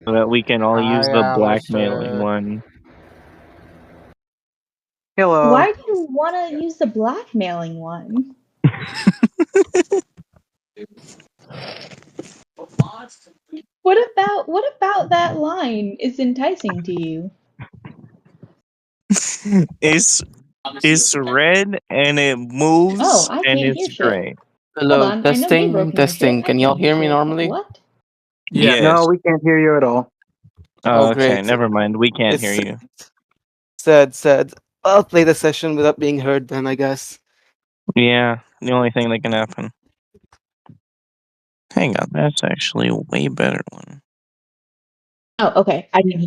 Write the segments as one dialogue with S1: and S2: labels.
S1: so that we can all use
S2: Hi,
S1: the blackmailing
S2: Alistair.
S1: one.
S2: Hello.
S3: Why do you want to use the blackmailing one? What about that line is enticing to you?
S1: It's red and it moves
S3: Oh, I
S1: and
S3: can't hear
S1: it's
S3: shit.
S1: gray.
S4: Hello,
S3: Hold on, I know they broke my
S4: testing.
S3: shit. I
S4: Can y'all
S3: can't
S4: hear me
S3: shit.
S4: normally?
S3: What?
S2: Yeah.
S1: Yes.
S2: No, we can't hear you at all.
S1: Oh,
S4: Oh,
S1: okay,
S4: great.
S1: never mind. We can't
S4: It's
S1: hear you.
S4: sad. I'll play the session without being heard then, I guess.
S1: Yeah, the only thing that can happen. Hang on, that's actually a way better one.
S3: Oh, okay. I can hear.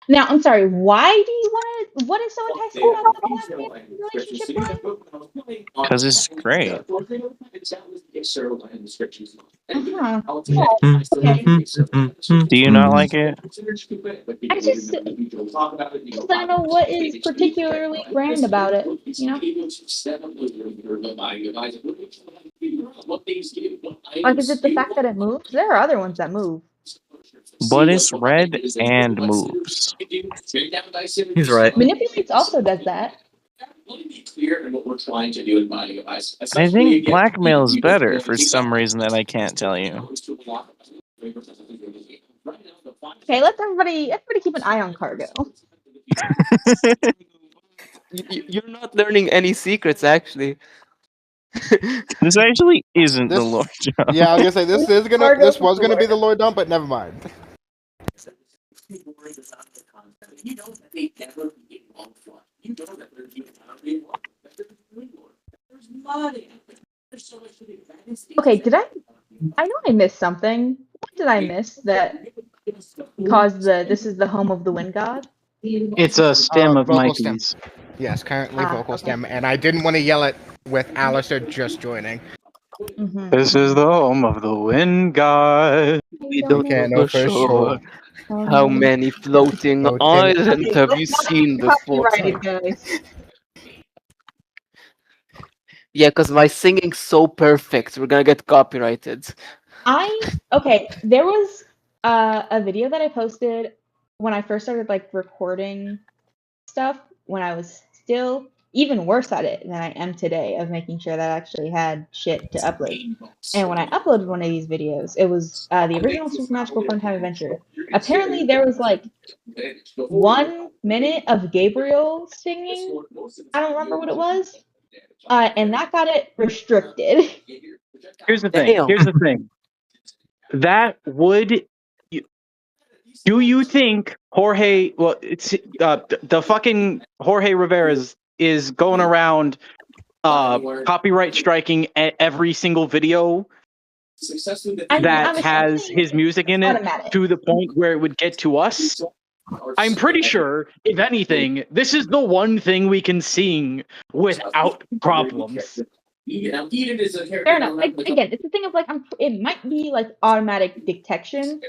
S3: Now, I'm sorry. Why do you want to? What is so enticing about the blackmail relationship line?
S1: Because it's great.
S3: Uh-huh.
S1: Do you not like it?
S3: I just don't know what is particularly grand about it. You know, like is it the fact that it moves? There are other ones that move.
S1: But it's red and moves.
S2: He's right.
S3: Manipulates also does that.
S1: I think blackmail is better for some reason that I can't tell you.
S3: Okay, let's everybody keep an eye on cargo.
S4: You're not learning any secrets, actually.
S1: This actually isn't the
S2: This-
S1: Lord job.
S2: Yeah, I was gonna say this
S3: Fargo
S2: was
S3: is the
S2: gonna be
S3: Lord.
S2: the Lord dump, but never mind.
S3: Okay, did I know I missed something. What did I miss that caused this is the home of the wind god?
S5: It's a stem of
S2: Vocal stem.
S5: Mikey's.
S2: Yes, currently vocal
S3: okay.
S2: stem, and I didn't want to yell it with Alistair just joining.
S3: Mm-hmm.
S5: This is the home of the wind god.
S4: We don't
S2: Can't
S4: know
S2: know for sure.
S4: How many floating
S2: Floating-
S4: islands have you
S3: Let's not
S4: seen
S3: get
S4: before?
S3: copyrighted, guys.
S4: Yeah, because my singing's so perfect, we're gonna get copyrighted.
S3: Okay, there was a video that I posted when I first started like recording stuff when I was still even worse at it than I am today of making sure that I actually had shit to upload. And when I uploaded one of these videos, it was the original Super Magical Funtime Adventure. Apparently there was like 1 minute of Gabriel singing. I don't remember what it was. And that got it restricted.
S5: Here's the thing.
S4: Damn.
S5: Here's the thing. That would. Do you think Jorge? Well, it's the fucking Jorge Rivera is going around copyright striking every single video that has his music in it
S3: automatic.
S5: to the point where it would get to us. I'm pretty sure, if anything, this is the one thing we can sing without problems.
S3: Fair enough. Again, it's the thing of like it might be like automatic detection.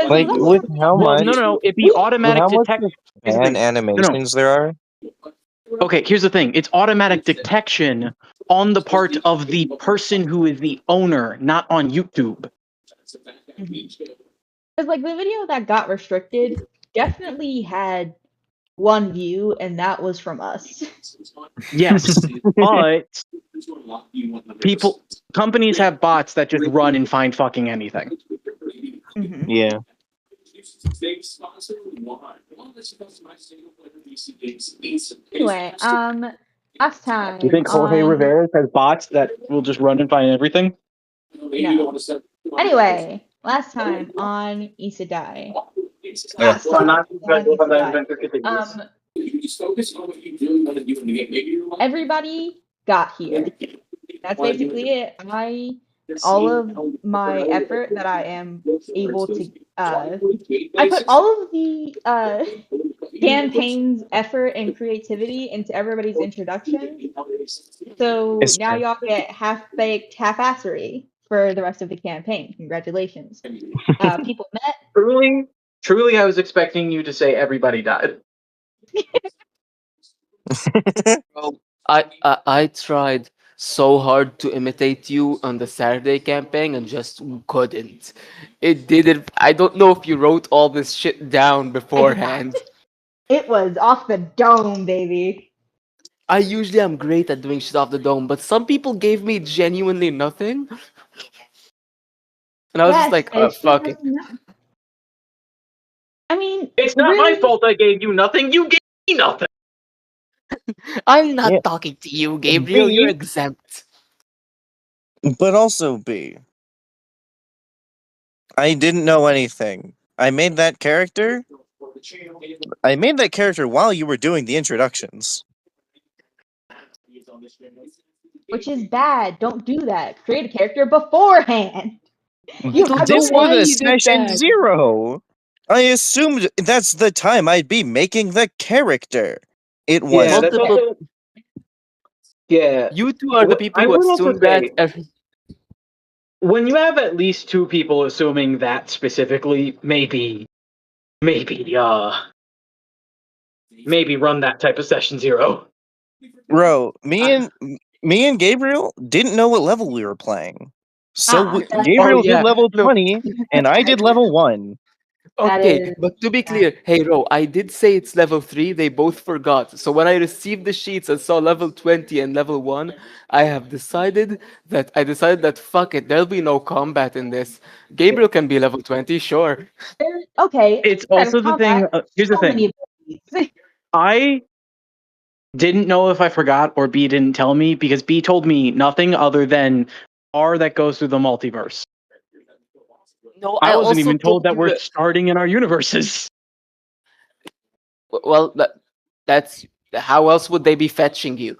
S1: Like, with how
S5: Well,
S1: much?
S5: no, it'd be automatic
S1: How much
S5: detection.
S1: fan animations there are?
S5: Okay, here's the thing. It's automatic detection on the part of the person who is the owner, not on YouTube.
S3: Because like the video that got restricted definitely had 1 view, and that was from us.
S5: Yes, but companies have bots that just run and find fucking anything.
S3: Mhm.
S1: Yeah.
S3: Anyway, last time.
S5: You think Jorge Rivera has bots that will just run and find everything?
S3: No. Anyway, last time on Ise Die. Everybody got here. That's basically it. All of my effort that I am able to I put all of the campaign's effort and creativity into everybody's introduction. So
S1: It's
S3: now
S1: true.
S3: y'all get half-baked half-assery for the rest of the campaign. Congratulations. People met.
S5: Truly, I was expecting you to say everybody died.
S4: Well, I tried. so hard to imitate you on the Saturday campaign and just couldn't. It didn't. I don't know if you wrote all this shit down
S3: I did not.
S4: beforehand.
S3: It was off the dome, baby.
S4: I usually am great at doing shit off the dome, but some people gave me genuinely nothing. And I was just
S3: Yes,
S4: like,
S3: and
S4: oh,
S3: it's just
S4: fuck it.
S3: I mean,
S5: It's not my
S3: really,
S5: fault I gave you nothing. You gave me nothing.
S4: I'm not
S1: Yeah.
S4: talking to you, Gabriel. You're exempt.
S1: But also B. I didn't know anything. I made that character. I made that character while you were doing the introductions.
S3: which is bad. Don't do that. Create a character beforehand. You
S4: don't
S3: have
S4: know
S1: This
S3: to
S4: why
S1: was a
S4: you did
S1: session
S4: that.
S1: 0. I assumed that's the time I'd be making the character. It
S5: Yeah,
S1: wasn't.
S5: that's
S4: Multiple.
S5: also. Yeah.
S4: You two are the people
S5: I
S4: who
S5: would also
S4: assume that.
S5: say, when you have at least two people assuming that specifically, maybe run that type of session 0.
S1: Bro, me and Gabriel didn't know what level we were playing. So
S3: that's
S1: Gabriel
S4: Oh
S1: did
S4: yeah,
S1: level
S4: no.
S1: 20 and I did level 1.
S3: That
S4: Okay,
S3: is
S4: but to be clear, hey Ro, I did say it's level 3, they both forgot. So when I received the sheets and saw level 20 and level 1, I decided that fuck it, there'll be no combat in this. Gabriel can be level 20, sure.
S3: okay.
S5: It's
S3: outside of
S5: also the thing.
S3: combat,
S5: Here's the
S3: so
S5: thing.
S3: many abilities.
S5: I didn't know if I forgot or B didn't tell me because B told me nothing other than R that goes through the multiverse.
S4: No,
S5: I
S4: I
S5: wasn't
S4: also
S5: even told
S4: told
S5: that
S4: you
S5: we're
S4: that.
S5: starting in our universes.
S4: Well, that's how else would they be fetching you?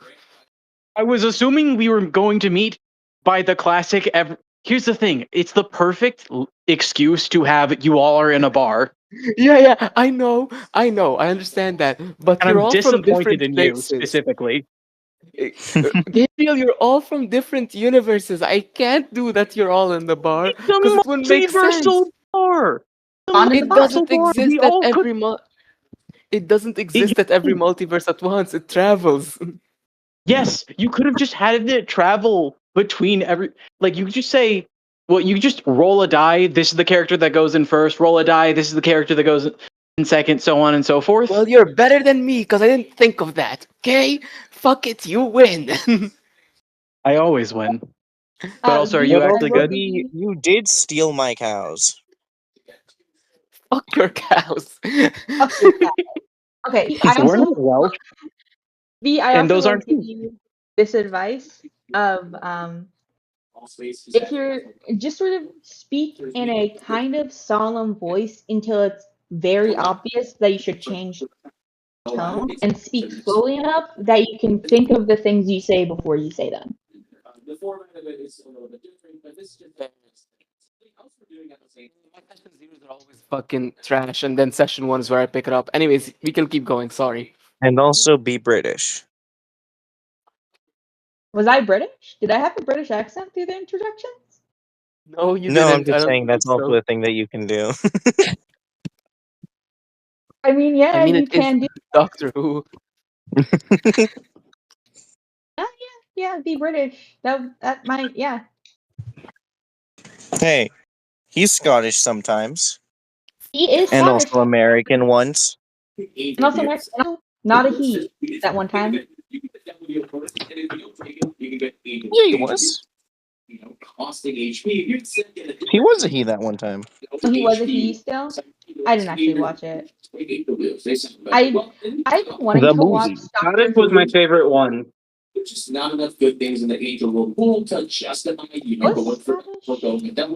S5: I was assuming we were going to meet by the classic. Here's the thing: it's the perfect excuse to have you all are in a bar,
S4: Yeah, I know, I understand that. But
S5: and
S4: you're
S5: I'm
S4: all from
S5: disappointed
S4: different
S5: in you
S4: places.
S5: specifically.
S4: Gabriel, you're all from different universes. I can't do that you're all in the bar
S5: It's
S4: because
S5: a
S4: it wouldn't make sense.
S5: multiversal bar.
S3: On in the
S4: It
S3: bar.
S4: doesn't
S5: We
S4: exist at
S5: all could.
S4: every It doesn't exist at every multiverse at once. It travels.
S5: Yes, you could have just had it travel between every. Like you could just say, well, you could just roll a die. This is the character that goes in first. Roll a die. This is the character that goes in second. So on and so forth.
S4: Well, you're better than me because I didn't think of that. Okay? Fuck it, you win.
S5: I always win. But also, are
S3: V,
S5: you
S1: But
S3: I
S5: actually
S1: also,
S3: will
S5: good?
S1: B,
S3: be.
S1: you did steal my cows.
S4: Fuck your cows.
S3: Fuck your cat. Okay, I
S5: We're
S3: also
S5: not Welsh,
S3: V. I
S5: and
S3: also
S5: those
S3: will
S5: aren't
S3: give
S5: sheep.
S3: you this advice of if you're just sort of speak in a kind of solemn voice until it's very obvious that you should change tone and speak slowly enough that you can think of the things you say before you say them.
S4: My session zeros are always fucking trash, and then session 1 is where I pick it up. Anyways, we can keep going. Sorry.
S1: And also be British.
S3: Was I British? Did I have a British accent through the introductions?
S4: No, you
S1: No, I'm
S4: didn't. I
S1: just
S4: don't
S1: saying
S4: think
S1: that's also
S4: so.
S1: a thing that you can do.
S3: I mean, yeah,
S4: I mean,
S3: you
S4: it is
S3: can do.
S4: Doctor Who.
S3: Yeah, be British. That might, yeah.
S1: Hey, he's Scottish sometimes.
S3: He is
S1: And
S3: Scottish.
S1: also American once.
S3: And also, not a he that one time.
S1: Yeah, he was. He was a he that one time.
S3: Oh, he was a he still. I didn't actually watch it. I've been wanting
S1: The
S3: to watch
S1: movie.
S3: Doctor
S5: Scottish was my
S3: Who.
S5: favorite one.
S3: Was Scottish?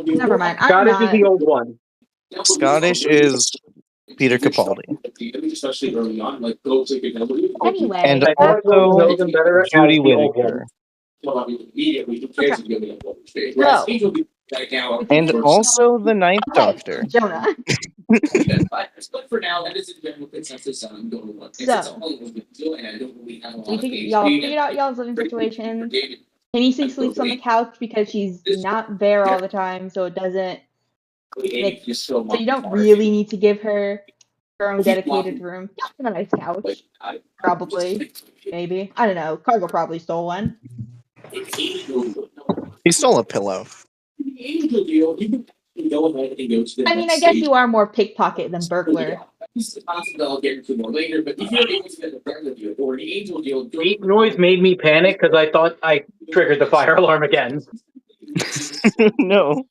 S3: Never mind. I'm
S5: Scottish is
S3: not.
S5: the old one.
S1: Scottish is Peter Capaldi.
S3: Anyway,
S1: And
S5: I thought what was
S1: also
S5: knows him better as
S1: Judy
S5: the old one.
S1: Whittaker.
S3: So,
S1: And also the Ninth
S3: okay,
S1: Doctor.
S3: Jonah. So, y'all figured out y'all's living situations. Kenisi sleeps on the couch because she's not there all the time, so it doesn't make. So you don't really need to give her her own dedicated room. And a nice couch, probably, maybe. I don't know. Cargo probably stole one.
S1: He stole a pillow.
S3: I mean, I guess you are more pickpocket than burglar.
S5: Beep noise made me panic because I thought I triggered the fire alarm again.
S1: No.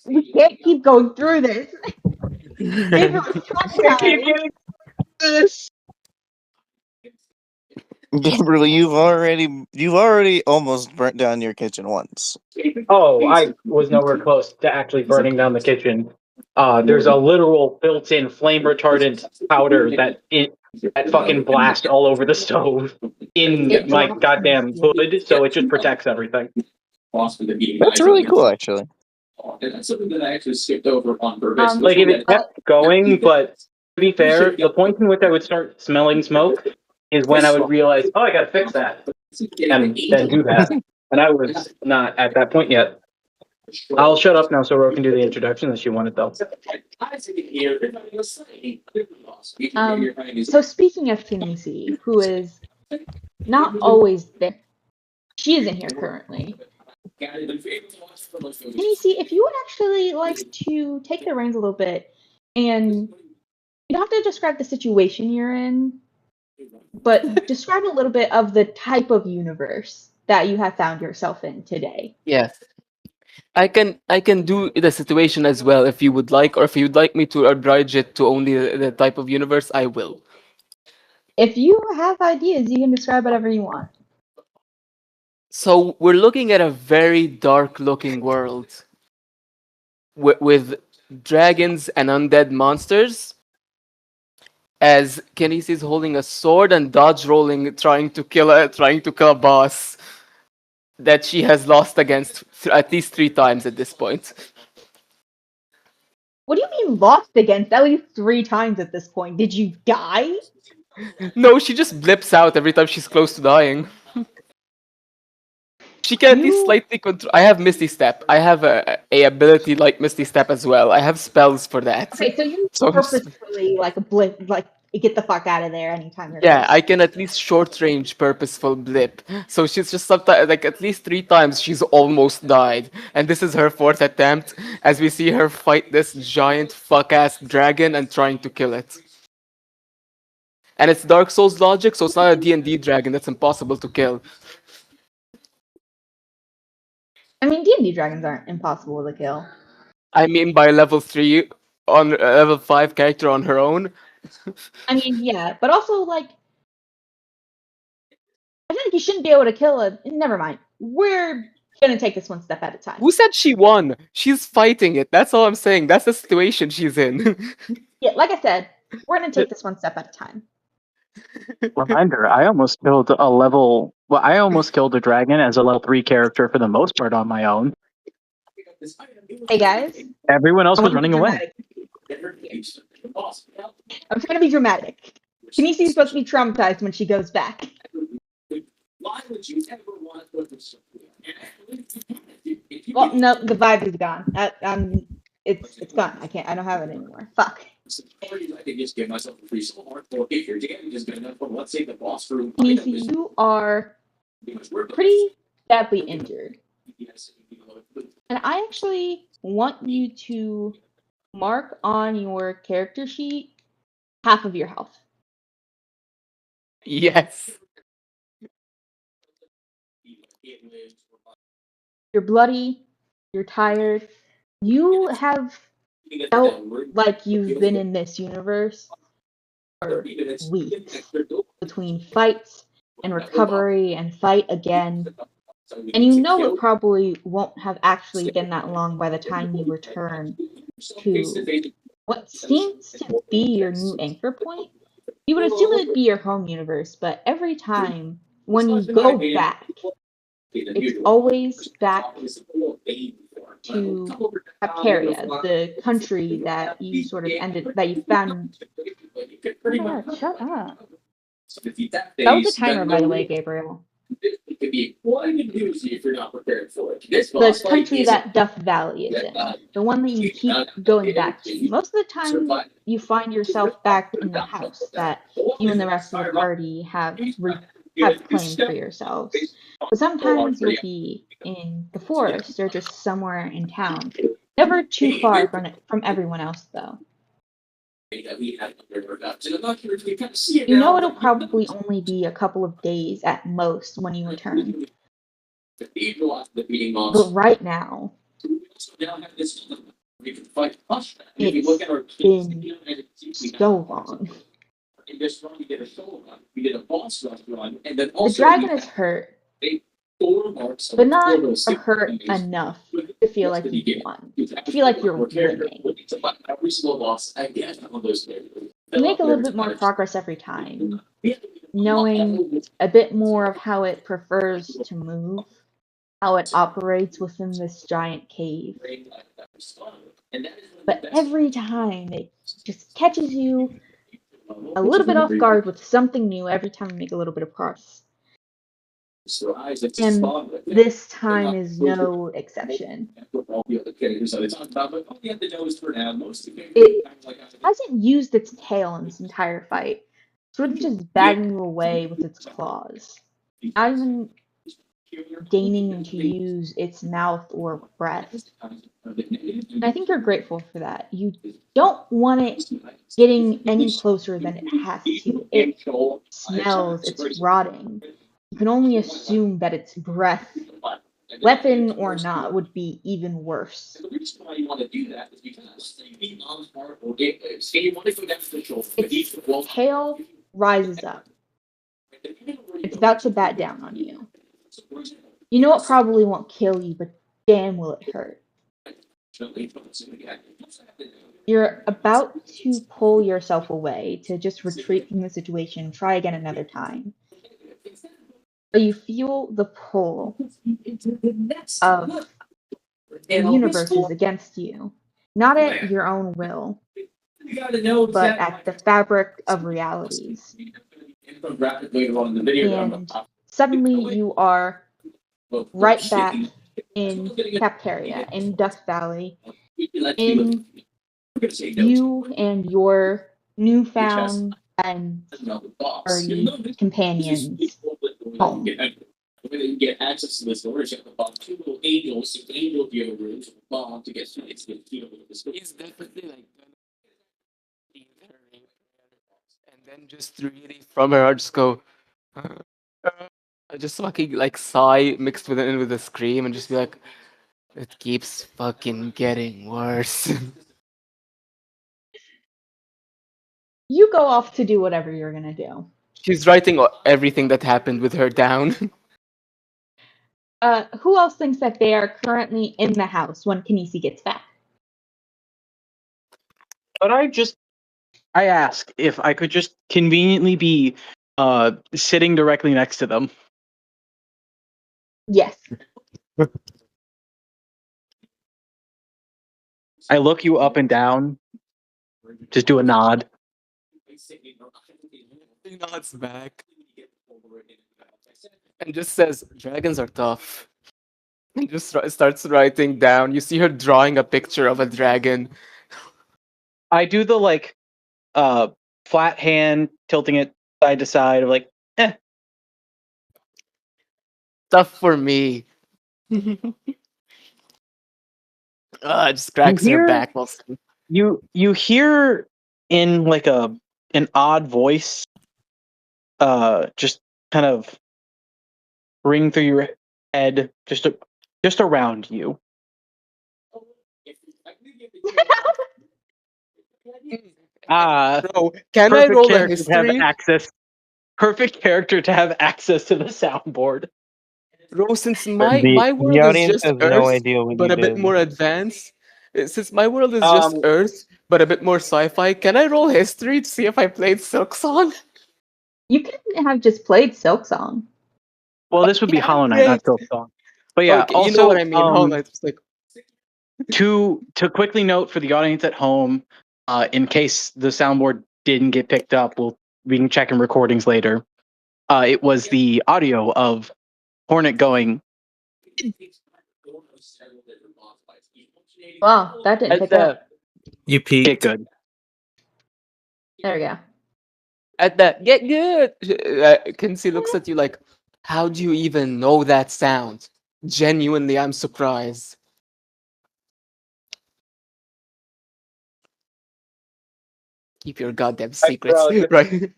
S3: We can't keep going through this. Gabriel is
S5: I keep
S3: traumatized.
S5: getting this.
S1: Gabriel, you've already almost burnt down your kitchen once.
S5: Oh, I was nowhere close to actually burning down the kitchen. There's a literal built-in flame retardant powder that fucking blasts all over the stove in
S3: It
S5: my
S3: drops
S5: goddamn
S3: from the
S5: hood, so it just protects everything.
S1: That's really cool, actually.
S5: Like if it kept going, but to be fair, the point in which I would start smelling smoke is when I would realize, oh, I gotta fix that, and then do that. And I was not at that point yet. I'll shut up now so Ro can do the introduction that she wanted, though.
S3: So speaking of Kinesi, who is not always there, she isn't here currently. Kinesi, if you would actually like to take the reins a little bit, and you don't have to describe the situation you're in, but describe a little bit of the type of universe that you have found yourself in today.
S4: Yes. I can do the situation as well if you would like, or if you'd like me to abridge it to only the type of universe, I will.
S3: If you have ideas, you can describe whatever you want.
S4: So we're looking at a very dark-looking world with dragons and undead monsters. As Kenisi is holding a sword and dodge rolling, trying to kill a boss that she has lost against at least 3 times at this point.
S3: What do you mean lost against? At least 3 times at this point. Did you die?
S4: No, she just blips out every time she's close to dying. She can at least slightly control. I have Misty Step. I have a ability like Misty Step as well. I have spells for that.
S3: Okay, so you
S4: So-
S3: purposefully get the fuck out of there anytime you're
S4: Yeah,
S3: close.
S4: I can at least short range purposeful blip. So she's just sometimes like at least 3 times she's almost died. And this is her 4th attempt as we see her fight this giant fuck ass dragon and trying to kill it. And it's Dark Souls logic, so it's not a D&D dragon that's impossible to kill.
S3: I mean, D&D dragons aren't impossible to kill.
S4: I mean by level 3 on level 5 character on her own.
S3: I mean, yeah, but also, like, I feel like you shouldn't be able to kill a... Never mind. We're gonna take this one step at a time.
S4: Who said she won? She's fighting it. That's all I'm saying. That's the situation she's in.
S3: Yeah, like I said, we're gonna take this one step at a time.
S5: Reminder, I almost killed a dragon as a level 3 character for the most part on my own.
S3: Hey, guys.
S5: Everyone else
S3: I'm
S5: was
S3: gonna be
S5: running away.
S3: dramatic. I'm trying to be dramatic. Kinesi's supposed to be traumatized when she goes back. Well, no, the vibe is gone. It's gone. I don't have it anymore. Fuck. Kinesi, you are pretty badly injured. And I actually want you to mark on your character sheet half of your health.
S4: Yes.
S3: You're bloody, you're tired. You have felt like you've been in this universe for weeks between fights and recovery and fight again. And you know it probably won't have actually been that long by the time you return to what seems to be your new anchor point. You would assume it'd be your home universe, but every time when you go back, it's always back to Capcaria, the country that you sort of that you found. Oh my God, shut up. That was a timer, by the way, Gabriel. The country that Duff Valley is in. The one that you keep going back to. Most of the time, you find yourself back in the house that you and the rest of the party have have claimed for yourselves. But sometimes you'll be in the forest or just somewhere in town. Never too far from everyone else, though. You know it'll probably only be a couple of days at most when you return. But right now, it's been so long. The dragon is hurt, but not hurt enough to feel like you won. I feel like you're winning. You make a little bit more progress every time, knowing a bit more of how it prefers to move, how it operates within this giant cave. But every time it just catches you a little bit off guard with something new every time you make a little bit of progress. And this time is no exception. It hasn't used its tail in this entire fight, so it's just batting you away with its claws. Not even deigning to use its mouth or breath. And I think you're grateful for that. You don't want it getting any closer than it has to. It smells, it's rotting. You can only assume that its breath, weapon or not, would be even worse. Its tail rises up. It's about to bat down on you. You know it probably won't kill you, but damn will it hurt. You're about to pull yourself away to just retreat from the situation, try again another time. But you feel the pull of the universe is against you. Not at your own will, but at the fabric of realities. And suddenly you are right back in Capcaria, in Dust Valley, in you and your newfound and party companions home.
S6: Get access to this storage at the bottom. Two little angels, angel rooms, bomb to get straight to the
S4: He's definitely like gonna leave her and then just really from her heart just go. I just fucking like sigh mixed with a scream and just be like, it keeps fucking getting worse.
S3: You go off to do whatever you're gonna do.
S4: She's writing everything that happened with her down.
S3: Who else thinks that they are currently in the house when Kinesi gets back?
S5: But I ask if I could just conveniently be sitting directly next to them.
S3: Yes.
S5: I look you up and down. Just do a nod.
S4: He nods back and just says, "Dragons are tough." And just starts writing down. You see her drawing a picture of a dragon.
S5: I do the like flat hand tilting it side to side of like,
S4: Tough for me. Just cracks her back.
S5: You hear in like an odd voice just kind of ring through your head just around you.
S4: Bro, can I roll a history?
S5: Perfect character to have access to the soundboard.
S4: Bro, since my world is
S1: audience
S4: just
S1: has
S4: Earth,
S1: no idea what
S4: but
S1: you
S4: a bit
S1: did.
S4: more advanced. Since my world is just Earth, but a bit more sci-fi, can I roll history to see if I played Silk Song?
S3: You could have just played Silksong.
S5: Well, this would be
S4: Yeah,
S5: Hollow Knight,
S4: great.
S5: not Silk Song. But yeah,
S4: Okay,
S5: also,
S4: you know what I mean. Hollow Knight was like,
S5: to quickly note for the audience at home, in case the soundboard didn't get picked up, we can check in recordings later. It was the audio of Hornet going.
S3: Wow, that didn't pick up.
S7: You
S5: Get
S7: peaked.
S5: good.
S3: There we go.
S4: At that, get good. Kinsey looks at you like, how do you even know that sound? Genuinely, I'm surprised. Keep your goddamn secrets,
S5: shrug.
S4: right?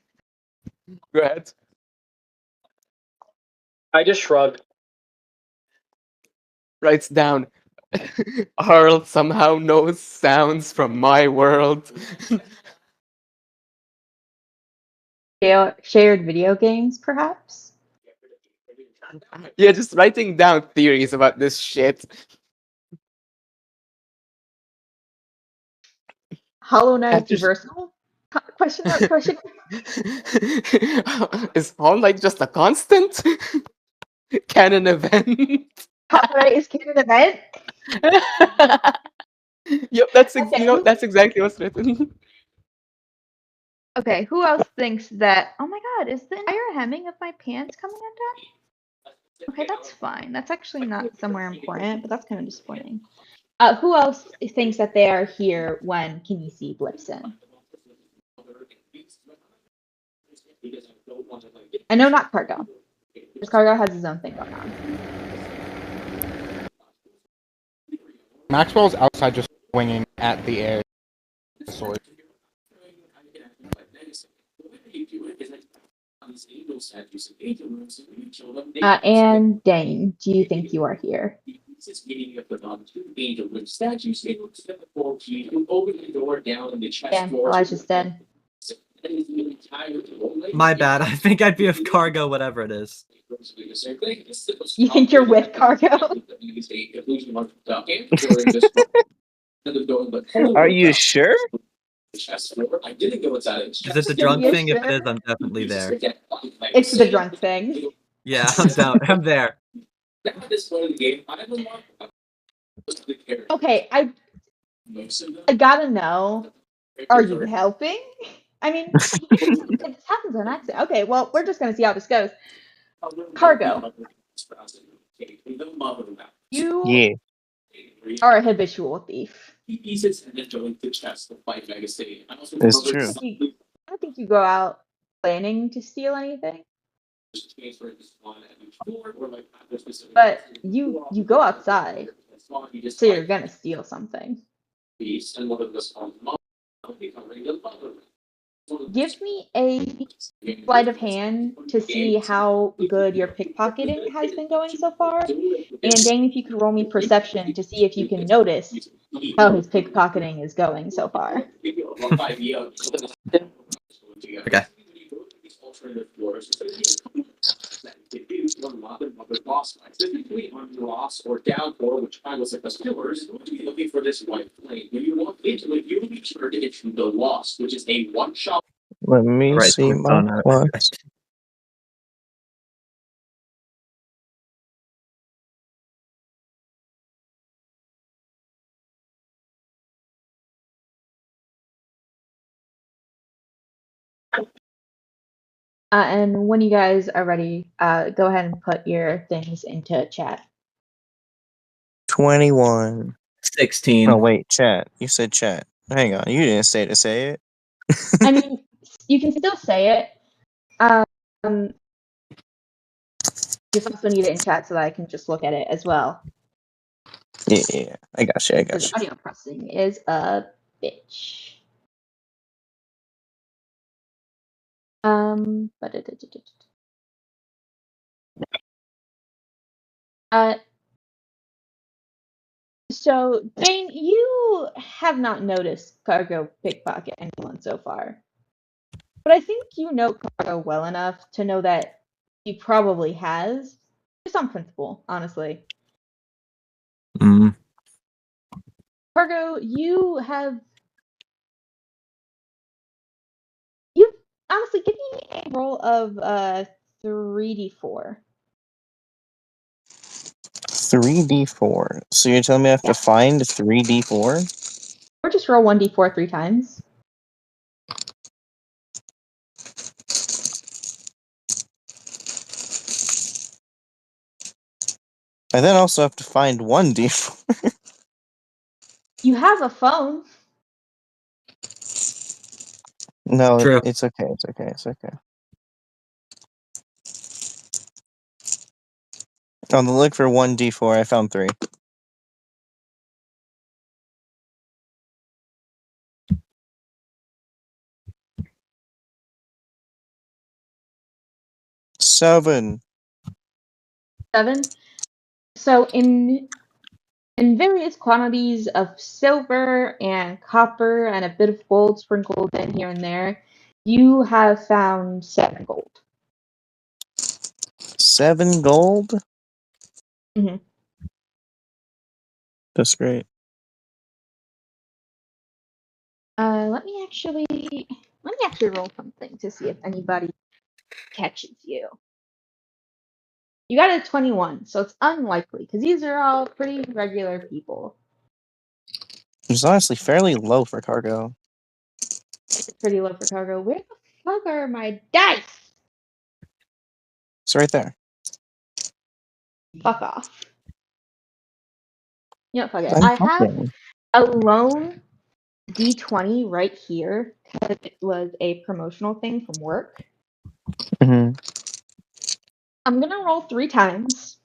S4: Go ahead.
S5: I just shrugged.
S4: Writes down. Arl somehow knows sounds from my world.
S3: Shared video games, perhaps?
S4: Yeah, just writing down theories about this shit.
S3: Hollow Knight
S4: After
S3: reversal? Question mark, question mark.
S4: Is Hollow Knight just a constant? Canon event?
S3: Hollow Knight is canon event?
S4: Yep, that's
S3: Okay.
S4: that's exactly what's written.
S3: Okay, who else thinks that? Oh my god, is the entire hemming of my pants coming undone? Okay, that's fine. That's actually not somewhere important, but that's kind of disappointing. Who else thinks that they are here when Kinesi blips in? I know not Cargo, because Cargo has his own thing going on.
S2: Maxwell's outside just swinging at the air. Sword.
S3: And Dane, do you think you are here? Yeah, Elijah's dead.
S7: My bad. I think I'd be with Cargo, whatever it is.
S3: You think you're with Cargo?
S1: Are you sure?
S7: Is it the drunk
S3: You
S7: thing? If it
S3: sure?
S7: is, I'm definitely there.
S3: It's the drunk thing.
S7: Yeah, I'm down. I'm there.
S3: Okay, I gotta know. Are you helping? I mean, it happens on accident. Okay, well, we're just gonna see how this goes. Cargo. You
S1: Yeah.
S3: are a habitual thief.
S1: It's true.
S3: I don't think you go out planning to steal anything. But you go outside, so you're gonna steal something. Give me a sleight of hand to see how good your pickpocketing has been going so far. And Dane, if you could roll me perception to see if you can notice how his pickpocketing is going so far.
S7: Okay.
S1: Let me
S7: Right,
S1: see
S7: clicked
S1: my
S7: on it.
S1: plus.
S3: And when you guys are ready, go ahead and put your things into chat.
S1: 21.
S7: 16.
S1: Oh, wait, chat. You said chat. Hang on. You didn't say to say it.
S3: I mean, you can still say it. Just also need it in chat so that I can just look at it as well.
S1: Yeah. I got you.
S3: Because audio processing is a bitch. So Jane, you have not noticed Cargo pickpocket anyone so far, but I think you know Cargo well enough to know that he probably has, just on principle, honestly. Cargo, you honestly give me a roll of 3d4.
S1: 3d4. So you're telling me I have to find 3d4?
S3: Or just roll 1d4 3 times.
S1: I then also have to find 1d4.
S3: You have a phone.
S1: No,
S7: True.
S1: it's okay. It's okay. It's okay. On the look for 1d4, I found 3. Seven.
S3: 7. So in various quantities of silver and copper and a bit of gold sprinkled in here and there, you have found 7 gold.
S1: 7 gold?
S3: Mhm.
S1: That's great.
S3: Let me actually roll something to see if anybody catches you. You got a 21, so it's unlikely because these are all pretty regular people.
S1: It's honestly fairly low for cargo.
S3: It's pretty low for cargo. Where the fuck are my dice?
S1: It's right there.
S3: Fuck off. You know, fuck it.
S1: I'm
S3: I have
S1: fucking.
S3: a lone D20 right here because it was a promotional thing from work.
S1: Mhm.
S3: I'm gonna roll 3 times.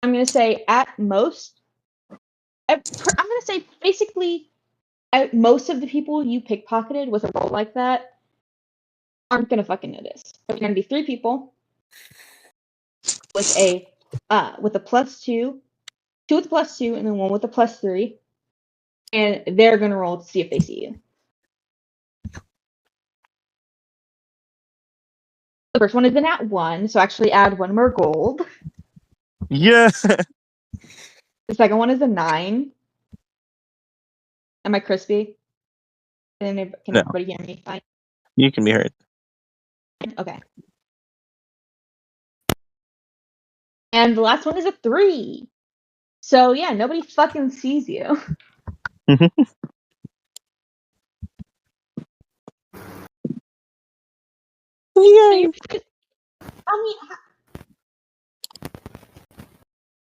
S3: I'm gonna say at most. I'm gonna say basically most of the people you pickpocketed with a roll like that aren't gonna fucking notice. There's gonna be 3 people with a +2, 2 with a +2, and then 1 with a +3, and they're gonna roll to see if they see you. The first one is an at 1, so actually add 1 more gold.
S1: Yeah.
S3: The second one is a 9. Am I crispy? Can
S1: No.
S3: everybody hear me? Fine.
S1: You can be heard.
S3: Okay. And the last one is a 3. So yeah, nobody fucking sees you. So
S1: Yay.
S3: you tell me.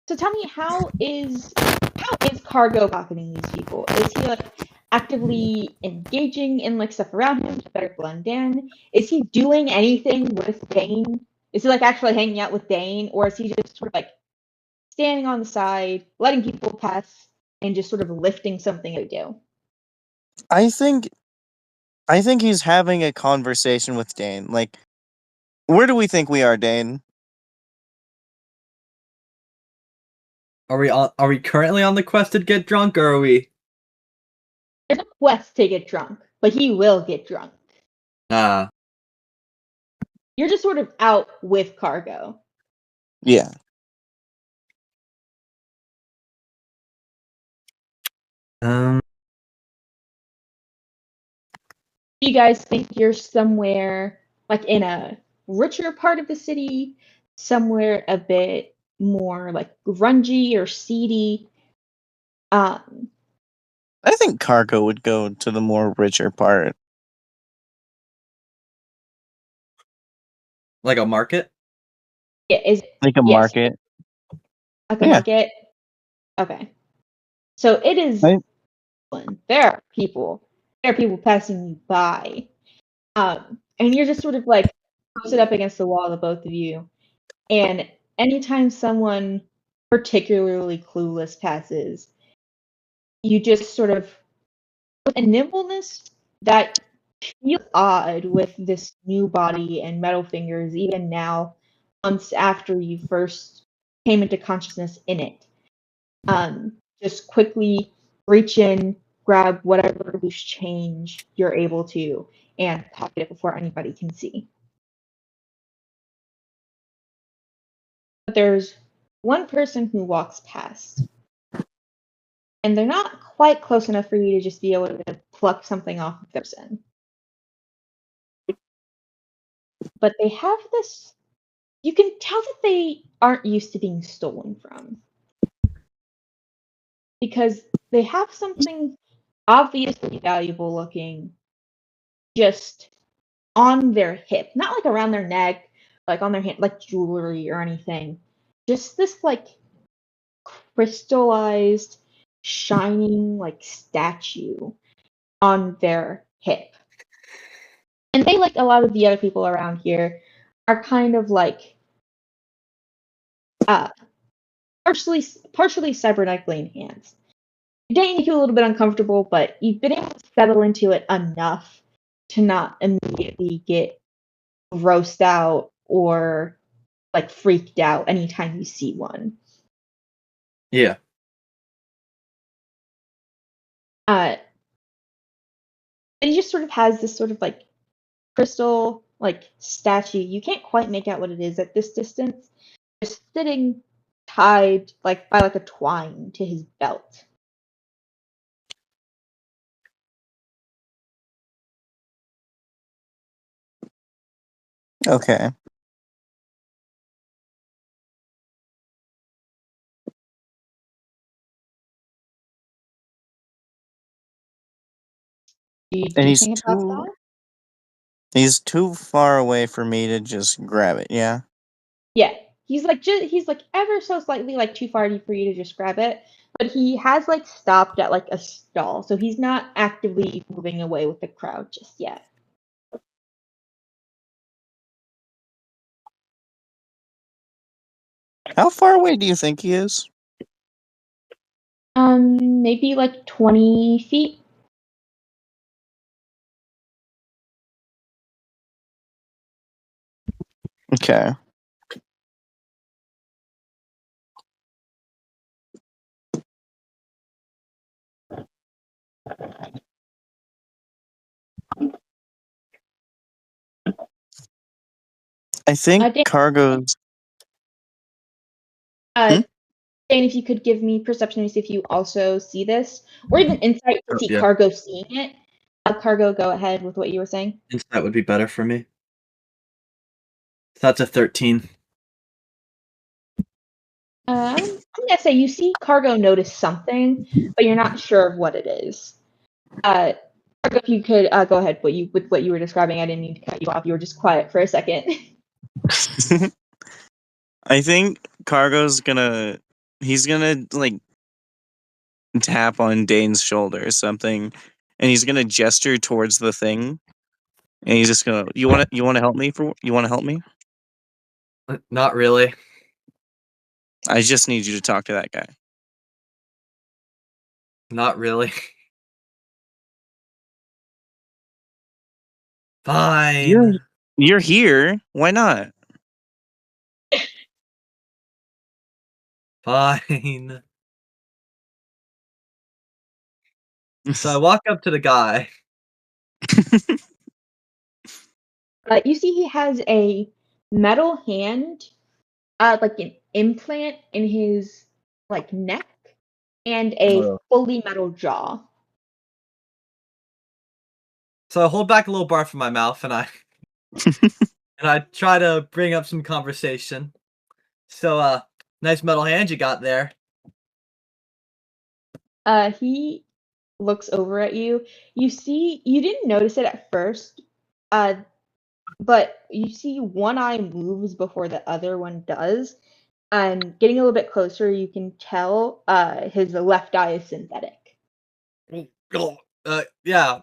S3: So tell me, how is Cargo pocketing these people? Is he like actively engaging in like stuff around him to better blend in? Is he doing anything with Dane? Is he like actually hanging out with Dane, or is he just sort of like standing on the side, letting people pass, and just sort of lifting something to do?
S1: I think he's having a conversation with Dane. Like, where do we think we are, Dane?
S7: Are we currently on the quest to get drunk, or are we?
S3: There's a quest to get drunk, but he will get drunk.
S7: Ah,
S3: You're just sort of out with Cargo.
S1: Yeah.
S7: um,
S3: You guys think you're somewhere like in a richer part of the city, somewhere a bit more like grungy or seedy? Um,
S1: I think cargo would go to the more richer part.
S7: like a market?
S3: is
S1: Like a
S3: yes,
S1: market.
S3: like a
S1: Yeah.
S3: market. Okay, so it is.
S1: I-
S3: There are people passing you by, and you're just sort of like posted up against the wall, the both of you. And anytime someone particularly clueless passes, you just sort of, with a nimbleness that feels odd with this new body and metal fingers, even now, months after you first came into consciousness in it. Just quickly reach in, grab whatever loose change you're able to, and pocket it before anybody can see. But there's one person who walks past, and they're not quite close enough for you to just be able to pluck something off of their person. But they have this, you can tell that they aren't used to being stolen from. Because they have something obviously valuable looking just on their hip. Not like around their neck, like on their hand, like jewelry or anything. Just this like crystallized, shining like statue on their hip. And they, like a lot of the other people around here, are kind of like partially cybernetically enhanced. It may make you a little bit uncomfortable, but you've been able to settle into it enough to not immediately get grossed out or like freaked out anytime you see one.
S7: Yeah.
S3: And he just sort of has this sort of like crystal like statue. You can't quite make out what it is at this distance. Just sitting tied like by like a twine to his belt.
S1: Okay.
S3: Do you do
S1: And
S3: anything about that?
S1: he's too far away for me to just grab it, yeah?
S3: Yeah, he's like ever so slightly like too far for you to just grab it, but he has like stopped at like a stall, so he's not actively moving away with the crowd just yet.
S1: How far away do you think he is?
S3: Maybe like 20 feet.
S1: Okay. I think
S3: Dan,
S1: Cargo's.
S3: Dan, if you could give me perception to see if you also see this, or even insight to see
S7: Yeah.
S3: Cargo seeing it. Cargo, go ahead with what you were saying.
S7: That would be better for me. That's a 13.
S3: I'm gonna say you see Cargo notice something, but you're not sure of what it is. Cargo, if you could go ahead with what you were describing. I didn't mean to cut you off. You were just quiet for a second.
S1: I think Cargo's gonna. He's gonna, like, tap on Dane's shoulder or something, and he's gonna gesture towards the thing, and he's just gonna. You want to help me? You want to help me?
S7: Not really.
S1: I just need you to talk to that guy.
S7: Not really. Fine.
S1: You're here. Why not?
S7: Fine. So I walk up to the guy.
S3: You see he has a metal hand, like an implant in his like neck, and a
S7: Oh.
S3: fully metal jaw.
S7: So I hold back a little bar from my mouth and I try to bring up some conversation. So nice metal hand you got there.
S3: He looks over at you. You see, you didn't notice it at first, but you see one eye moves before the other one does. And getting a little bit closer, you can tell his left eye is synthetic.
S7: Yeah.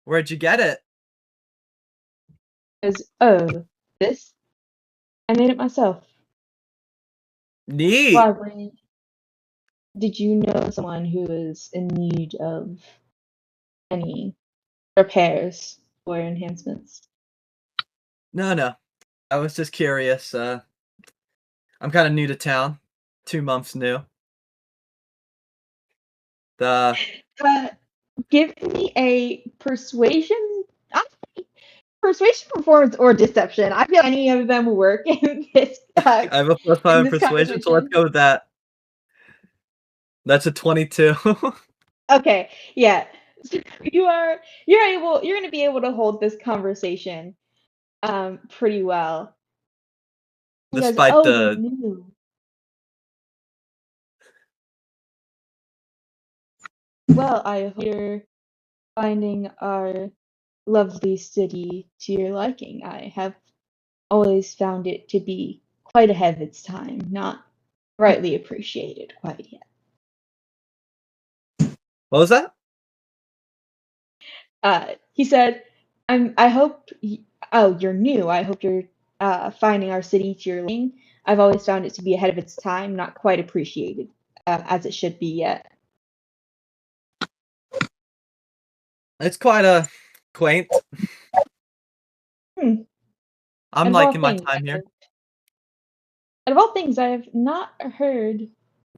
S7: Where'd you get it?
S3: Goes, oh, this? I made it myself.
S7: Neat.
S3: Why, did you know someone who is in need of any repairs or enhancements?
S7: No. I was just curious. I'm kind of new to town. 2 months new.
S3: Give me a persuasion performance, or deception. I feel any of them will work in this.
S7: I have a +5 in persuasion, so let's go with that. That's a 22.
S3: Okay, yeah. So you're gonna be able to hold this conversation pretty well. He goes,
S7: Despite
S3: oh,
S7: the
S3: you're new. Well, I hope you're finding our lovely city to your liking. I have always found it to be quite ahead of its time, not rightly appreciated quite yet.
S7: What was that?
S3: He said, I hope. Oh, you're new. I hope you're finding our city to your liking. I've always found it to be ahead of its time, not quite appreciated as it should be yet.
S7: It's quite quaint.
S3: Hmm.
S7: I'm
S3: Out of all
S7: liking my
S3: things,
S7: time here.
S3: Out of all things, I have not heard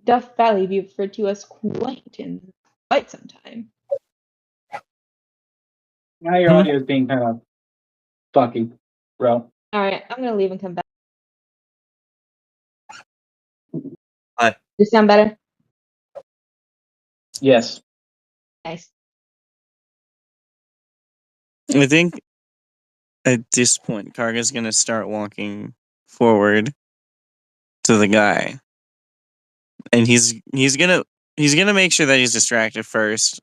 S3: Duff Valley be referred to as quaint in quite some time.
S5: Now your audio is being kind of fucky, bro.
S3: All right, I'm gonna leave and come back.
S7: Hi.
S3: Does this sound better?
S5: Yes.
S3: Nice.
S1: I think at this point, Karga's gonna start walking forward to the guy, and he's gonna make sure that he's distracted first.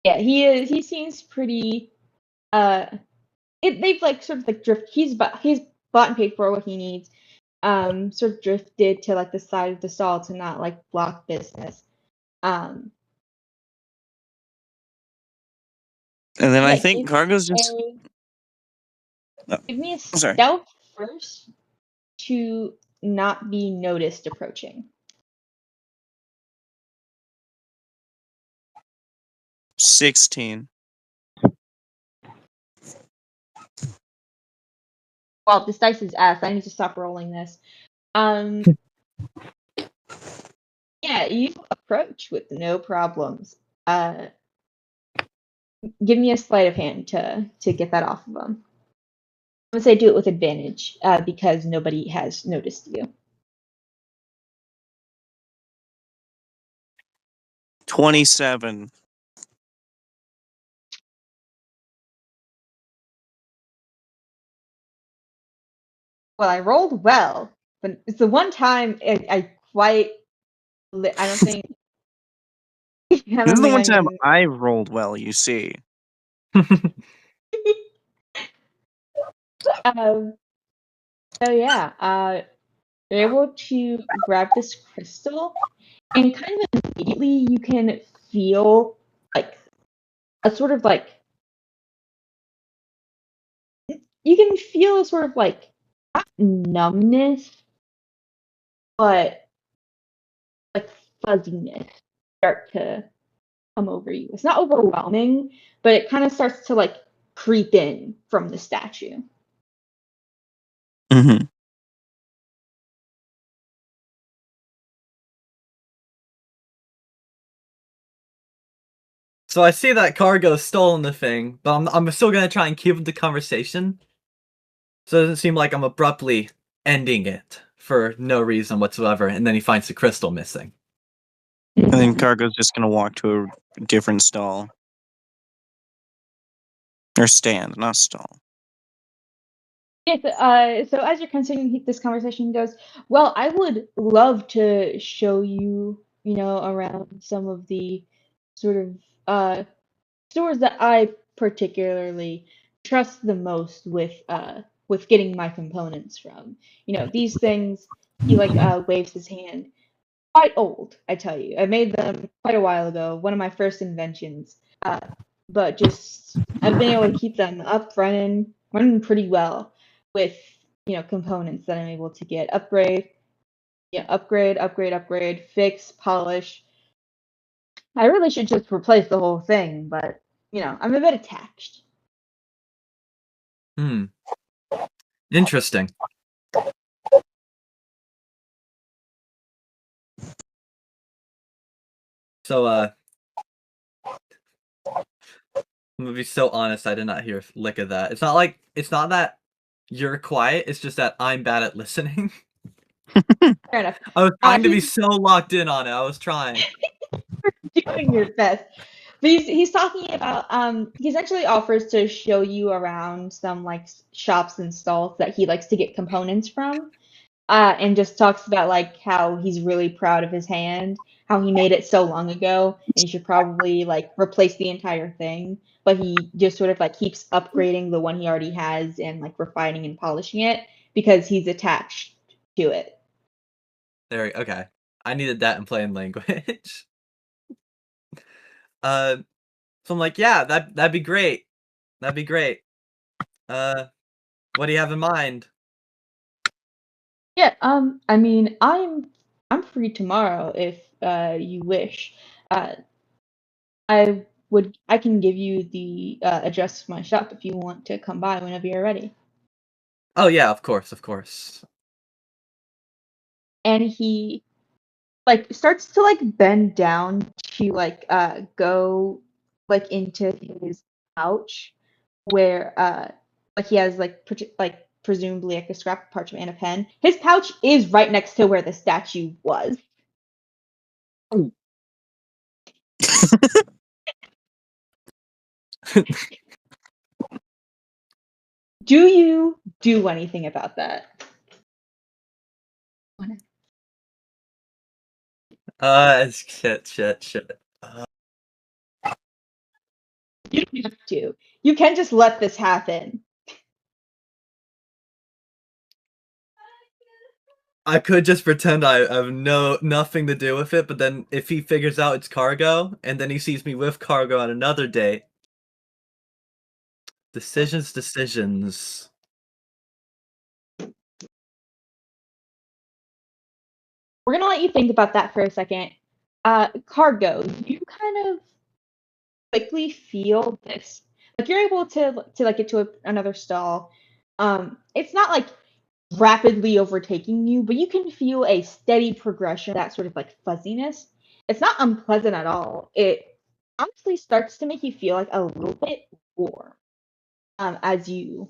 S3: Yeah, he is. He seems pretty. They've like sort of like drift. He's bought and paid for what he needs. Sort of drifted to like the side of the stall to not like block business. Um,
S1: And then I
S3: yeah,
S1: think Karga's just.
S3: give me a
S1: Sorry.
S3: stealth first to not be noticed approaching.
S1: 16.
S3: Well, this dice is ass. I need to stop rolling this. Yeah, you approach with no problems. Give me a sleight of hand to get that off of them. I'm gonna say do it with advantage because nobody has noticed you.
S1: 27.
S3: Well, I rolled well, but it's the one time I don't think. I
S1: This
S3: don't
S1: is the
S3: think
S1: one
S3: I
S1: time
S3: can.
S1: I rolled well, you see.
S3: So yeah, you're able to grab this crystal, and kind of immediately you can feel like a sort of like you can feel a sort of like not numbness, but like fuzziness start to come over you. It's not overwhelming, but it kind of starts to like creep in from the statue.
S1: Mm-hmm.
S7: So I see that Cargo's stolen the thing, but I'm still gonna try and keep up the conversation. So it doesn't seem like I'm abruptly ending it for no reason whatsoever, and then he finds the crystal missing.
S1: And then Cargo's just gonna walk to a different stall. Or stand, not stall.
S3: Yes, so as you're continuing this conversation goes, well, I would love to show you, around some of the sort of stores that I particularly trust the most with getting my components from. These things, he like waves his hand. Quite old, I tell you. I made them quite a while ago, one of my first inventions. But just I've been able to keep them up running pretty well with components that I'm able to get upgrade, fix, polish. I really should just replace the whole thing, but I'm a bit attached.
S7: Interesting. So I'm gonna be so honest, I did not hear a lick of that. It's not that you're quiet, it's just that I'm bad at listening.
S3: Fair enough.
S7: I was trying to be so locked in on it. I was trying.
S3: Doing your best. But he's talking about he's actually offers to show you around some like shops and stalls that he likes to get components from. And just talks about like how he's really proud of his hand, how he made it so long ago, and he should probably like replace the entire thing. But he just sort of like keeps upgrading the one he already has and like refining and polishing it because he's attached to it.
S7: Okay. I needed that in plain language. Uh So I'm like, yeah, that'd be great. That'd be great. What do you have in mind?
S3: Yeah, I mean, I'm free tomorrow if you wish. Uh, I can give you the address of my shop if you want to come by whenever you're ready.
S7: Oh yeah, of course, of course.
S3: And he like starts to like bend down to like go like into his pouch where like he has like like presumably like a scrap of parchment and a pen. His pouch is right next to where the statue was. Do you do anything about that?
S7: Shit.
S3: You don't have to. You can just let this happen.
S7: I could just pretend I have nothing to do with it, but then if he figures out it's cargo, and then he sees me with cargo on another day. Decisions.
S3: We're gonna let you think about that for a second. Cargo, you kind of quickly feel this. Like you're able to like get to another stall. It's not like rapidly overtaking you, but you can feel a steady progression of that sort of like fuzziness. It's not unpleasant at all. It honestly starts to make you feel like a little bit warm as you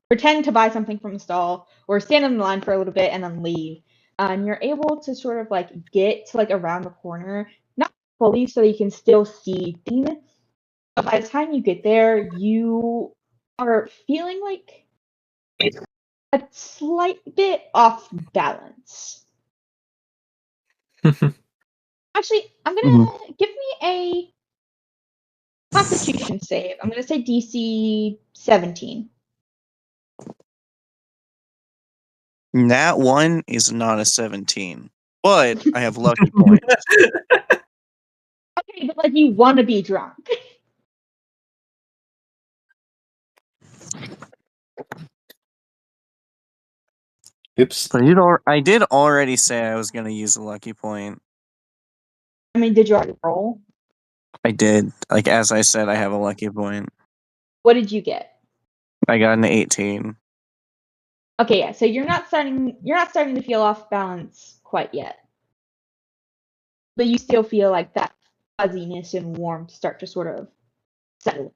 S3: pretend to buy something from a stall or stand in the line for a little bit and then leave. And you're able to sort of like get to like around the corner, not fully so you can still see things. But by the time you get there, you are feeling like a slight bit off balance. Actually, I'm gonna give me a Constitution save. I'm gonna say DC 17.
S1: That one is not a 17, but I have lucky points.
S3: Okay, but like you want to be drunk.
S4: Oops.
S1: But I did already say I was going to use a lucky point.
S3: I mean, did you already roll?
S1: I did. Like, as I said, I have a lucky point.
S3: What did you get?
S1: I got an 18.
S3: Okay, yeah. So you're not starting to feel off balance quite yet. But you still feel like that fuzziness and warmth start to sort of settle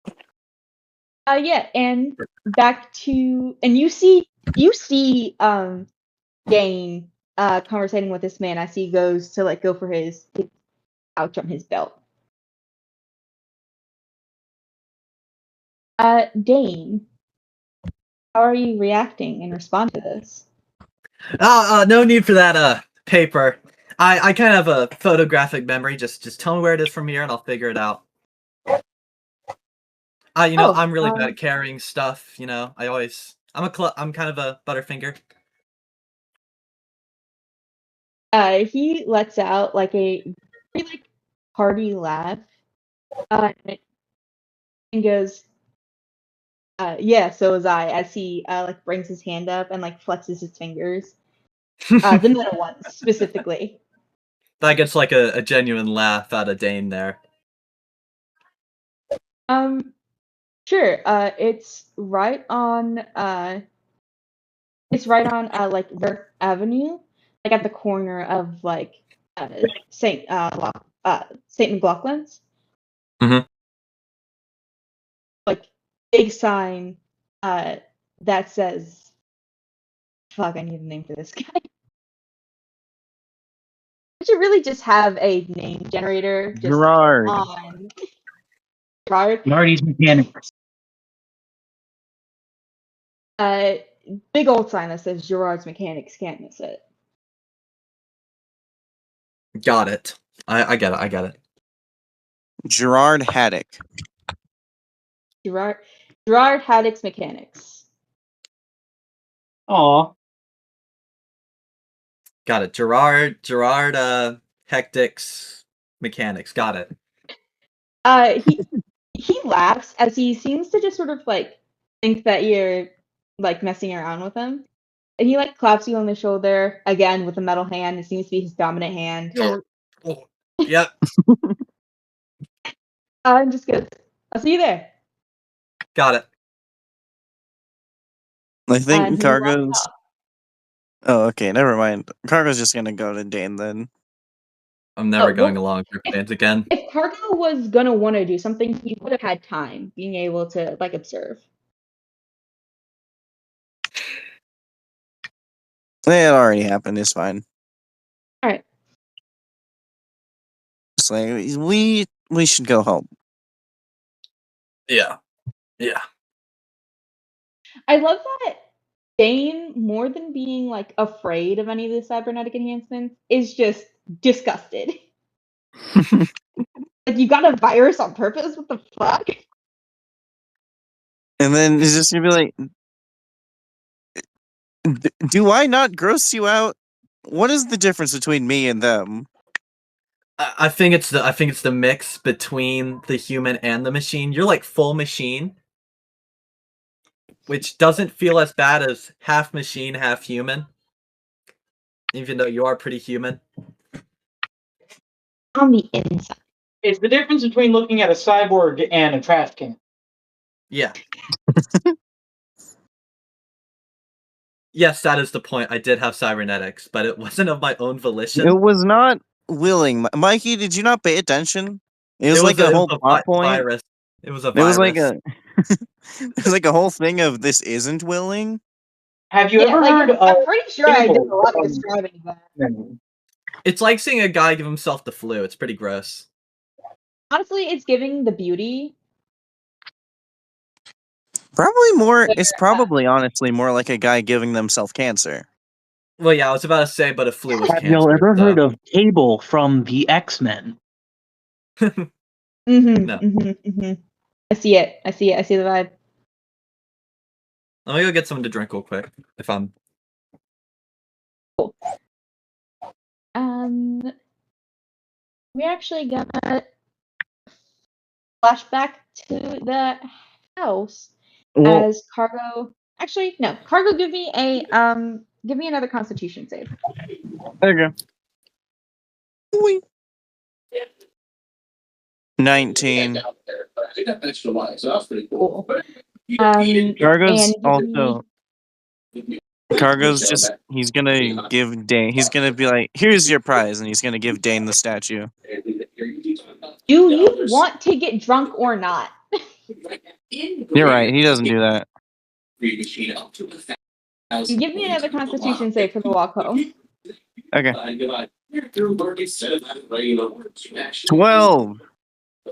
S3: in. Yeah, and back to and you see Dane conversating with this man as he goes to like go for his pouch on his belt. Dane, how are you reacting in response to this?
S7: No need for that paper. I kind of have a photographic memory. Just tell me where it is from here and I'll figure it out. I'm really bad at carrying stuff, I'm kind of a butterfinger.
S3: He lets out like a pretty like hearty laugh, and goes, "Yeah, so was I." As he like brings his hand up and like flexes his fingers, the middle ones specifically.
S7: That gets like a genuine laugh out of Dane there.
S3: Sure. It's right on. It's right on like Verk Avenue, like at the corner of like Saint McLaughlin's.
S7: Mhm.
S3: Like big sign that says, "Fuck, I need a name for this guy." I should really just have a name generator just
S1: Gerard.
S3: on Gerard.
S5: Marty's Mechanics.
S3: Big old sign that says Gerard's Mechanics. Can't miss it.
S7: Got it. I get it.
S1: Gerard Haddock.
S3: Gerard Haddock's Mechanics.
S5: Aw.
S7: Got it. Gerard Hectic's Mechanics. Got it.
S3: He laughs as he seems to just sort of like think that you're like messing around with him. And he like claps you on the shoulder again with a metal hand. It seems to be his dominant hand.
S7: Yep.
S3: And just goes, "I'll see you there."
S7: Got it.
S1: I
S3: And
S1: think
S3: he walks
S1: Cargo's.
S3: off.
S1: Oh, okay. Never mind. Cargo's just gonna go to Dane then.
S7: I'm never
S3: Oh,
S7: going
S3: well,
S7: along with your plans again.
S3: If Cargo was gonna want to do something, he would have had time being able to like observe.
S1: It already happened. It's fine.
S3: All right.
S1: It's like we should go home.
S7: Yeah. Yeah.
S3: I love that Dane, more than being like afraid of any of the cybernetic enhancements, is just disgusted. Like, you got a virus on purpose? What the fuck?
S1: And then it's just gonna be like, do I not gross you out? What is the difference between me and them?
S7: I think it's the mix between the human and the machine. You're like full machine, which doesn't feel as bad as half machine, half human. Even though you are pretty human.
S3: On the inside.
S5: It's the difference between looking at a cyborg and a trash can.
S7: Yeah. Yes, that is the point. I did have cybernetics, but it wasn't of my own volition.
S1: It was not willing. Mikey, did you not pay attention? It was like a whole plot point.
S7: Virus. It was a
S1: It
S7: virus.
S1: was like a it was like a whole thing of this isn't willing.
S5: Have you
S3: Yeah,
S5: ever
S3: like,
S5: heard
S3: I'm
S5: of
S3: pretty sure I did a lot of
S5: Cable?
S3: describing that.
S7: It's like seeing a guy give himself the flu. It's pretty gross.
S3: Honestly, it's giving the beauty.
S1: Probably more. It's probably honestly more like a guy giving themselves cancer.
S7: Well, yeah, I was about to say, but a flu was
S5: Have
S7: cancer.
S5: y'all ever
S7: so-
S5: heard of Cable from the X-Men?
S7: No.
S3: I see it. I see the vibe.
S7: Let me go get something to drink real quick. If I'm
S3: We're actually gonna flashback to the house
S1: Well,
S3: as Cargo. Actually, no. Cargo, give me another Constitution save.
S1: there you go. 19.
S6: I think that extra line, so that's pretty cool.
S1: Cargo's
S3: and
S1: also. Cargo's just. He's gonna give Dane. He's gonna be like, "Here's your prize," and he's gonna give Dane the statue.
S3: Do you want to get drunk or not?
S1: You're right. He doesn't do that.
S3: You give me another Constitution save for the walk home.
S1: Okay.
S6: 12.
S1: 12.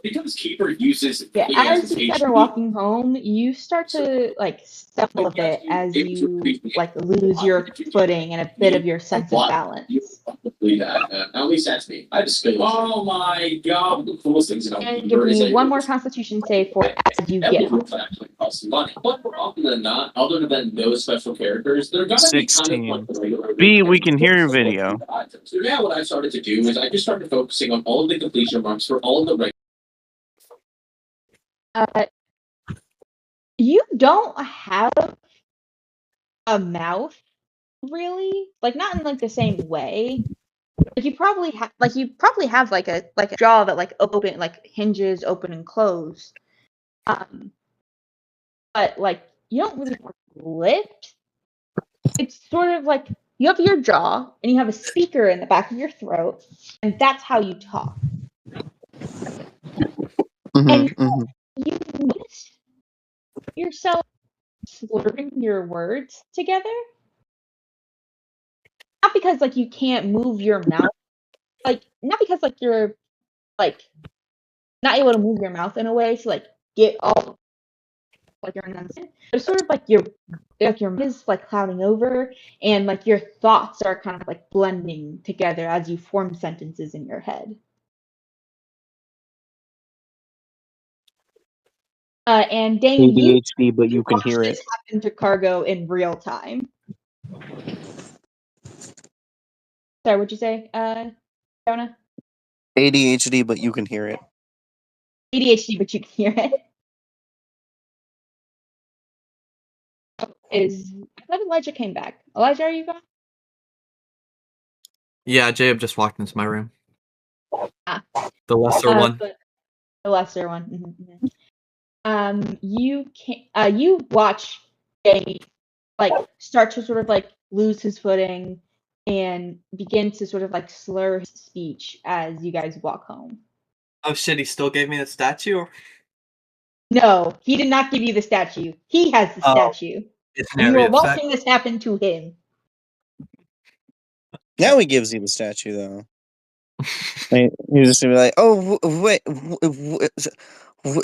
S6: Because Keeper uses
S3: Yeah, as you guys are walking home, you start to like stumble a bit as you like lose your footing and a bit of your sense of balance.
S6: Probably that. At least that's me. I just go, oh my god, the coolest things about
S3: And
S6: Keeper
S3: give
S6: is
S3: me
S6: that
S3: one more Constitution save for as you get home.
S6: everyone actually costs money. But more often than not, other than those special characters, they're gonna be kind of like the regular.
S1: B, we can hear your video.
S6: So now what I started to do is I just started focusing on all of the completion marks for all of the regular.
S3: You don't have a mouth, really, like not in like the same way. Like you probably have like a jaw that like open like hinges open and close. But like you don't really have lips. It's sort of like you have your jaw and you have a speaker in the back of your throat, and that's how you talk. And you notice yourself slurring your words together. Not because like you can't move your mouth, like not because like you're like not able to move your mouth in a way to like get all like your enunciation, but it's sort of like your mind is like clouding over and like your thoughts are kind of like blending together as you form sentences in your head. And Dane,
S5: ADHD, but you can
S3: watch
S5: hear it.
S3: this happen to Cargo in real time. Sorry, what'd you say, Jonah?
S1: ADHD, but you can hear it.
S3: ADHD, but you can hear it. I thought Elijah came back. Elijah, are you gone?
S7: Yeah, Jacob just walked into my room.
S3: Ah.
S7: The lesser one.
S3: But the lesser one. You can you watch Jay start to sort of lose his footing and begin to sort of slur his speech as you guys walk home.
S7: Oh shit, he still gave me the statue?
S3: No, he did not give you the statue. He has the statue.
S7: It's
S3: You are watching this happen to him.
S1: Now he gives you the statue, though. Like, he's just gonna be like, "Oh, wait,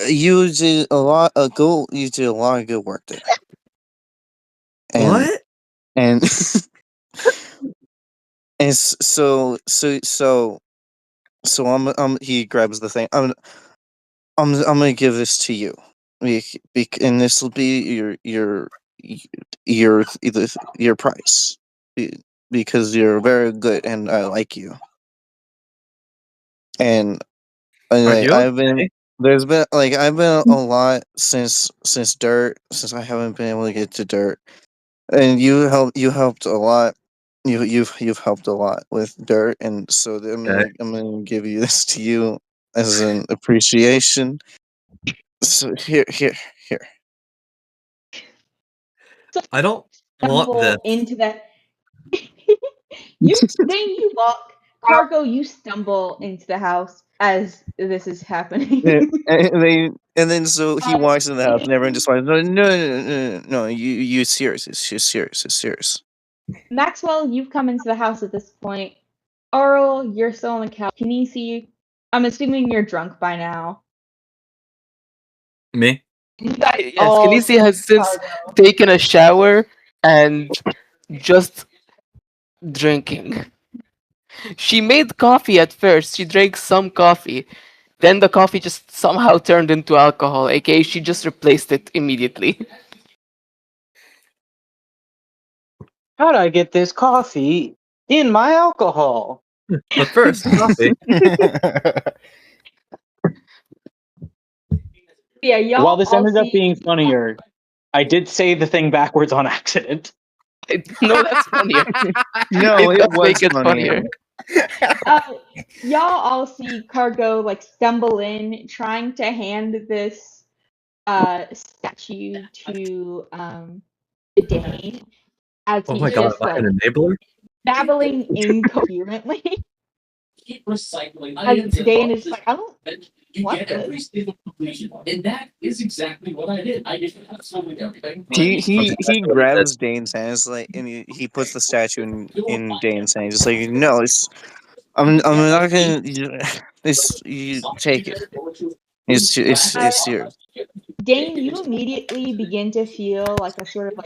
S1: you did a lot of good work today." And,
S7: What?
S1: And and he grabs the thing. I'm gonna give this to you, and this will be your price, because you're very good and I like you. And
S7: Are you
S1: I've
S7: okay?
S1: been a lot since dirt, since I haven't been able to get to dirt, and you helped a lot. You've helped a lot with dirt, and so
S7: Okay.
S1: I'm gonna give you this to you as an appreciation. So here.
S7: I don't want
S3: Stumble
S7: this.
S3: into that. You walk. Cargo, you stumble into the house as this is happening.
S1: And then so he walks in the house, and everyone just like, no, you serious? It's just serious. It's serious.
S3: Maxwell, you've come into the house at this point. Earl, you're still on the couch. Kinesi, I'm assuming you're drunk by now.
S7: Me?
S4: Yes,
S3: all
S4: Kinesi has since
S3: Cargo.
S4: taken a shower and just drinking. She made coffee at first. She drank some coffee. Then the coffee just somehow turned into alcohol, aka she just replaced it immediately.
S5: How'd I get this coffee in my alcohol?
S7: But first, coffee.
S3: Yeah, y'all
S5: While this
S3: all
S5: ended up
S3: see-
S5: being funnier, I did say the thing backwards on accident.
S4: No, that's funnier.
S1: No, it
S4: does
S1: was
S4: make it
S1: funnier.
S3: Y'all all see Cargo stumble in, trying to hand this statue to Dane as
S7: Oh
S3: he's
S7: my god,
S3: just
S7: am I an enabler?
S3: babbling incoherently.
S6: Keep recycling
S3: As
S6: items.
S3: Dane is I don't
S6: And you
S3: what
S6: get
S3: this?
S6: every single completion. And that is exactly what I did. I did absolutely everything.
S1: He grabs Dane's hands and he puts the statue in Dane's hands. Just like, no, I'm not gonna. You take it. It's yours.
S3: Dane, you immediately begin to feel a sort of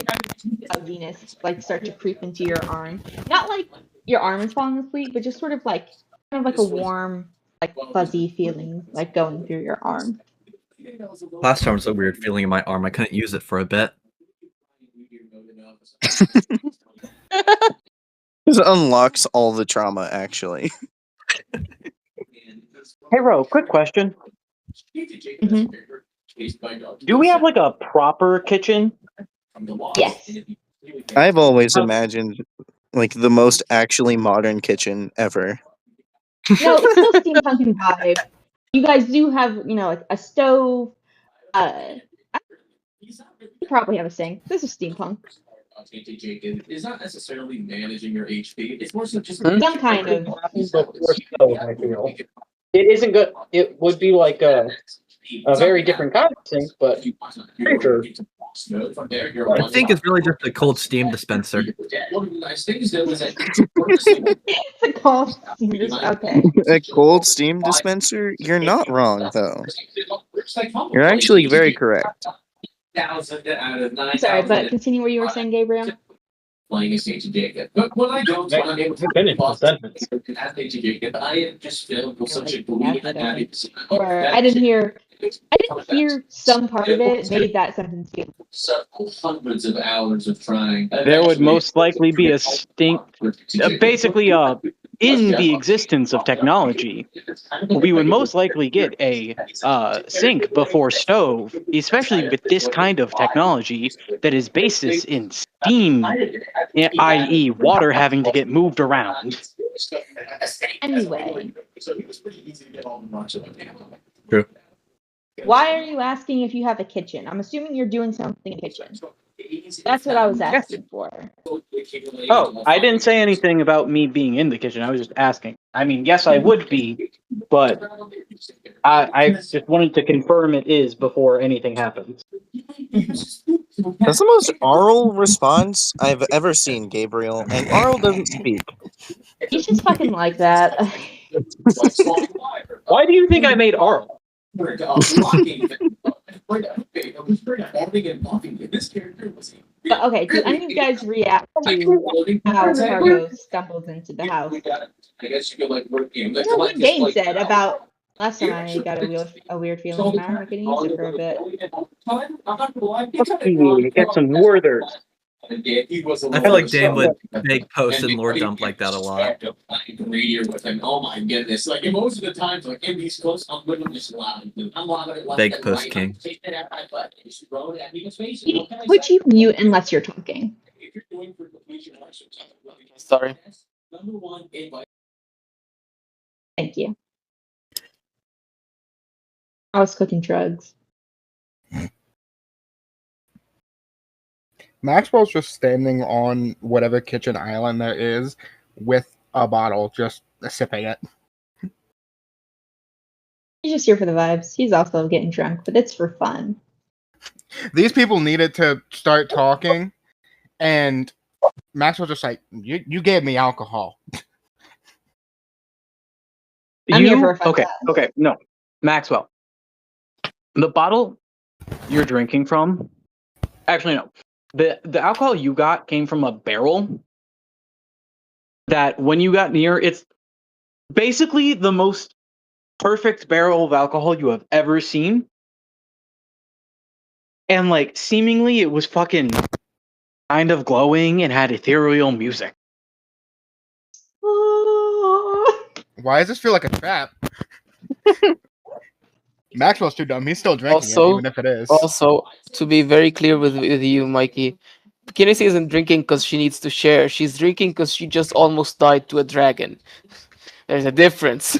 S3: fuzziness start to creep into your arm. Not your arm is falling asleep, but just sort of kind of a warm, fuzzy feeling going through your arm.
S7: Last time was a weird feeling in my arm. I couldn't use it for a bit.
S1: This unlocks all the trauma, actually.
S5: Hey, Ro, quick question.
S3: Mhm.
S5: Do we have a proper kitchen?
S3: Yes.
S1: I've always imagined the most actually modern kitchen ever.
S3: No, it's still steampunking vibe. You guys do have, a stove. You probably have a sink. This is steampunk.
S6: Is not necessarily managing your HP. It's more so just
S3: Some kind of.
S5: I feel. It isn't good. It would be a very different kind of thing, but pretty sure.
S7: I think it's really just a cold steam dispenser.
S6: One of the nice things though is that
S3: It's a cold steam dispenser. Okay.
S1: A cold steam dispenser? You're not wrong, though. You're actually very correct.
S3: Sorry, but continue what you were saying, Gabriel.
S6: Playing a stage of Jacob. But what I don't when I'm able to
S5: Finish the sentence.
S6: stage of Jacob, I am just filled with such a belief and happiness.
S3: Or I didn't hear some part of it made that sentence feel.
S6: Several hundreds of hours of trying.
S5: There would most likely be a basically in the existence of technology, we would most likely get a sink before stove, especially with this kind of technology that is basis in steam, i.e., water having to get moved around.
S3: Anyway,
S7: True.
S3: why are you asking if you have a kitchen? I'm assuming you're doing something in the kitchen. That's what I was asking for.
S5: Oh, I didn't say anything about me being in the kitchen. I was just asking. I mean, yes, I would be, but I just wanted to confirm it is before anything happens.
S1: That's the most oral response I've ever seen, Gabriel. And Arl doesn't speak.
S3: He's just fucking like that.
S5: Why do you think I made Arl?
S3: But okay, do any of you guys react to how Cargo stumbles into the house?
S6: I guess you could like work.
S3: You know what Dane said about last time I got a weird feeling about him. I couldn't use it for a bit.
S5: Get some northers.
S7: I feel like Dane would make posts and lore dump like that a lot.
S6: Oh my goodness! Like most of the times, like in these Coast, I'm literally just loud. I'm loud.
S7: Big post king.
S3: Would you mute unless you're talking?
S4: Sorry.
S3: Thank you. I was cooking drugs.
S2: Maxwell's just standing on whatever kitchen island there is with a bottle, just sipping it.
S3: He's just here for the vibes. He's also getting drunk, but it's for fun.
S2: These people needed to start talking, and Maxwell's just like, you gave me alcohol.
S3: I'm here for a fun time.
S5: Okay, no. Maxwell. The bottle you're drinking from, actually no. The alcohol you got came from a barrel that when you got near, it's basically the most perfect barrel of alcohol you have ever seen. And like seemingly it was fucking kind of glowing and had ethereal music.
S2: Why does this feel like a trap? Maxwell's too dumb. He's still drinking
S4: Also-
S2: it, even if it is.
S4: Also, to be very clear with you, Mikey, Kinnisi isn't drinking because she needs to share. She's drinking because she just almost died to a dragon. There's a difference.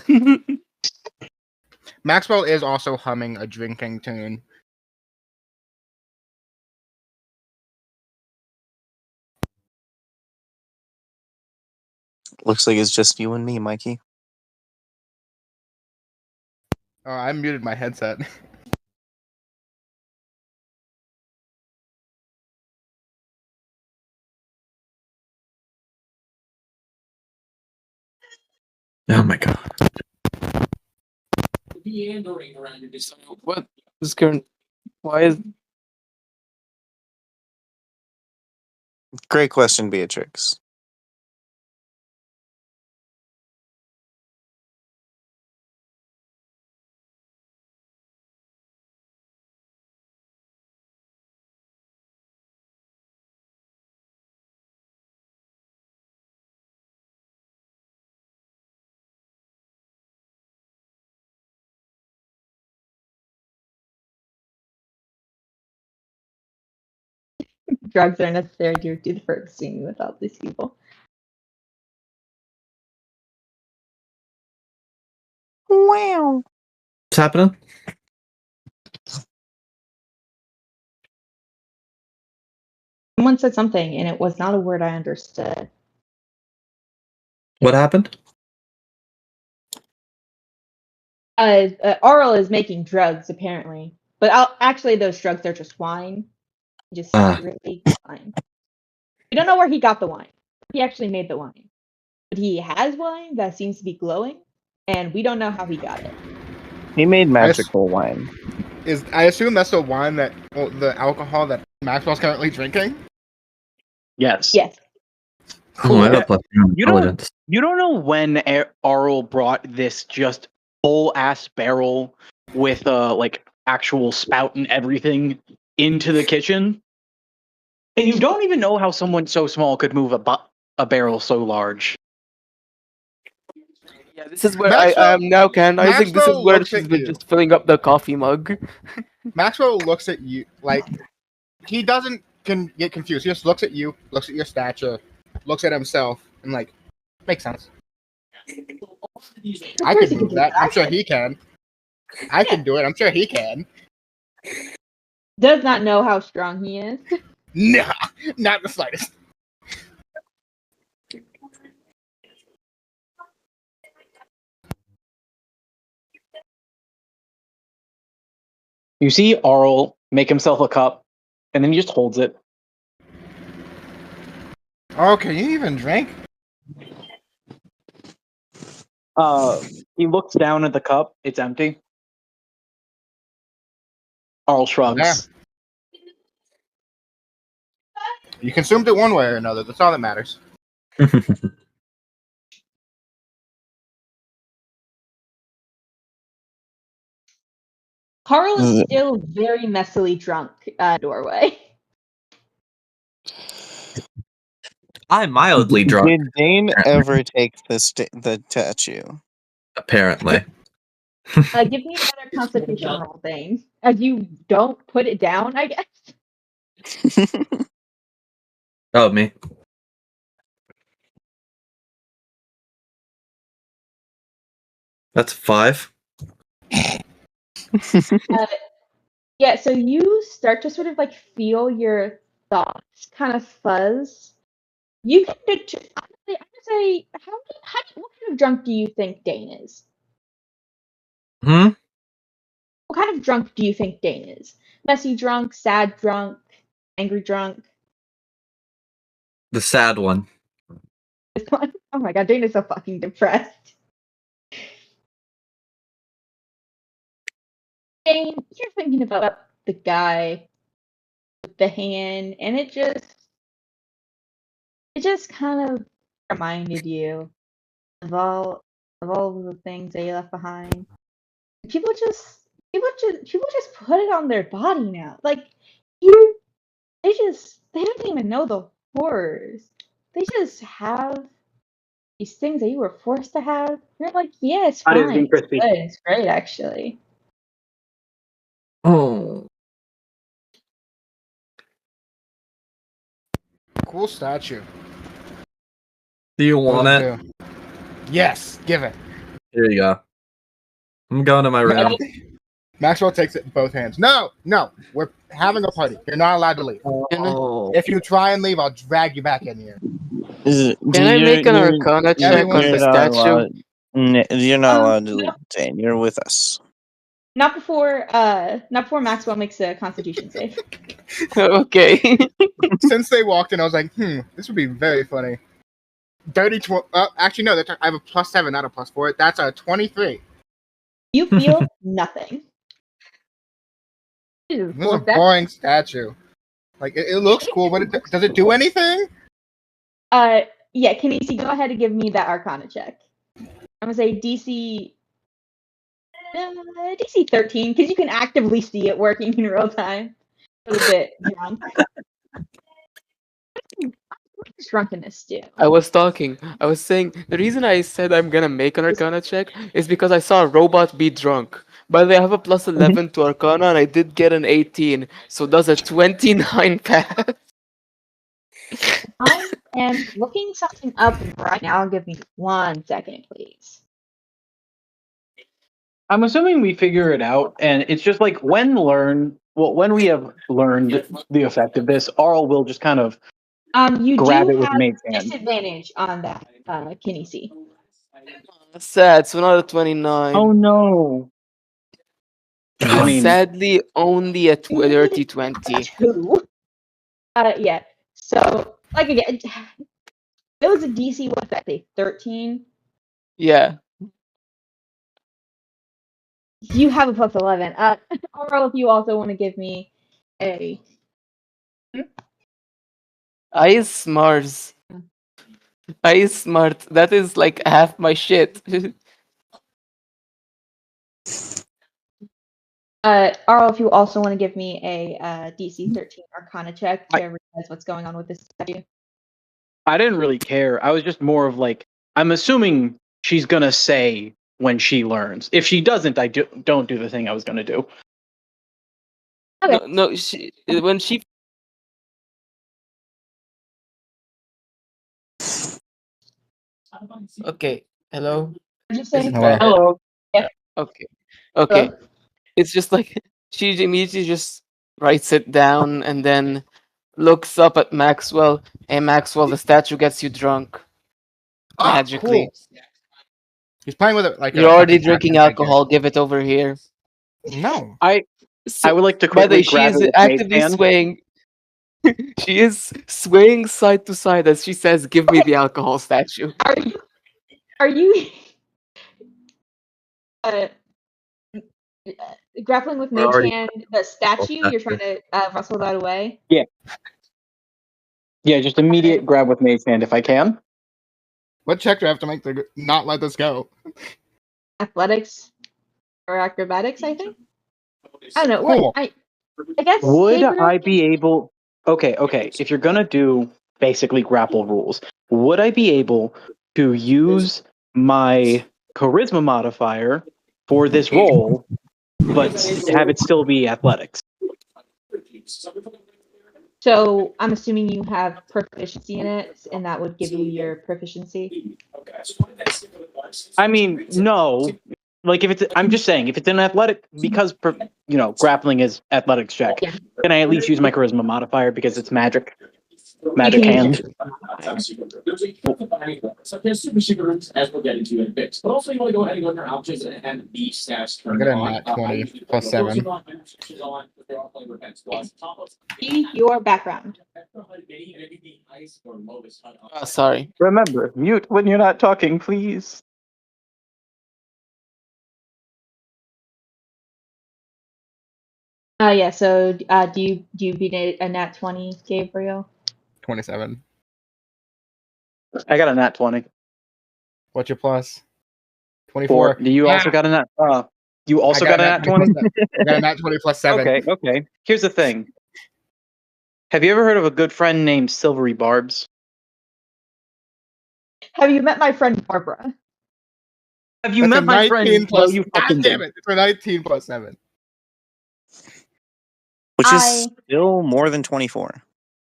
S2: Maxwell is also humming a drinking tune.
S1: Looks like it's just you and me, Mikey.
S2: Oh, I muted my headset.
S7: Oh my god.
S4: What is current? Why is
S1: Great question, Beatrix.
S3: Drugs are necessary to do the first scene without these people.
S1: Wow.
S7: What's happening?
S3: Someone said something, and it was not a word I understood.
S7: What happened?
S3: Aurel is making drugs, apparently. But actually, those drugs are just wine. Just really wine. We don't know where he got the wine. He actually made the wine. But he has wine that seems to be glowing, and we don't know how he got it.
S1: He made magical wine.
S2: I assume that's the wine that the alcohol that Maxwell's currently drinking.
S5: Yes.
S3: Yes.
S7: Oh, I got plus
S5: You don't-
S7: intelligence.
S5: You don't know when Arl brought this just full ass barrel with like actual spout and everything into the kitchen, and you don't even know how someone so small could move a barrel so large.
S4: Yeah, this is where I
S2: Maxwell-
S4: am now canonizing. This is
S2: Maxwell
S4: where
S2: looks
S4: she's
S2: at
S4: been
S2: you.
S4: just filling up the coffee mug.
S2: Maxwell looks at you like he doesn't get confused. He just looks at you, looks at your stature, looks at himself, and like makes sense. I
S3: course
S2: can
S3: he
S2: do
S3: can do
S2: that. I'm
S3: that.
S2: sure he can. I can do it. I'm sure he can.
S3: Does not know how strong he is.
S2: Nah, not the slightest.
S5: You see Arl make himself a cup, and then he just holds it.
S2: Oh, can you even drink?
S5: He looks down at the cup. It's empty. Arl shrugs.
S2: You consumed it one way or another. That's all that matters.
S3: Carl is still very messily drunk doorway.
S7: I'm mildly drunk,
S1: Did Dane ever take the tattoo?
S7: apparently.
S3: Give me another constitution roll thing. As you don't put it down, I guess.
S7: Oh, me. That's 5.
S3: Yeah, so you start to sort of like feel your thoughts kind of fuzz. You can honestly, I would say, what kind of drunk do you think Dane is?
S7: Hmm?
S3: What kind of drunk do you think Dane is? Messy drunk, sad drunk, angry drunk?
S7: The sad one.
S3: Oh my god, Dane is so fucking depressed. Dane, you're thinking about the guy with the hand, and it just kind of reminded you of all of the things that you left behind. People just put it on their body now. Like they don't even know the horrors. They just have these things that you were forced to have. You're like, yeah, it's
S5: That is
S3: fine. It's
S5: crispy.
S3: good. It's great, actually.
S7: Oh.
S2: Cool statue.
S7: Do you
S2: What
S7: want
S2: does
S7: it?
S2: do? Yes, give it.
S7: Here you go. I'm going to my room.
S2: Maxwell takes it in both hands. No, we're having a party. You're not allowed to leave.
S7: Oh.
S2: If you try and leave, I'll drag you back in here.
S4: Can I make an Arcana check on the statue?
S1: You're not allowed to
S3: No.
S1: leave, Dane. You're with us.
S3: Not before Maxwell makes a Constitution save.
S4: Okay.
S2: Since they walked in, I was like, this would be very funny. Dirty actually, no, I have a +7, not a +4. That's a 23.
S3: You feel nothing.
S2: This is a boring statue. Like, it looks cool, but does it do anything?
S3: Yeah, Kinesi, go ahead and give me that Arcana check. I'm gonna say DC 13, because you can actively see it working in real time. A little bit drunk. What does drunkenness do?
S4: I was saying the reason I said I'm gonna make an Arcana check is because I saw a robot be drunk. By the way, I have a +11 to Arcana and I did get an 18, so does a 29 pass?
S3: I am looking something up right now. Give me 1 second, please.
S5: I'm assuming we figure it out, and it's just like when we have learned the effect of this, Arl will just kind of
S3: You
S5: grab
S3: do
S5: it with
S3: have
S5: mate's hand.
S3: disadvantage on that, Kinesi.
S4: Sad, so not a 29.
S5: Oh no! I mean,
S4: Sadly, only a dirty 20.
S3: 2. Yeah. So, like again, it was a DC what that say 13.
S4: Yeah.
S3: You have a +11. Or if you also want to give me a
S4: I smart. That is like half my shit.
S3: Arl, if you also want to give me a DC 13 Arcana check to realize what's going on with this statue.
S5: I didn't really care. I was just more of like, I'm assuming she's gonna say when she learns. If she doesn't, I don't do the thing I was gonna do.
S3: Okay.
S4: No, when she Okay. Hello.
S3: What'd you say?
S4: Is it
S2: Hello.
S4: better?
S5: Hello.
S4: Okay. Okay.
S3: Hello?
S4: It's just like she immediately just writes it down and then looks up at Maxwell. Hey Maxwell, the statue gets you drunk
S2: Ah,
S4: magically.
S2: cool. He's playing with it like
S4: You're
S2: a
S4: already
S2: fucking
S4: drinking
S2: action figure.
S4: alcohol. Give it over here.
S2: No.
S5: I
S4: So,
S5: would like to
S4: by the
S5: quickly
S4: way, she
S5: grab
S4: is
S5: it with Mate's
S4: actively
S5: hand.
S4: swaying. She is swaying side to side as she says, "Give me the alcohol statue."
S3: Are you uh, grappling with
S1: We're
S3: Mage
S1: already
S3: Hand the statue? You're trying to wrestle that away?
S5: Yeah, just immediate grab with Mate's hand if I can.
S2: What check do I have to make to not let this go?
S3: Athletics or acrobatics, I think. I don't know.
S2: Cool.
S3: What I guess
S5: Would
S3: Gabriel
S5: I be
S3: can-
S5: able? Okay. If you're gonna do basically grapple rules, would I be able to use my charisma modifier for this roll, but have it still be athletics?
S3: So I'm assuming you have proficiency in it, and that would give you your proficiency.
S5: I mean, no. Like if it's, I'm just saying, if it's an athletic, because grappling is athletics check.
S3: Yeah.
S5: Can I at least use my charisma modifier because it's magic?
S3: You
S5: Magic
S3: can use
S5: hand.
S3: your
S6: There's super secret rooms as we'll get into in a bit. But also, you want to go ahead and go to your options and have the stats turned
S2: I got a
S6: on.
S2: nat 20 plus 7.
S3: See your background.
S4: Sorry.
S5: Remember, mute when you're not talking, please.
S3: Yeah. So do you beat a nat 20, Gabriel?
S2: 27.
S5: I got a nat 20.
S2: What's your plus?
S5: 4.
S2: 24.
S5: Do you also got a nat? You also
S2: I
S5: got a nat 20?
S2: I got a nat 20 plus 7.
S5: Okay. Here's the thing. Have you ever heard of a good friend named Silvery Barbs?
S3: Have you met my friend Barbara?
S5: Have you
S2: That's
S5: met
S2: a
S5: my
S2: 19
S5: friend?
S2: plus.
S5: No, you
S2: God
S5: fucking
S2: damn
S5: did.
S2: it! It's a 19 plus 7.
S1: Which is still more than 24.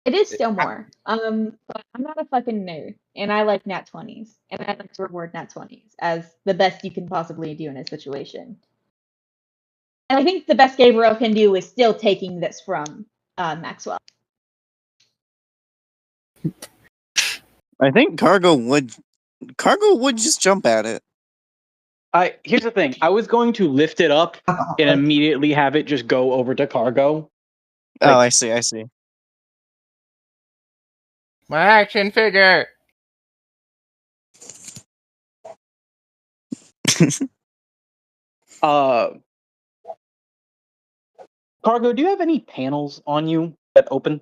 S3: It is still more. But I'm not a fucking nerd, and I like nat 20s, and I like to reward nat 20s as the best you can possibly do in a situation. And I think the best Gabriel can do is still taking this from Maxwell.
S1: I think Cargo would just jump at it.
S5: Here's the thing. I was going to lift it up and immediately have it just go over to Cargo.
S1: Oh, I see.
S2: My action figure.
S5: Cargo, do you have any panels on you that open?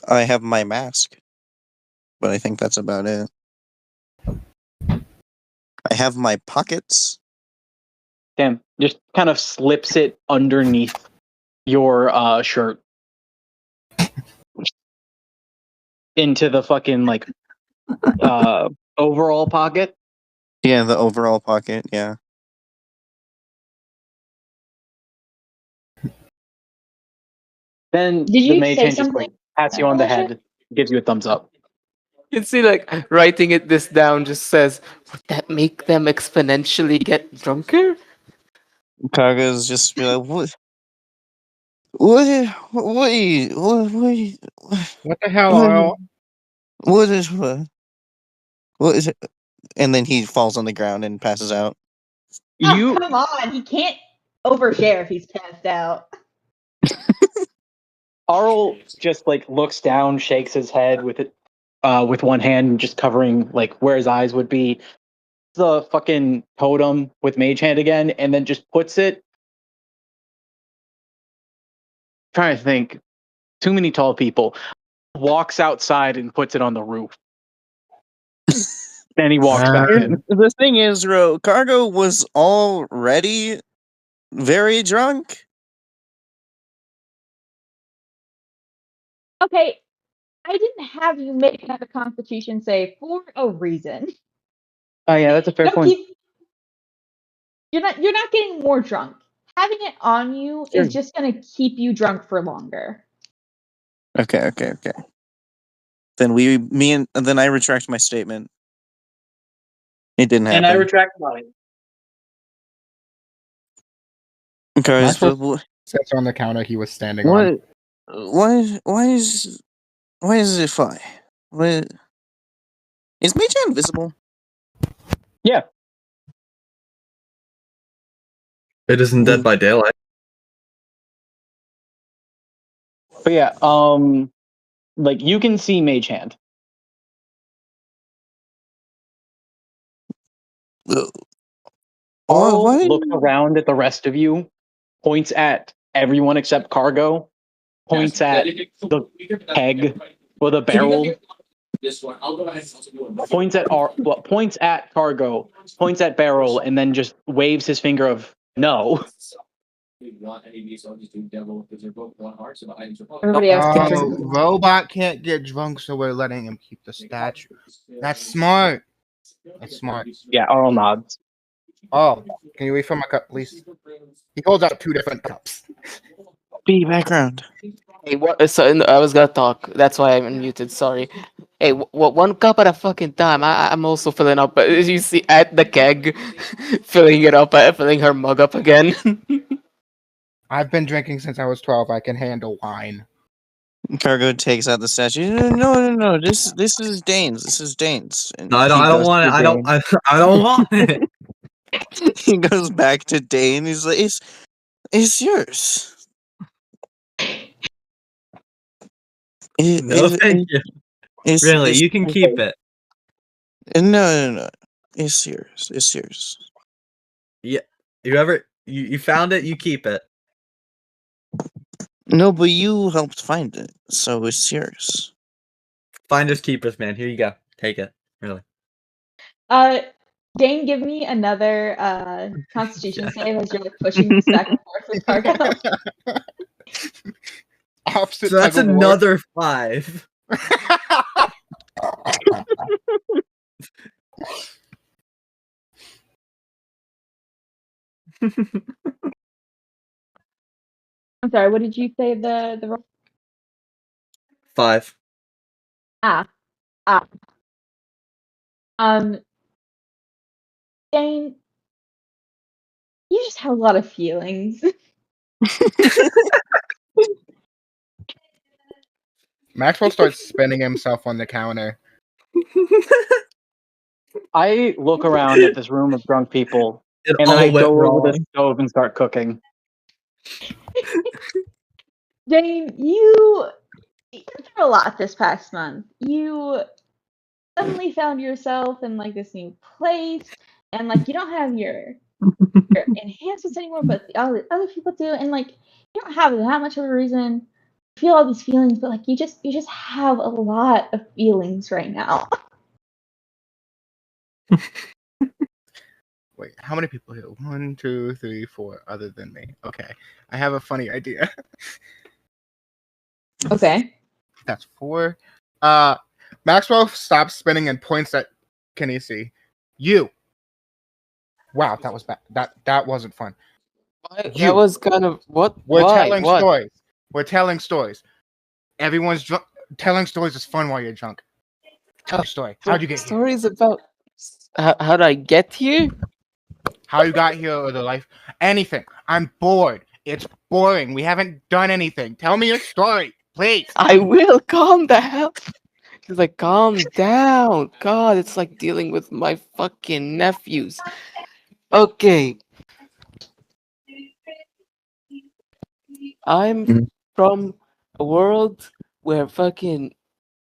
S1: I have my mask, but I think that's about it. I have my pockets.
S5: Damn, just kind of slips it underneath your shirt into the fucking overall pocket.
S1: Yeah, the overall pocket. Yeah.
S5: Then
S3: Did
S5: the
S3: you
S5: mage
S3: say
S5: hand just
S3: something?
S5: pats you on the
S3: Alicia?
S5: head, gives you a thumbs up.
S4: You can see, writing this down just says, "Would that make them exponentially get drunker?"
S1: Cargo's just be like, what is
S2: What the hell, Oil?
S1: what is it? And then he falls on the ground and passes out.
S3: Oh, come on. He can't overshare if he's passed out.
S5: Arl just looks down, shakes his head with it, with one hand, just covering where his eyes would be. The fucking totem with mage hand again, and then just puts it. Trying to think, too many tall people. Walks outside and puts it on the roof. Then he walks back in.
S1: The thing is, Cargo was already very drunk.
S3: Okay, I didn't have you make another Constitution save for a reason.
S5: Oh yeah, that's a fair
S3: Don't
S5: point.
S3: you're not getting more drunk. Having it on you
S5: Sure.
S3: is just gonna keep you drunk for longer.
S1: Okay. Then then I retract my statement. It didn't happen.
S5: And I retract mine.
S1: Guys,
S2: Maxwell sits on the counter he was standing on.
S1: why is it fly? What is Mage invisible?
S5: Yeah.
S7: It isn't Dead by Daylight.
S5: But yeah, like you can see Mage Hand. Arl
S1: Why?
S5: looks around at the rest of you, points at everyone except Cargo, points at the keg with a barrel,
S6: This one, I'll go ahead and also do one.
S5: points at Cargo, points at Barrel, and then just waves his finger of no.
S6: We want any of these, so I'll just do devil because they're both one heart, so the items are both.
S3: Everybody else gets
S2: Oh, Robot can't get drunk, so we're letting him keep the statue. That's smart. That's smart.
S5: Yeah, Arl nods.
S2: Oh, can you refill my cup, please? He holds out 2 different cups.
S1: Be background.
S4: Hey, what? So I was gonna talk. That's why I'm unmuted. Sorry. Hey, one cup at a fucking time. I'm also filling up. As you see at the keg, filling it up, filling her mug up again.
S2: I've been drinking since I was 12. I can handle wine.
S1: Cargo takes out the statue. No. This is Dane's. This is Dane's. And
S7: No, I
S1: he
S7: don't
S1: goes
S7: want it.
S1: to
S7: I don't.
S1: Dane.
S7: I don't want it.
S1: He goes back to Dane. He's like, it's yours.
S7: No, thank you. Really, you can keep it.
S1: No. It's yours. It's yours.
S7: Yeah. You found it, you keep it.
S1: No, but you helped find it, so it's yours.
S7: Finders keepers, man. Here you go. Take it. Really.
S3: Dane, give me another Constitution save as you're like pushing this back and forth with Cargo.
S2: Opposite
S7: So that's
S2: tug of war.
S7: another 5.
S3: I'm sorry, what did you say the roll?
S7: 5.
S3: Ah. Dane, you just have a lot of feelings.
S2: Maxwell starts spinning himself on the counter.
S5: I look around at this room of drunk people,
S7: It
S5: and then
S7: all
S5: I
S7: went
S5: go over the
S7: wrong.
S5: stove and start cooking.
S3: Dane, you've been through a lot this past month. You suddenly found yourself in like this new place, and like you don't have your enhancements anymore, but the other people do, and like you don't have that much of a reason to feel all these feelings, but like you just have a lot of feelings right now.
S2: Wait, how many people here? 1, 2, 3, 4, other than me. Okay. I have a funny idea.
S3: Okay.
S2: That's 4. Maxwell stops spinning and points at Kinesi. You. Wow, that was bad. That wasn't fun.
S4: That was kind of what?
S2: We're
S4: Why?
S2: telling
S4: What?
S2: stories. We're telling stories. Everyone's drunk. Telling stories is fun while you're drunk. Tell a story. How'd you get here?
S4: Stories about how did I get here?
S2: How you got here or the life? Anything. I'm bored. It's boring. We haven't done anything. Tell me your story, please.
S4: I will calm down. He's like, calm down. God, it's like dealing with my fucking nephews. Okay. I'm from a world where fucking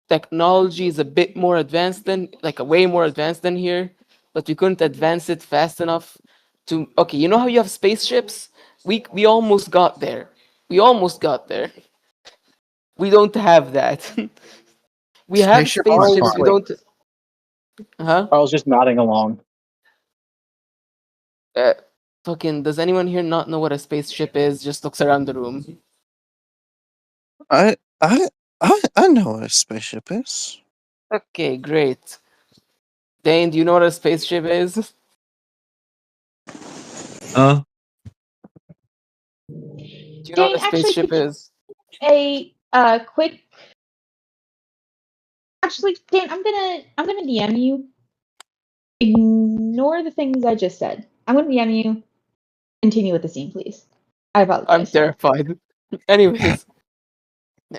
S4: technology is a bit more advanced than, like, way more advanced than here, but we couldn't advance it fast enough to. Okay, you know how you have spaceships? We almost got there. We almost got there. We don't have that. We have
S2: Spaceship are
S4: spaceships. We
S2: fun.
S4: don't. Huh?
S5: I was just nodding along.
S4: Fucking. Does anyone here not know what a spaceship is? Just looks around the room.
S1: I know what a spaceship is.
S4: Okay, great. Dane, do you know what a spaceship is?
S7: Uh,
S4: Do you know what
S3: Dane,
S4: a
S3: actually,
S4: spaceship
S3: could you
S4: is?
S3: a quick. Actually, Dane, I'm gonna DM you. Ignore the things I just said. I'm gonna DM you. Continue with the scene, please. I
S4: I'm
S3: apologize.
S4: terrified. Anyways,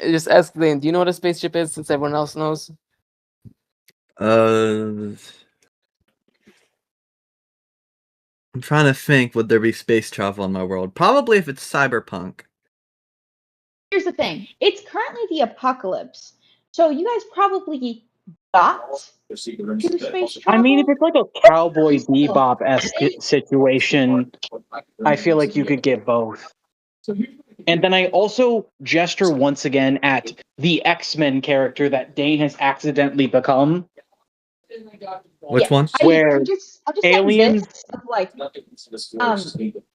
S4: just ask Dane, do you know what a spaceship is since everyone else knows?
S7: I'm trying to think, would there be space travel in my world? Probably if it's cyberpunk.
S3: Here's the thing. It's currently the apocalypse, so you guys probably got to space
S5: I mean, if
S3: travel.
S5: it's like a Cowboy Bebop esque situation, I feel like you could get both. And then I also gesture once again at the X-Men character that Dane has accidentally become,
S7: Which one?
S5: where
S3: I'm just
S5: aliens.
S3: saying this of like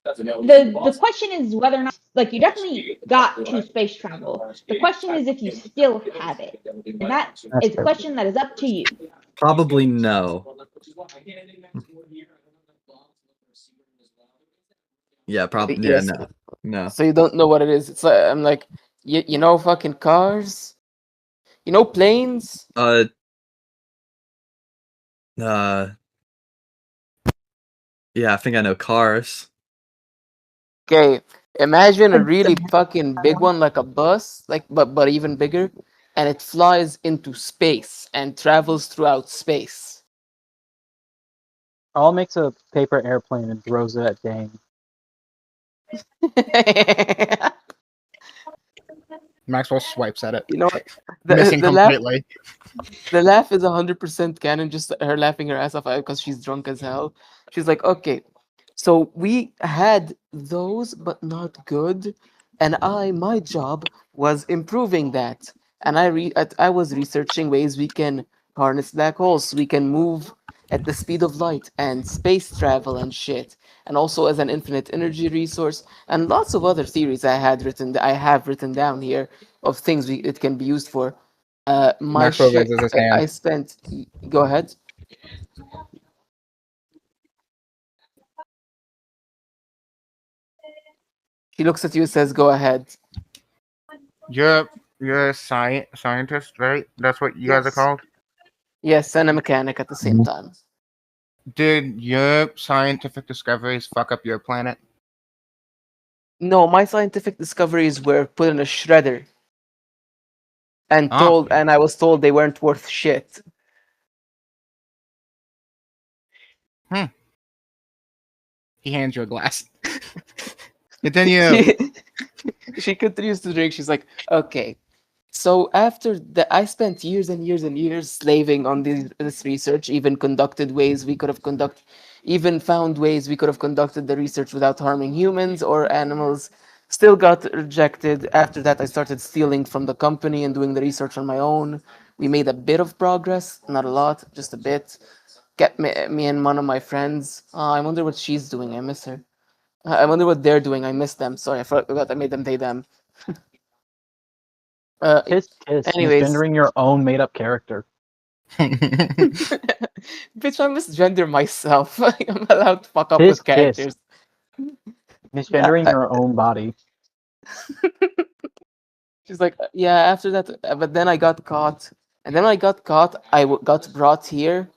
S3: the question is whether or not like you definitely got to space travel. The question is if you still have it, and that is a question that is up to you.
S7: Probably no. Yeah, probably. Yeah,
S4: Yes.
S7: no.
S4: So you don't know what it is. It's like I'm like, you know fucking cars? You know planes?
S7: Uh, yeah, I think I know cars.
S4: Okay, imagine a really fucking big one like a bus, like but even bigger, and it flies into space and travels throughout space.
S5: All makes a paper airplane and throws it at Dane.
S2: Maxwell swipes at it,
S4: You know what?
S2: missing
S4: The laugh
S2: completely.
S4: the laugh is 100% canon, just her laughing her ass off because she's drunk as hell. She's like, okay, so we had those, but not good, and my job was improving that, and I was researching ways we can harness black holes, so we can move at the speed of light and space travel and shit, and also as an infinite energy resource, and lots of other theories I have written down here of things it can be used for. My
S2: Maxwell
S4: shit.
S2: raises his hand.
S4: I spent. Go ahead. He looks at you and says, "Go ahead."
S2: You're a scientist, right? That's what you guys are
S4: Yes.
S2: called.
S4: Yes, and a mechanic at the same time.
S2: Did your scientific discoveries fuck up your planet?
S4: No, my scientific discoveries were put in a shredder and
S2: Oh.
S4: and I was told they weren't worth shit.
S2: He hands you a glass. Continue.
S4: She continues to drink. She's like, okay. So after that, I spent years and years and years slaving on this research. Even found ways we could have conducted the research without harming humans or animals. Still got rejected. After that, I started stealing from the company and doing the research on my own. We made a bit of progress, not a lot, just a bit. Kept me and one of my friends. I wonder what she's doing. I miss her. I wonder what they're doing. I miss them. Sorry, I forgot I made them they them.
S5: Kiss,
S4: Anyways,
S5: misgendering your own made-up character.
S4: bitch, I misgender myself. I'm allowed to fuck up
S5: Kiss,
S4: with characters.
S5: misgendering your own body.
S4: She's like, yeah. After that, but then I got caught, and then when I got caught, got brought here,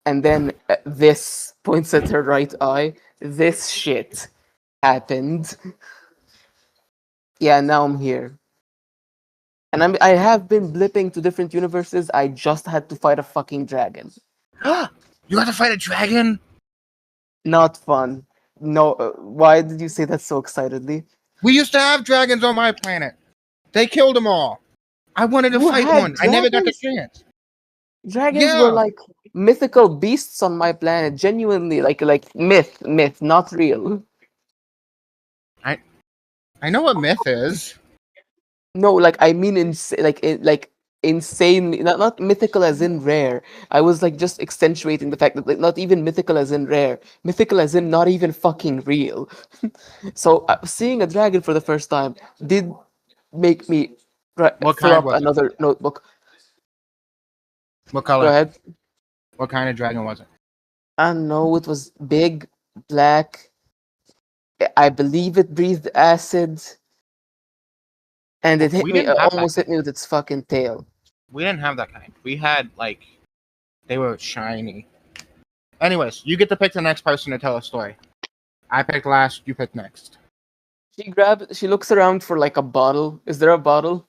S4: and then this points at her right eye. This shit happened. Yeah, now I'm here. And I have been blipping to different universes. I just had to fight a fucking dragon.
S2: You have to fight a dragon?
S4: Not fun. No, why did you say that so excitedly?
S2: We used to have dragons on my planet. They killed them all. I wanted to
S4: You
S2: fight
S4: had
S2: one. I never got the
S4: dragons?
S2: chance.
S4: Dragons
S2: Yeah.
S4: were like mythical beasts on my planet. Genuinely, like myth, not real.
S2: I know what myth is.
S4: No, like I mean, like insane. Not mythical as in rare. I was like just accentuating the fact that like, not even mythical as in rare. Mythical as in not even fucking real. So seeing a dragon for the first time did make me
S2: What
S4: fill
S2: kind
S4: up
S2: was it?
S4: another notebook.
S2: What
S4: Go
S2: color?
S4: ahead.
S2: What kind of dragon was it?
S4: I don't know. It was big, black. I believe it breathed acid, and it hit
S2: We
S4: me.
S2: didn't have that
S4: Almost hit
S2: kind.
S4: me with its fucking tail.
S2: We didn't have that kind. We had like they were shiny. Anyways, you get to pick the next person to tell a story. I picked last. You pick next.
S4: She looks around for like a bottle. Is there a bottle?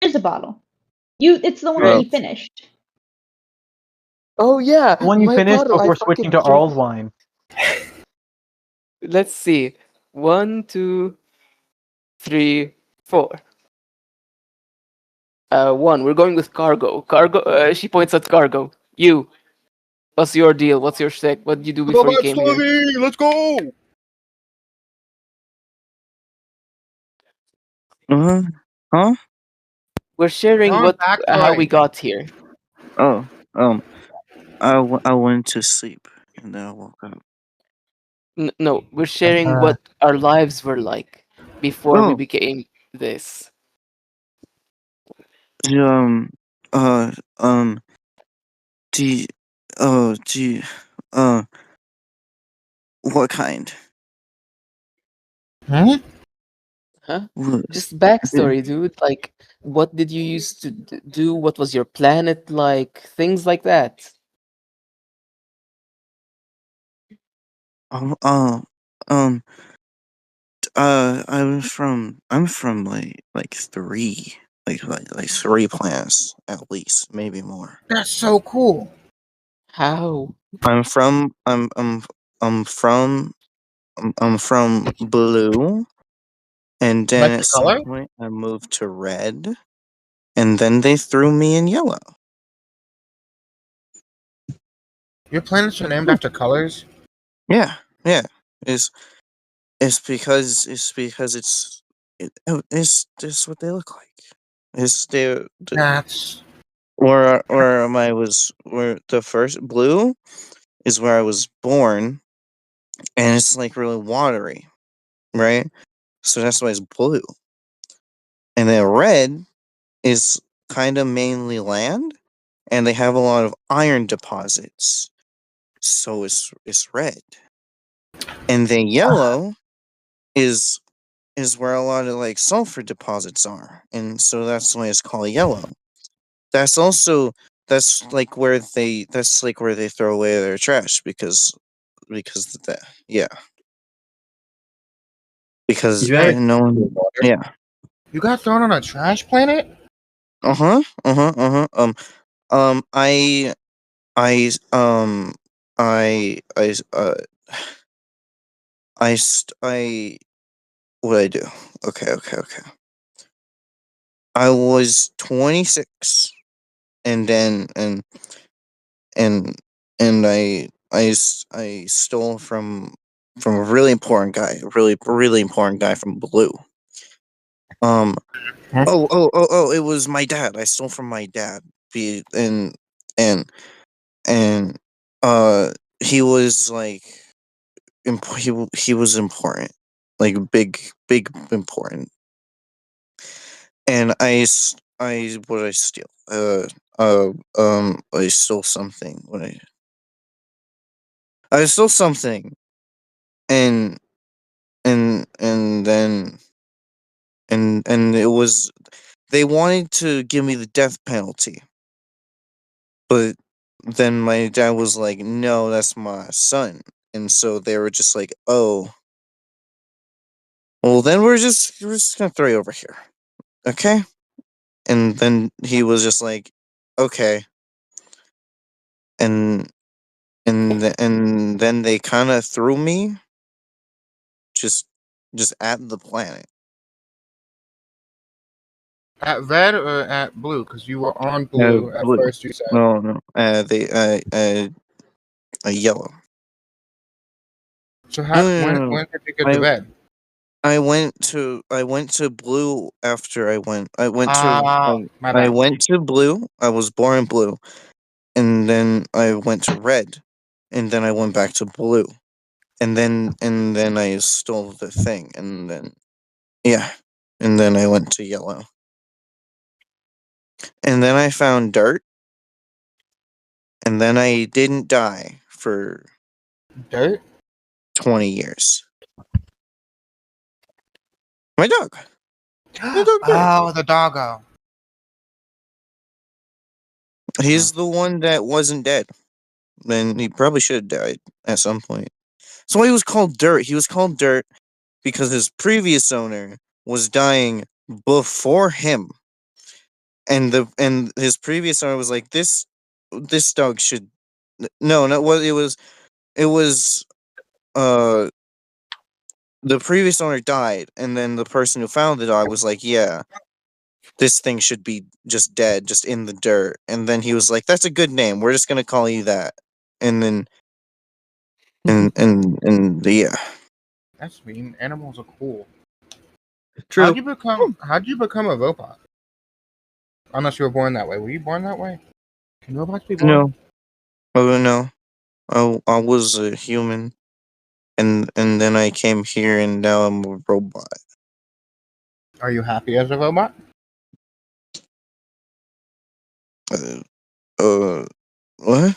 S3: Here's a bottle. It's the one that
S1: Well-
S3: you finished.
S4: Oh yeah,
S5: When you
S4: my
S5: finish,
S4: bottle.
S5: but
S4: I
S5: we're
S4: fucking
S5: switching to
S4: drank.
S5: Arl's wine.
S4: Let's see. 1, 2, 3, 4. 1. We're going with cargo. Cargo. She points at cargo. You. What's your deal? What's your shtick? What did you do before you came here?
S2: Let's go.
S1: Uh, huh?
S4: We're sharing
S2: Wrong
S4: how we
S2: backstory.
S4: got here.
S1: Oh, I went to sleep and then I woke up.
S4: No, we're sharing what our lives were like before we
S1: Oh,
S4: became this.
S1: um, uh, um, do you, oh, do you, uh, what kind?
S2: Huh?
S4: Huh?
S1: What,
S4: Just backstory, dude. Like, what did you used to do? What was your planet like? Things like that.
S1: oh, um, I'm from like three, like three planets at least, maybe more.
S2: That's so cool.
S4: How?
S1: I'm from, I'm from blue, and then
S2: Like
S1: at
S2: the
S1: some
S2: color?
S1: point I moved to red, and then they threw me in yellow.
S2: Your planets are named after colors?
S1: Yeah, yeah. It's it's because it's just what they look like. It's
S2: That's
S1: where I was where the first blue is where I was born, and it's like really watery, right? So that's why it's blue. And then red is kind of mainly land, and they have a lot of iron deposits, so it's red. And then yellow is where a lot of like sulfur deposits are, and so that's why it's called yellow. That's also that's like where they throw away their trash because of that, yeah, because
S5: You guys,
S1: no one, yeah,
S2: you got thrown on a trash planet?
S1: uh-huh. I I I I I what I do? Okay. I was 26, and then and I stole from a really important guy, really important guy from Blue. Um.
S2: Huh?
S1: Oh! It was my dad. I stole from my dad. And and and he was like he was important, like big important. And what did I steal? I stole something. I stole something, and then and it was they wanted to give me the death penalty, but then my dad was like, "No, that's my son," and so they were just like, "Oh, well, then we're just gonna throw you over here, okay?" And then he was just like, "Okay," and and then they kind of threw me just at the planet.
S2: At red or at blue? Because you were on blue at
S1: Blue.
S2: first, you said.
S1: No. They yellow.
S2: So
S1: No,
S2: how,
S1: no,
S2: when
S1: no, no.
S2: when did you get to red?
S1: I went to blue after
S2: My
S1: I
S2: bad.
S1: went to blue. I was born in blue, and then I went to red, and then I went back to blue, and then I stole the thing, and then yeah, and then I went to yellow, and then I found dirt, and then I didn't die for
S2: Dirt?
S1: 20 years. My dog. My dog Dirt.
S2: Oh, the doggo.
S1: He's the one that wasn't dead. And he probably should have died at some point. So he was called Dirt. He was called Dirt because his previous owner was dying before him. And his previous owner was like, this dog should no what it was uh the previous owner died, and then the person who found the dog was like, yeah, this thing should be just dead, just in the dirt. And then he was like, that's a good name, we're just gonna call you that. And then and yeah.
S2: That's mean. Animals are cool.
S7: True.
S2: How'd you become a robot? Unless you were born that way. Were you born that way? Can robots be born?
S1: No. Oh no. I was a human, and then I came here, and now I'm a robot.
S2: Are you happy as a robot?
S1: Uh, what?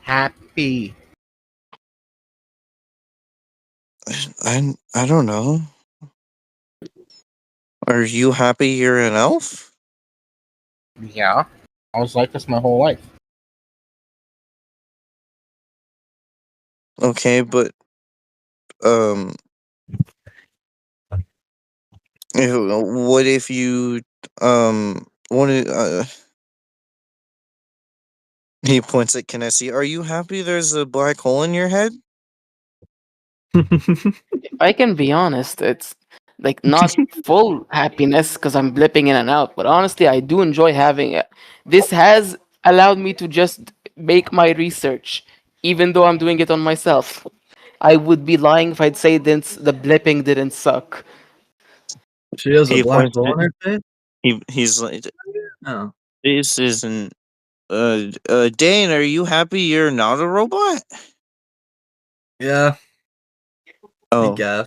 S2: Happy.
S1: I don't know. Are you happy you're an elf?
S2: Yeah. I was like this my whole life.
S1: Okay, but um, what if you what he points at Kinesis. Are you happy there's a black hole in your head?
S4: If I can be honest, it's like not full happiness because I'm blipping in and out, but honestly, I do enjoy having it. This has allowed me to just make my research, even though I'm doing it on myself. I would be lying if I'd say the blipping didn't suck.
S7: She has a
S1: He
S7: black
S1: points
S7: hole
S1: at,
S7: in her face.
S1: he's like,
S7: Oh.
S1: this isn't Dane, are you happy you're not a robot?
S7: Yeah, I
S1: Oh.
S7: guess.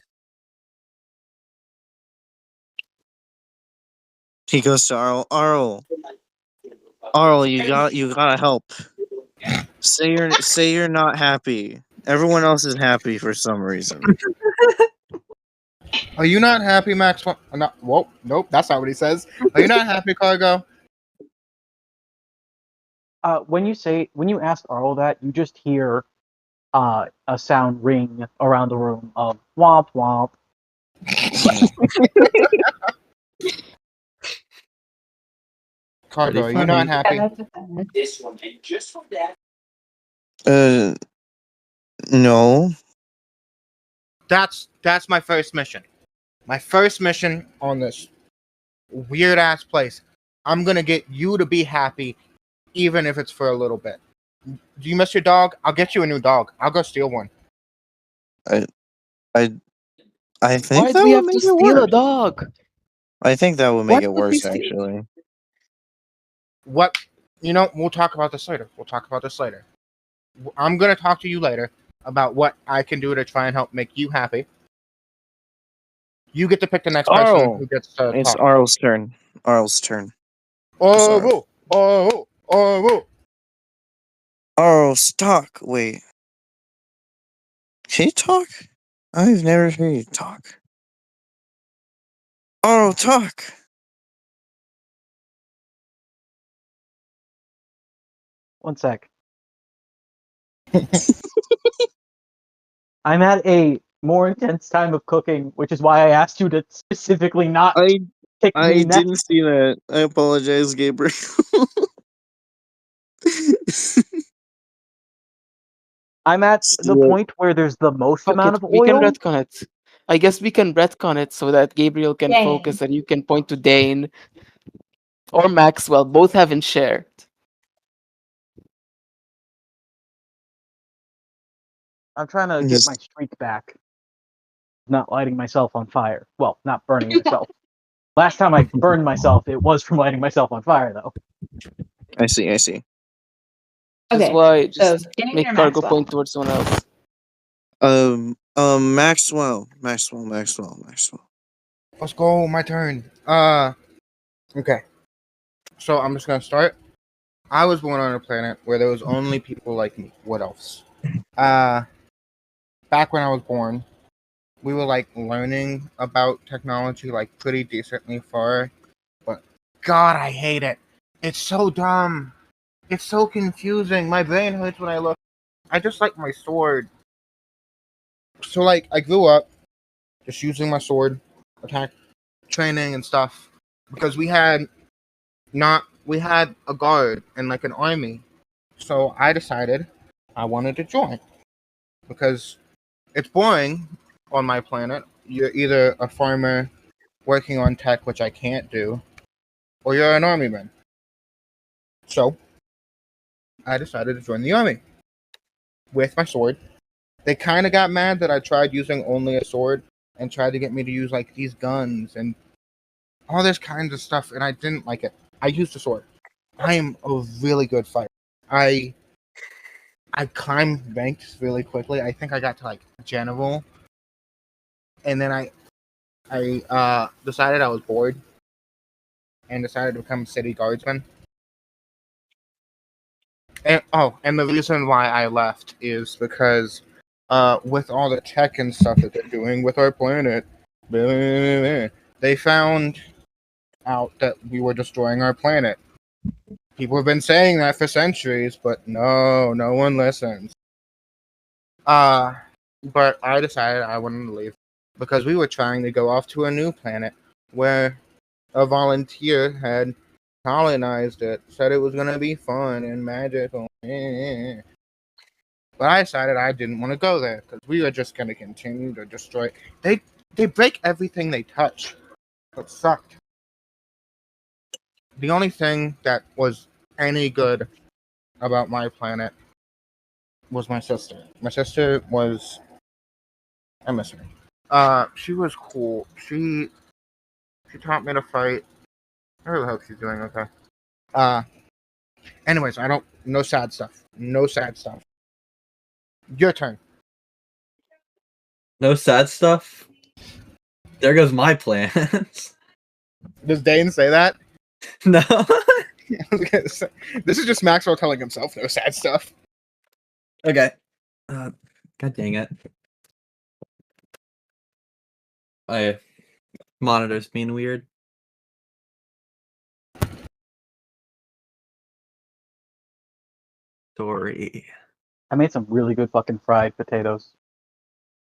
S1: He goes to Arl, you gotta help. Say you're not happy. Everyone else is happy for some reason.
S2: Are you not happy, Max? No, whoa, nope, that's not what he says. Are you not happy, Cargo?
S8: When you ask Arl that, you just hear a sound ring around the room of womp womp.
S2: Cargo, are
S7: Pretty
S2: you not
S7: funny.
S2: happy?
S3: Yeah, that's a thing.
S6: This one, and just from that,
S1: No.
S2: That's my first mission. My first mission on this weird ass place. I'm gonna get you to be happy, even if it's for a little bit. Do you miss your dog? I'll get you a new dog. I'll go steal one.
S1: I think
S4: Why
S1: that
S4: do we
S1: would
S4: have to
S1: make it
S4: steal a
S1: worse.
S4: dog?
S1: I think that would make
S4: What
S1: it
S4: would we
S1: worse,
S4: steal?
S1: actually.
S2: What? You know, we'll talk about this later. I'm gonna talk to you later about what I can do to try and help make you happy. You get to pick the next person
S1: Arl.
S2: who gets to
S1: It's
S2: talk.
S1: Arl's turn. Arl's turn.
S2: Oh,
S1: Sorry.
S2: whoa, oh, oh, whoa.
S1: Arl's talk. Wait. Can you talk? I've never heard you talk. Arl, talk.
S8: One sec. I'm at a more intense time of cooking, which is why I asked you to specifically not pick
S1: I
S8: me next.
S1: didn't see that. I apologize, Gabriel.
S8: I'm at the
S1: Steal it.
S8: point where there's the most
S4: Fuck
S8: amount
S4: it,
S8: of
S4: we can
S8: oil.
S4: retcon it. I guess we can retcon it so that Gabriel can
S3: Dane.
S4: focus and you can point to Dane or Maxwell. Both haven't shared.
S8: I'm trying to get
S1: Yes.
S8: my streak back. Not lighting myself on fire. Well, not burning myself. Last time I burned myself, it was from lighting myself on fire, though.
S1: I see.
S4: That's
S3: Okay,
S4: why
S3: so
S4: just
S3: Dane
S4: make
S3: or
S4: cargo
S3: Maxwell?
S4: point towards someone else.
S1: Maxwell.
S2: Let's go. My turn. Okay. So I'm just gonna start. I was born on a planet where there was only people like me. What else? Back when I was born, we were like learning about technology like pretty decently far, but God, I hate it. It's so dumb. It's so confusing. My brain hurts when I look. I just like my sword. So like I grew up just using my sword, attack training and stuff because we had a guard and like an army. So I decided I wanted to join because it's boring on my planet. You're either a farmer working on tech, which I can't do, or you're an army man. So I decided to join the army with my sword. They kind of got mad that I tried using only a sword and tried to get me to use like these guns and all this kinds of stuff, and I didn't like it. I used a sword. I am a really good fighter. I climbed ranks really quickly. I think I got to like general, and then I decided I was bored and decided to become a city guardsman. And the reason why I left is because with all the tech and stuff that they're doing with our planet, they found out that we were destroying our planet. People have been saying that for centuries, but no one listens. But I decided I wanted to leave because we were trying to go off to a new planet where a volunteer had colonized it, said it was going to be fun and magical. But I decided I didn't want to go there because we were just going to continue to destroy. They break everything they touch. It sucked. The only thing that was any good about my planet was my sister. My sister was, I miss her. She was cool. She taught me to fight. I really hope she's doing okay. Anyways, no sad stuff. No sad stuff. Your turn.
S7: No sad stuff. There goes my plans.
S2: Does Dane say that?
S7: No.
S2: This is just Maxwell telling himself no sad stuff.
S7: Okay. God dang it. My monitor's being weird. Story.
S8: I made some really good fucking fried potatoes.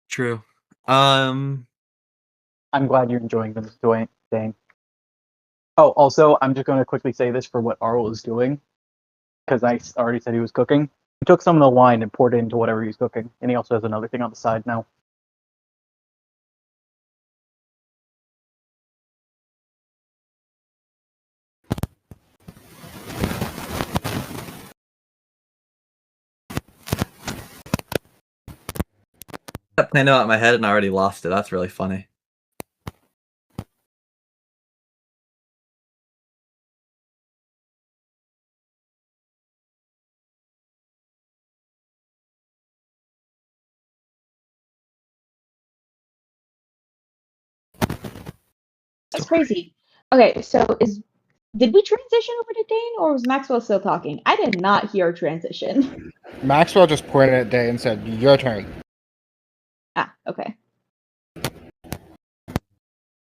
S7: True.
S8: I'm glad you're enjoying them, Dane. Oh, also, I'm just going to quickly say this for what Arl is doing, because I already said he was cooking. He took some of the wine and poured it into whatever he's cooking, and he also has another thing on the side now.
S7: That planned out in my head and I already lost it. That's really funny.
S3: That's crazy. Okay, so did we transition over to Dane, or was Maxwell still talking? I did not hear transition.
S2: Maxwell just pointed at Dane and said, "Your turn."
S3: Ah, okay.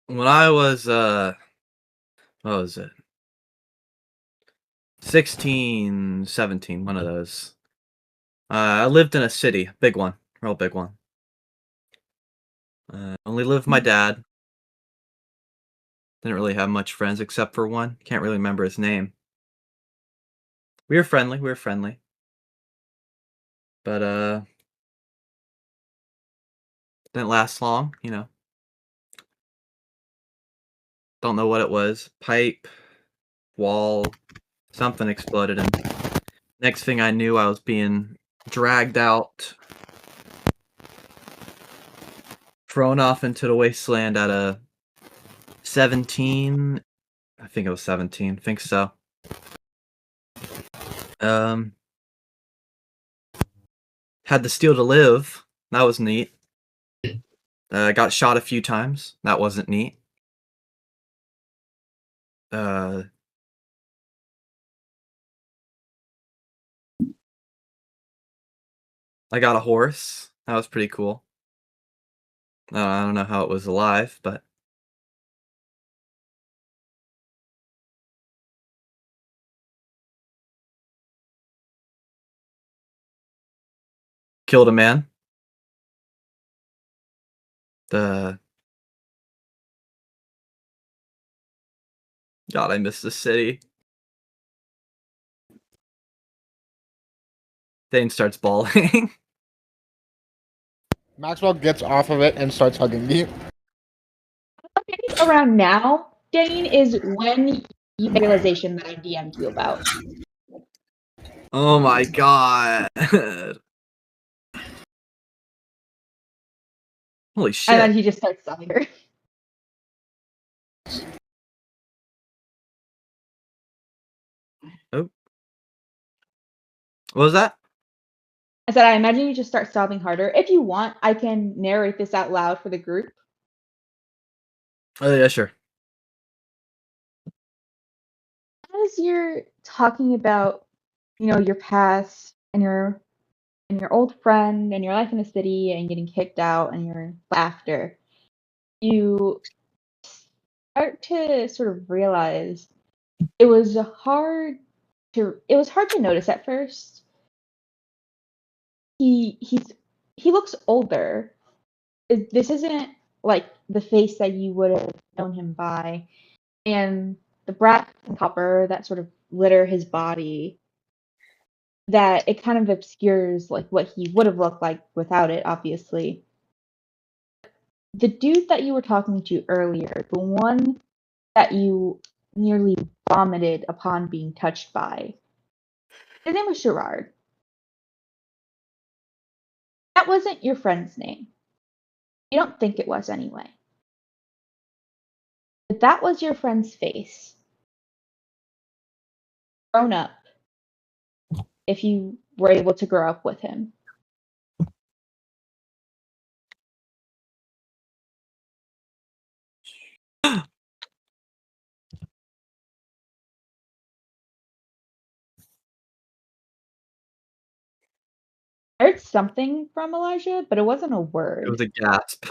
S7: When I was what was it? 16, 17, one of those. I lived in a city, big one, real big one. Only lived with my dad. Didn't really have much friends except for one. Can't really remember his name. We were friendly. But didn't last long, you know. Don't know what it was. Pipe, wall, something exploded, and next thing I knew I was being dragged out, thrown off into the wasteland at a 17. I think it was 17. Think so. Had to steal to live. That was neat. Got shot a few times. That wasn't neat. I got a horse. That was pretty cool. I don't know how it was alive, but killed a man. God, I miss the city. Dane starts bawling.
S2: Maxwell gets off of it and starts hugging me.
S3: I think around now, Dane, is when you make realization that I DM'd you about.
S7: Oh my god. Holy shit.
S3: And then he just starts sobbing her.
S7: Oh. What was that?
S3: I said, I imagine you just start sobbing harder. If you want, I can narrate this out loud for the group.
S7: Oh yeah, sure.
S3: As you're talking about, your past and your old friend and your life in the city and getting kicked out and your laughter, you start to sort of realize it was hard to notice at first. He looks older. This isn't like the face that you would have known him by, and the brass and copper that sort of litter his body, that it kind of obscures like what he would have looked like without it, obviously. The dude that you were talking to earlier, the one that you nearly vomited upon being touched by, his name was Gerard. That wasn't your friend's name. You don't think it was anyway. But that was your friend's face. Grown up. If you were able to grow up with him. I heard something from Elijah, but it wasn't a word.
S7: It was a gasp.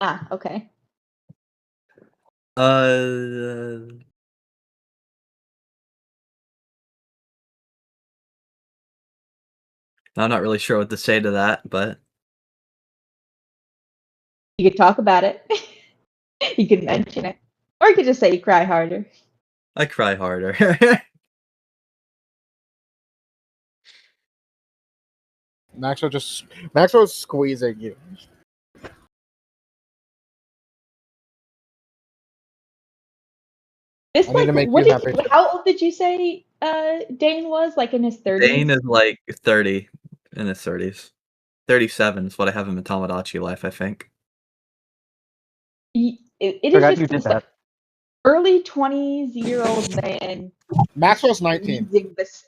S3: Ah, okay.
S7: I'm not really sure what to say to that, but
S3: You could talk about it. You could mention it. Or you could just say you cry harder.
S7: I cry harder.
S2: Maxwell's squeezing you.
S3: This
S2: I need to make
S3: what
S2: you
S3: did
S2: happy.
S3: how old did you say Dane was? Like in his 30s?
S7: Dane is like 30 in his 30s. 37 is what I have in Tamagotchi life, I think.
S3: It is
S8: Forgot
S3: just
S8: you did
S3: this
S8: that.
S3: like, early 20s-year-old man
S2: Maxwell's 19.
S3: squeezing this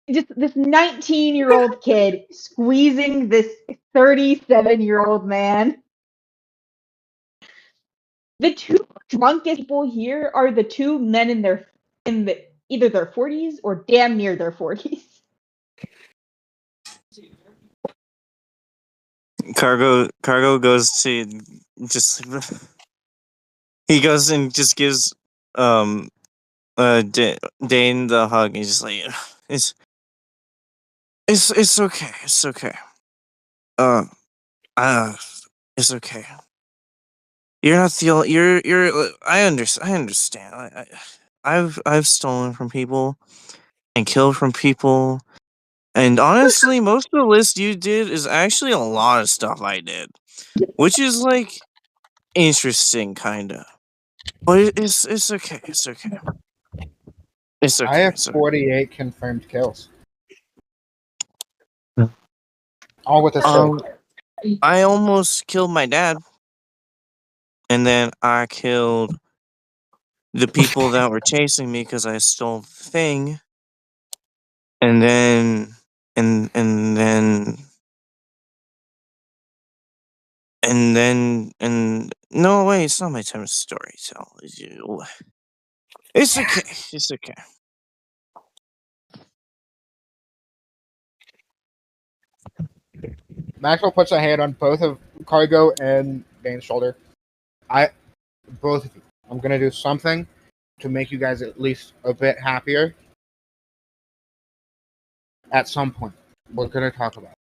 S3: 19-year-old kid squeezing this 37-year-old man. The two drunkest people here are the two men in either their 40s or damn near their 40s.
S1: Cargo goes to just he goes and just gives Dane the hug. He's just like it's okay. It's okay. Uh, it's okay. You're not the only. You're. I understand. I've stolen from people and killed from people, and honestly, most of the list you did is actually a lot of stuff I did, which is like interesting, kinda. But it's okay. It's okay. It's
S2: I
S1: okay.
S2: have
S1: It's okay.
S2: 48 confirmed kills.
S8: Hmm.
S2: All with a
S1: Um,
S2: stick.
S1: I almost killed my dad, and then I killed the people that were chasing me because I stole the thing, and then and then and no wait, it's not my time to storytell. It's okay. It's okay.
S2: Maxwell puts a hand on both of Cargo and Dane's shoulder. Both of you, I'm gonna do something to make you guys at least a bit happier. At some point, we're gonna talk about it.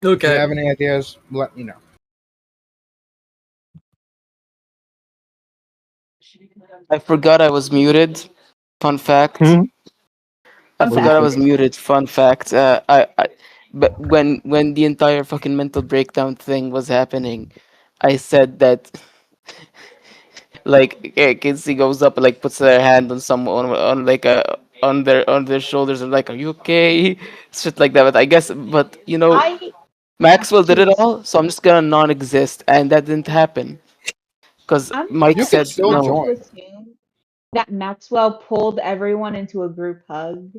S2: If you
S7: Okay.
S2: have any ideas, let me know.
S4: I forgot I was muted. Fun fact.
S1: Hmm?
S4: I
S3: Fun
S4: forgot I was
S3: fact.
S4: muted. Fun fact. But when the entire fucking mental breakdown thing was happening, I said that like Kinsey goes up and like puts their hand on someone on like on their shoulders and like, are you okay? Shit like that. But I guess, but you know,
S3: I
S4: Maxwell did it
S3: actually,
S4: all, so I'm just gonna non-exist, and that didn't happen because
S3: I'm
S4: Mike
S2: You can
S4: said
S2: still
S3: going
S4: no.
S2: join.
S3: to assume that Maxwell pulled everyone into a group hug.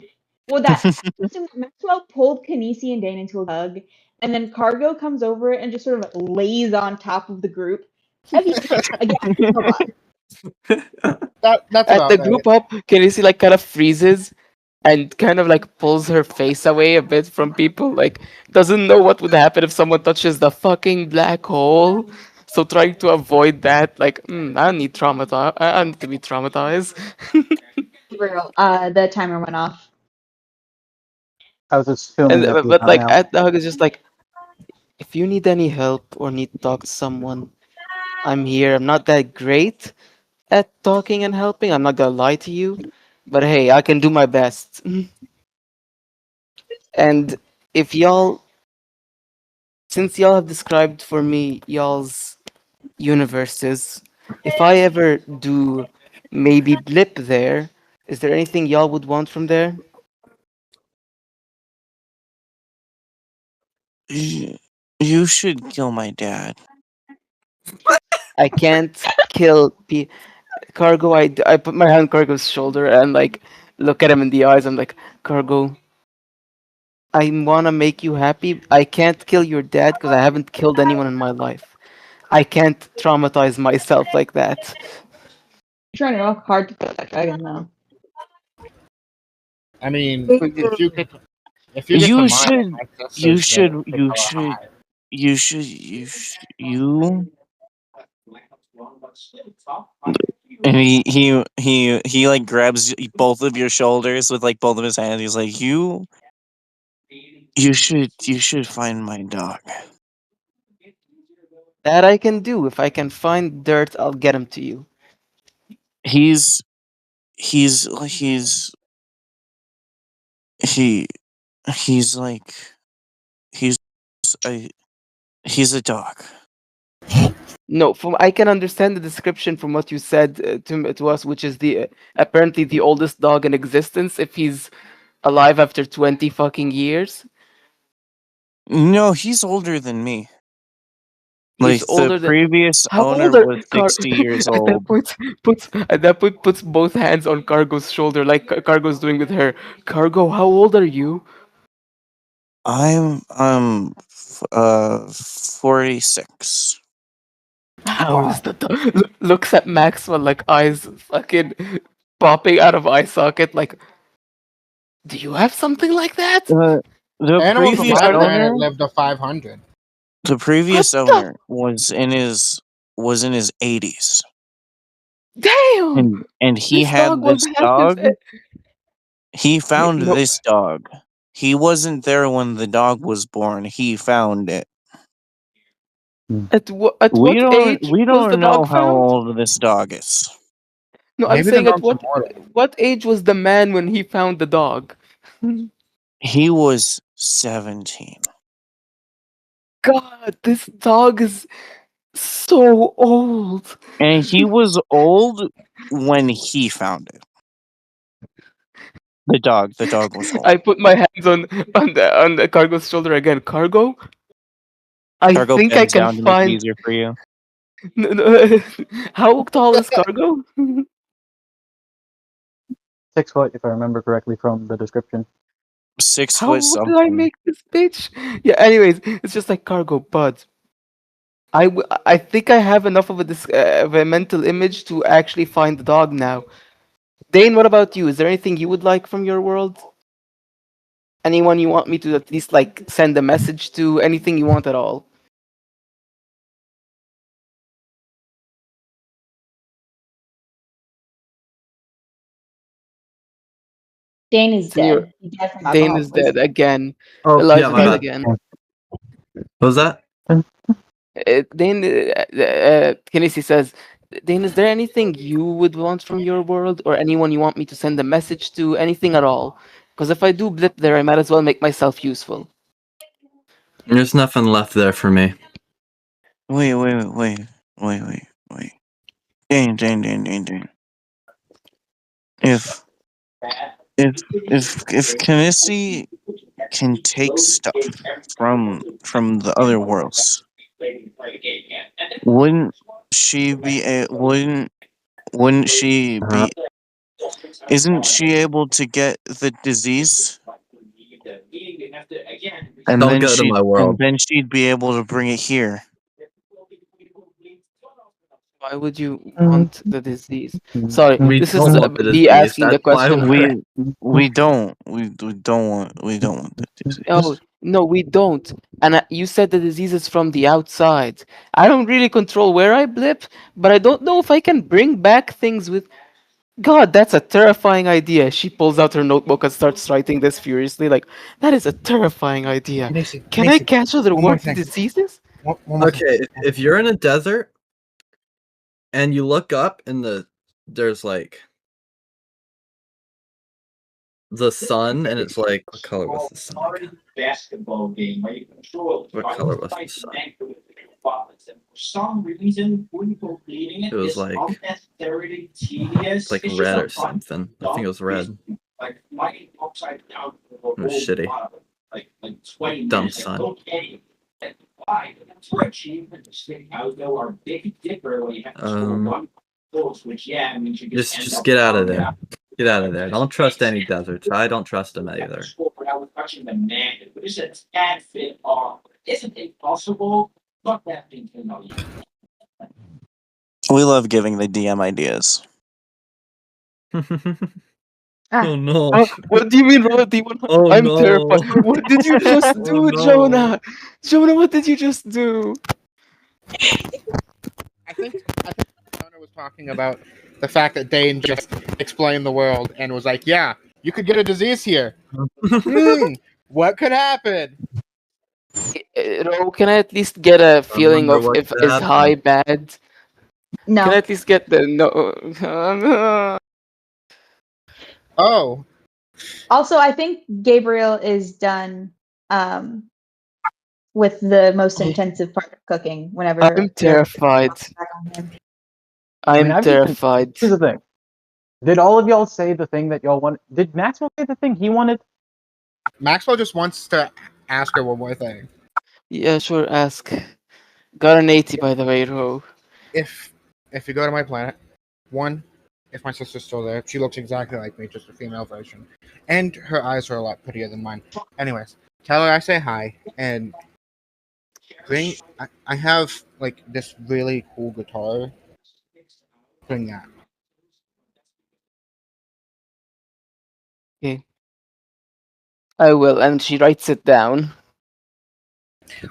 S3: Well, that assume that Maxwell pulled Kanisi and Dane into a hug, and then Cargo comes over and just sort of lays on top of the group. Again, come on.
S2: That's
S4: At
S2: about
S4: the
S2: right.
S4: group up, Khaleesi like kind of freezes and kind of like pulls her face away a bit from people. Like doesn't know what would happen if someone touches the fucking black hole. So trying to avoid that, like, I don't need traumatize. I need to be traumatized.
S3: Real. The timer went off.
S8: I was assuming
S4: And
S8: that he was
S4: but
S8: not
S4: like
S8: now.
S4: at the hug is just like, if you need any help or need to talk to someone, I'm here. I'm not that great at talking and helping. I'm not gonna lie to you, but hey, I can do my best. And if y'all, since y'all have described for me y'all's universes, if I ever do maybe blip there, is there anything y'all would want from there?
S1: You should kill my dad.
S4: I can't kill Cargo. I put my hand on Cargo's shoulder and like look at him in the eyes. I'm like, Cargo, I wanna make you happy. I can't kill your dad because I haven't killed anyone in my life. I can't traumatize myself like that.
S3: Trying to work hard to kill that dragon though.
S2: I mean, if you get to
S1: You
S2: mine,
S1: should.
S2: my
S1: You
S2: sister's
S1: should.
S2: gonna pick
S1: You
S2: her
S1: should.
S2: high.
S1: You. And he like grabs both of your shoulders with like both of his hands. He's like, you should find my dog.
S4: That I can do. If I can find dirt, I'll get him to you.
S1: He's he's he he's like he's a he's a dog.
S4: No, from I can understand the description from what you said to us, which is the apparently the oldest dog in existence. If he's alive after 20 fucking years,
S1: No, he's older than me.
S4: he's
S1: Like the
S4: older than.
S1: previous
S4: How old
S1: owner
S4: are
S1: was 60 years
S4: at that
S1: old.
S4: point puts both hands on Cargo's shoulder like Cargo's doing with her. Cargo, how old are you?
S1: I'm 46.
S4: How is the looks at Maxwell like eyes fucking popping out of eye socket like, do you have something like that?
S1: The
S2: Animals on
S1: previous
S2: my
S4: Cargo,
S2: planet
S1: owner,
S2: live to 500.
S1: the
S4: what
S1: previous
S4: the
S1: owner was in his 80s.
S4: damn?
S1: And he
S4: This dog
S1: had
S4: was
S1: this
S4: half his
S1: dog. He found
S4: no.
S1: this dog. He wasn't there when the dog was born. He found it.
S4: At
S1: We
S4: what
S1: don't
S4: age
S1: we
S4: was the
S1: don't know
S4: dog
S1: how
S4: found?
S1: old this dog is.
S4: No, I'm
S2: Maybe the
S4: saying at
S2: dog's immortal.
S4: what age was the man when he found the dog?
S1: He was 17.
S4: God, this dog is so old.
S1: And he was old when he found it. The dog was old.
S4: I put my hands on the cargo's shoulder again. Cargo, I
S1: Cargo
S4: think I
S1: bends
S4: can
S1: down to make it
S4: find.
S1: easier for you.
S4: How tall is Cargo?
S8: 6 foot, if I remember correctly from the description.
S1: 6
S4: How
S1: foot
S4: did I
S1: something.
S4: make this bitch? Yeah. Anyways, it's just like Cargo, bud. I think I have enough of a mental image to actually find the dog now. Dane, what about you? Is there anything you would like from your world? Anyone you want me to at least like send a message to? Anything you want at all?
S3: Dane is
S4: It's in your
S3: dead. He died from
S4: Dane
S3: alcohol
S4: is dead
S3: poisoning.
S4: again.
S7: Oh,
S4: Alive
S7: yeah, my
S4: again
S7: bad.
S4: again.
S7: What was that?
S4: Dane, Kinesis says, Dane, is there anything you would want from your world, or anyone you want me to send a message to? Anything at all? Because if I do blip there, I might as well make myself useful.
S7: There's nothing left there for me.
S1: Wait. Dane. If Kinesi can take stuff from the other worlds, wouldn't she be a wouldn't she be isn't she able to get the disease and
S7: Don't go to my world.
S1: then she'd be able to bring it here?
S4: Why would you want the disease? Sorry,
S7: We
S4: this is
S7: don't want the
S4: me
S7: disease.
S4: asking the
S7: That's why
S4: question.
S1: We don't want the disease.
S4: Oh, no, we don't. And you said the disease is from the outside. I don't really control where I blip, but I don't know if I can bring back things with. God, that's a terrifying idea. She pulls out her notebook and starts writing this furiously. Like, that is a terrifying idea. Can I catch other
S2: one more
S4: work
S2: thing.
S4: diseases?
S2: One more thing.
S7: Okay, if you're in a desert and you look up and there's like the sun and it's like, what color was the sun again?
S6: Basketball game where you control
S7: What color was the sun?
S6: For some reason, when completing
S7: It was
S6: is
S7: like
S6: unnecessarily tedious.
S7: like
S6: It's
S7: red
S6: just
S7: or
S6: a fun,
S7: something. I think it was red.
S6: like flying upside down.
S7: It was shitty.
S6: Like 20
S7: Dumb
S6: minutes.
S7: sun.
S6: Okay. Why? For achievement to stick out though are big dipper when you have to score one goals, which yeah, means you
S7: Just get out of there. Get out of there. Don't trust any deserts. I don't trust them either.
S6: Isn't it possible? Fuck that thing to know you.
S1: We love giving the DM ideas.
S7: Oh no.
S4: What do you mean, Robert?
S7: Oh
S4: I'm
S7: no.
S4: terrified. What did you just
S7: Oh,
S4: do,
S7: no.
S4: Jonah? Jonah, what did you just do?
S2: I think Jonah was talking about the fact that Dane just explained the world and was like, "Yeah, you could get a disease here. What could happen?"
S4: Ro, can I at least get a feeling
S7: wonder
S4: of
S7: what
S4: if
S7: could
S4: is
S7: happen.
S4: high bad?
S3: No.
S4: Can I at least get the no?
S2: Oh,
S3: Also, I think Gabriel is done with the most intensive part of cooking. Whenever
S4: I'm terrified. I'm
S8: I've just
S4: terrified.
S8: Here's the thing. Did all of y'all say the thing that y'all want? Did Maxwell say the thing he wanted?
S2: Maxwell just wants to ask her one more thing.
S4: Yeah, sure. Ask. Got an 80, by the way, Ro.
S2: If you go to my planet, one, if my sister's still there, she looks exactly like me, just a female version, and her eyes are a lot prettier than mine. Anyways, tell her I say hi, and bring. I have like this really cool guitar. Bring that.
S4: Okay. I will, and she writes it down.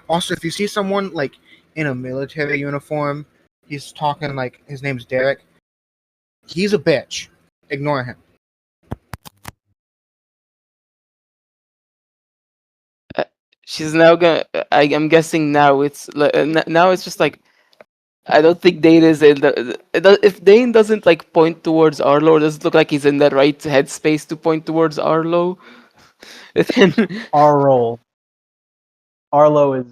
S2: Also, if you see someone like in a military uniform, he's talking like his name's Derek. He's a bitch. Ignore him.
S4: She's now gonna. I'm guessing now it's now it's just like. I don't think Dane is in the. If Dane doesn't like point towards Arlo, does it look like he's in the right headspace to point towards Arlo? Then
S8: Arlo is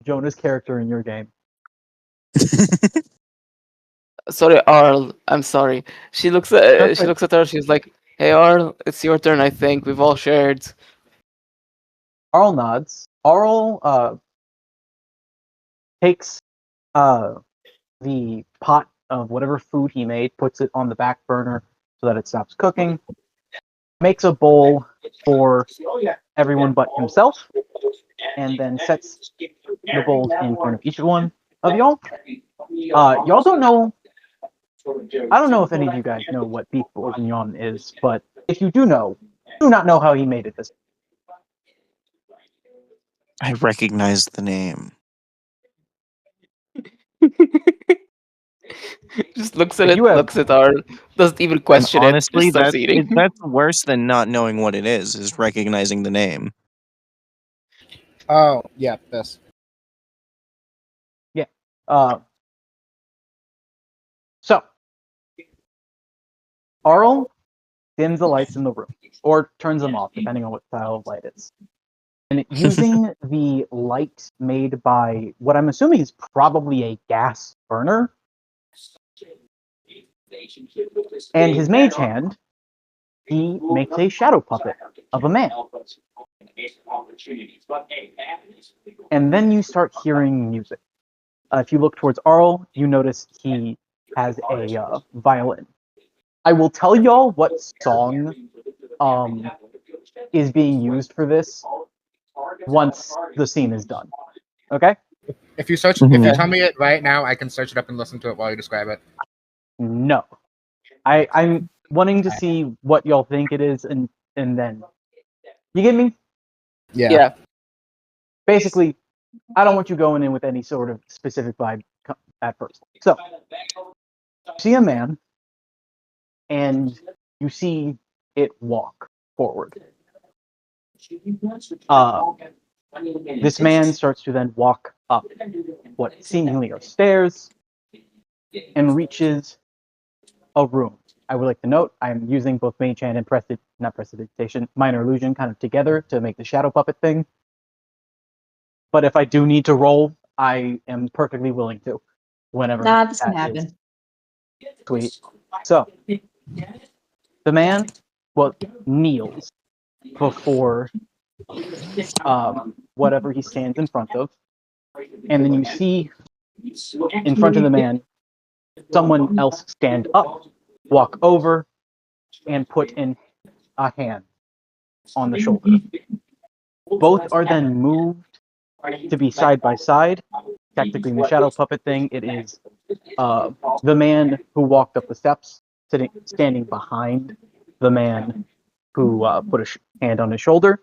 S8: Jonah's character in your game.
S4: sorry, Arl. I'm sorry. She looks at her. She's like, "Hey, Arl, it's your turn. I think we've all shared."
S8: Arl nods. Arl takes the pot of whatever food he made, puts it on the back burner so that it stops cooking, makes a bowl for everyone but himself, and then sets the bowls in front of each one of y'all. Y'all don't know. I don't know if any of you guys know what beef bourguignon is, but if you do know, do not know how he made it this.
S1: I recognize the name.
S4: Just looks at
S8: If
S4: it,
S8: you have-
S4: looks at Arl, doesn't even
S1: And
S4: question it, just
S1: honestly,
S4: starts eating.
S1: that's worse than not knowing what it is recognizing the name.
S2: Oh, yeah, this.
S8: Uh, so, Arl dims the lights in the room, or turns them off, depending on what style of light it is. And using the light made by what I'm assuming is probably a gas burner, and his mage hand, he makes a shadow puppet of a man. And then you start hearing music. If you look towards Arl, you notice he has a violin. I will tell y'all what song is being used for this once the scene is done. Okay?
S2: If you search, if you tell me it right now, I can search it up and listen to it while you describe it.
S8: No. I'm wanting to see what y'all think it is, and then you get me?
S4: Yeah.
S8: Basically, I don't want you going in with any sort of specific vibe at first. So, you see a man, and you see it walk forward. This man starts to then walk up what seemingly are stairs and reaches a room. I would like to note I'm using both mage hand and prestidigitation, minor illusion kind of together to make the shadow puppet thing. But if I do need to roll, I am perfectly willing to whenever.
S3: Nah, this can
S8: that is.
S3: happen.
S8: Sweet. So, the man, kneels before whatever he stands in front of, and then you see in front of the man someone else stand up, walk over, and put in a hand on the shoulder. Both are then moved to be side by side. Technically, in the shadow puppet thing, it is the man who walked up the steps standing behind the man who put a hand on his shoulder,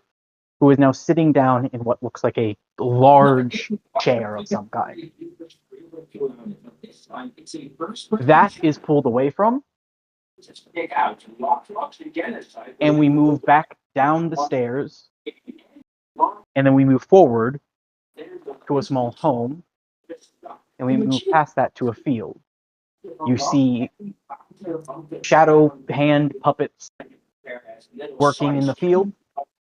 S8: who is now sitting down in what looks like a large chair of some kind. That is pulled away from, and we move back down the stairs, and then we move forward to a small home, and we move past that to a field. You see shadow hand puppets working in the field.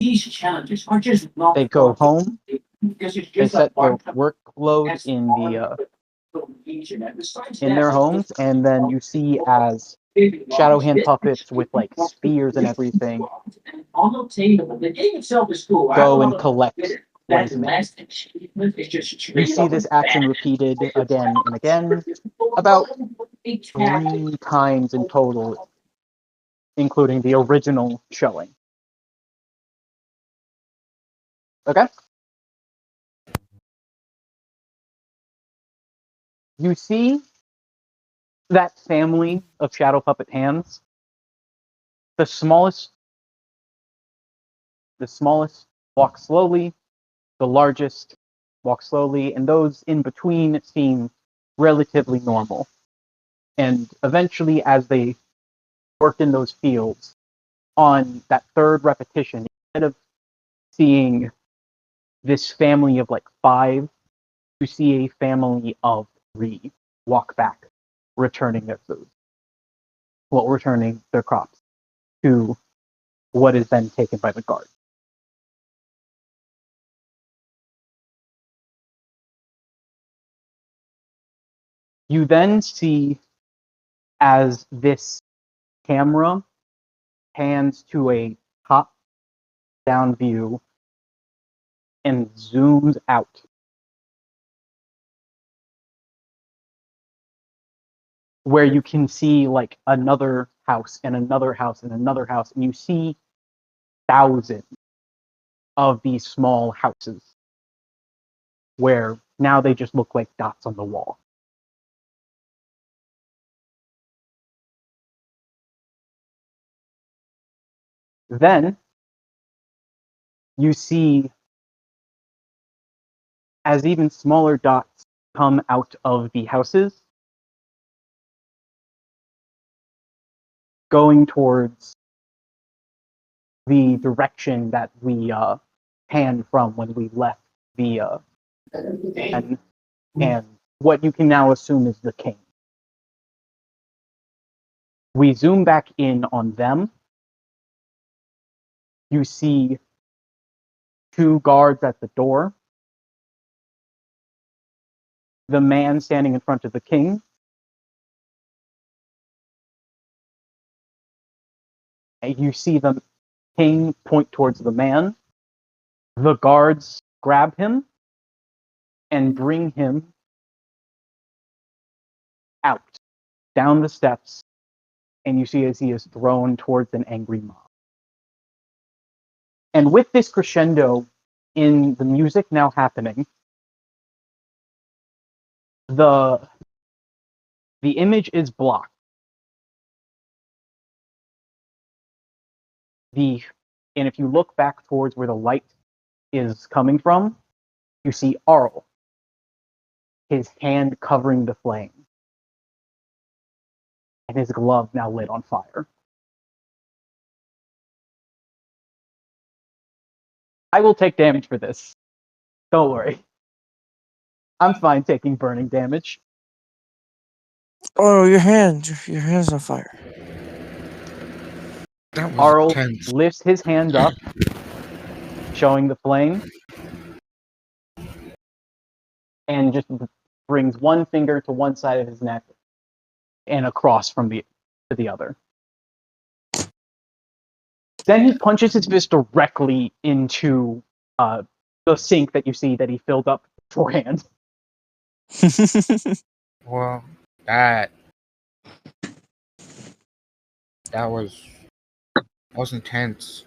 S8: They go home. They set their workload in their homes, and then you see as shadow hand puppets with like spears and everything go and collect what is missing. You see this action repeated again and again, about 3 times in total, including the original showing. Okay? You see that family of shadow puppet hands. The smallest walk slowly, the largest walk slowly, and those in between seem relatively normal. And eventually, as they work in those fields, on that third repetition, instead of seeing this family of like 5, you see a family of 3 walk back, returning their food. Returning their crops to what is then taken by the guard. You then see as this camera pans to a top down view and zooms out. Where you can see like another house and another house and another house, and you see thousands of these small houses where now they just look like dots on the wall. Then you see as even smaller dots come out of the houses, going towards the direction that we panned from when we left the and what you can now assume is the king. We zoom back in on them. You see 2 guards at the door, the man standing in front of the king, and you see the king point towards the man. The guards grab him and bring him out down the steps, and you see as he is thrown towards an angry mob. And with this crescendo in the music now happening, the image is blocked. And if you look back towards where the light is coming from, you see Arl, his hand covering the flame, and his glove now lit on fire. I will take damage for this. Don't worry. I'm fine taking burning damage.
S1: Oh, your hand's on fire.
S2: That was
S8: Arl
S2: tense.
S8: lifts his hand up, showing the flame, and just brings one finger to one side of his neck and across from to the other. Then he punches his fist directly into the sink that you see that he filled up beforehand.
S2: Well, that was intense.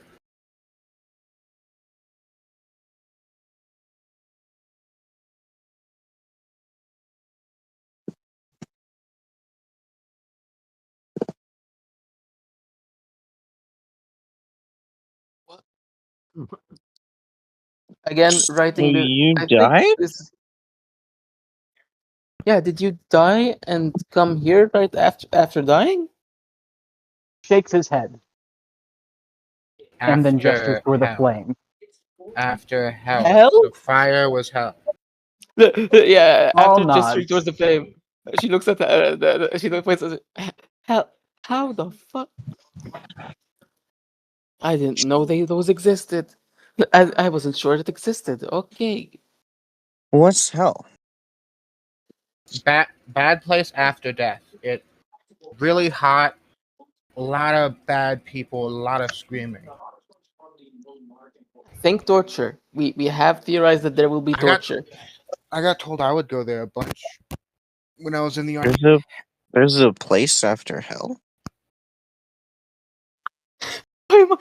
S4: Again,
S1: So
S4: writing the.
S1: you
S4: I think
S1: died?
S4: this. Yeah, did you die and come here right after dying?
S8: Shakes his head and then gestures for the
S2: hell.
S8: flame.
S2: After hell.
S4: Hell?
S2: The fire was hell.
S4: Yeah,
S8: All
S4: after gesturing
S8: nods.
S4: towards the flame, she looks at she points at hell. How the fuck? I didn't know those existed. I wasn't sure it existed. Okay.
S1: What's hell?
S2: Bad place after death. It really hot. A lot of bad people. A lot of screaming.
S4: Think torture. We have theorized that there will be torture.
S2: I got told I would go there a bunch when I was in the army.
S1: There's a place after hell?
S4: I'm at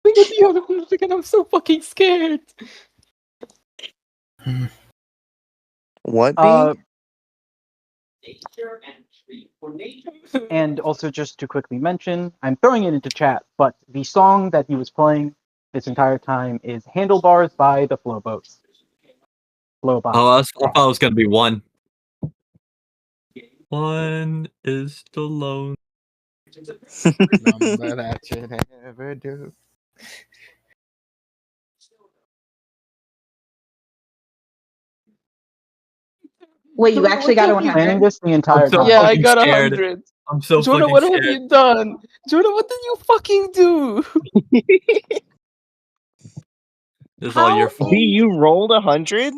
S4: the other one again. I'm so fucking scared.
S1: What be?
S8: And also, just to quickly mention, I'm throwing it into chat, but the song that he was playing this entire time is Handlebars by the Flowboats. Flowbots.
S7: Oh, I thought it was gonna be one. One is the lone.
S2: Number that you never do.
S3: Wait, you actually got a
S8: Planning
S3: 100?
S8: this the entire
S7: I'm so
S8: time.
S4: Yeah, I
S7: fucking
S4: got
S7: scared.
S4: 100.
S7: I'm so
S4: Jonah,
S7: fucking
S4: what
S7: scared.
S4: have you done? Jonah, what did you fucking do?
S7: This is all your fault.
S1: B, you rolled 100?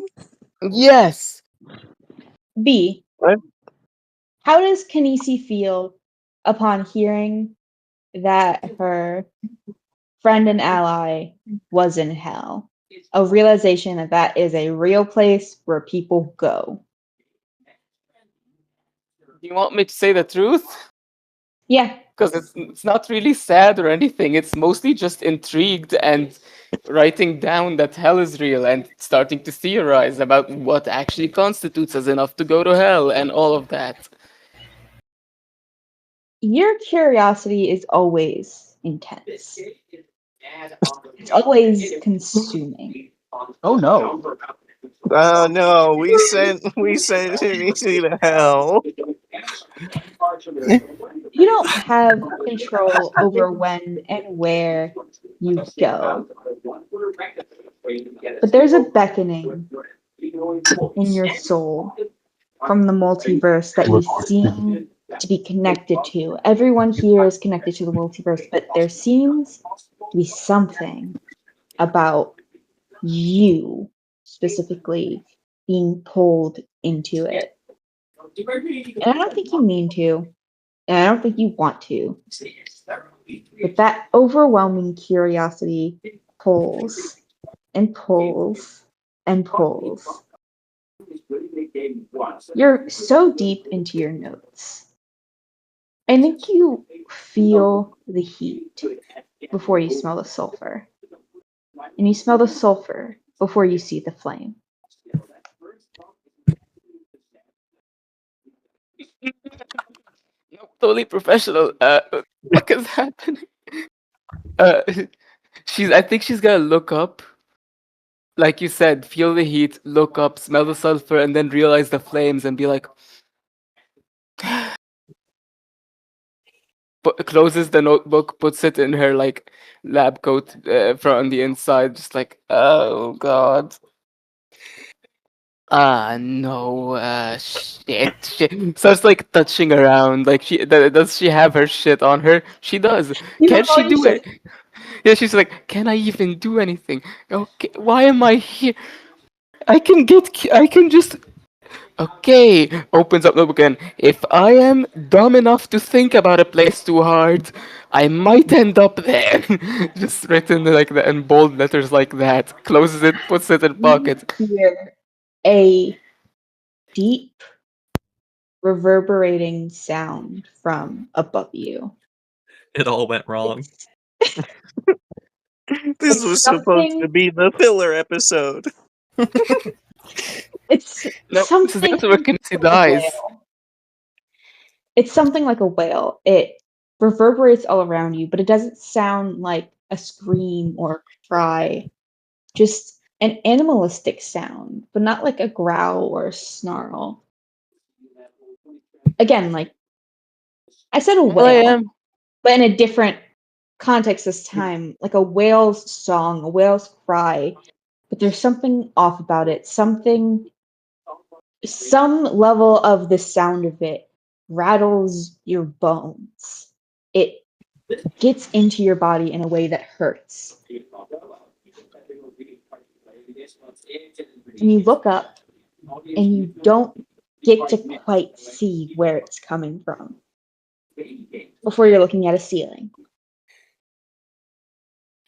S4: Yes.
S3: B.
S1: What?
S3: How does Kanisi feel upon hearing that her friend and ally was in hell? A realization that that is a real place where people go.
S4: Do you want me to say the truth?
S3: Yeah.
S4: Because it's not really sad or anything. It's mostly just intrigued and writing down that hell is real and starting to theorize about what actually constitutes as enough to go to hell and all of that.
S3: Your curiosity is always intense. It's always consuming.
S8: Oh no.
S1: Oh no, we sent Shinichi to hell.
S3: You don't have control over when and where you go, but there's a beckoning in your soul from the multiverse that you seem to be connected to. Everyone here is connected to the multiverse, but there seems to be something about you specifically being pulled into it. And I don't think you mean to, and I don't think you want to, but that overwhelming curiosity pulls and pulls and pulls. You're so deep into your notes. I think you feel the heat before you smell the sulfur. And you smell the sulfur before you see the flame.
S4: No, totally professional. What is happening? Uh, I think she's gonna look up. Like you said, feel the heat, look up, smell the sulfur, and then realize the flames and be like, closes the notebook, puts it in her like lab coat from the inside, just like, oh god. Ah no, shit. Starts like touching around. Like does she have her shit on her? She does.
S3: You
S4: Can
S3: have all
S4: she
S3: your
S4: do it?
S3: shit.
S4: Yeah, she's like, can I even do anything? Okay, why am I here? I can just. Okay, opens up notebook again. If I am dumb enough to think about a place too hard, I might end up there. Just written like that in bold letters like that. Closes it, puts it in
S3: You
S4: pocket.
S3: hear a deep, reverberating sound from above you.
S7: It all went wrong.
S1: This
S3: It's
S1: was supposed to
S3: something.
S1: be the filler episode.
S3: It's
S4: No, this is the episode where
S3: something
S4: Kinsey
S3: like a
S4: dies.
S3: whale. It's something like a whale. It reverberates all around you, but it doesn't sound like a scream or a cry. Just an animalistic sound, but not like a growl or a snarl. Again, like I said a
S4: Well, I
S3: whale,
S4: am.
S3: but in a different context this time, like a whale's song, a whale's cry. But there's something off about it. Some level of the sound of it rattles your bones. It gets into your body in a way that hurts. And you look up and you don't get to quite see where it's coming from before you're looking at a ceiling.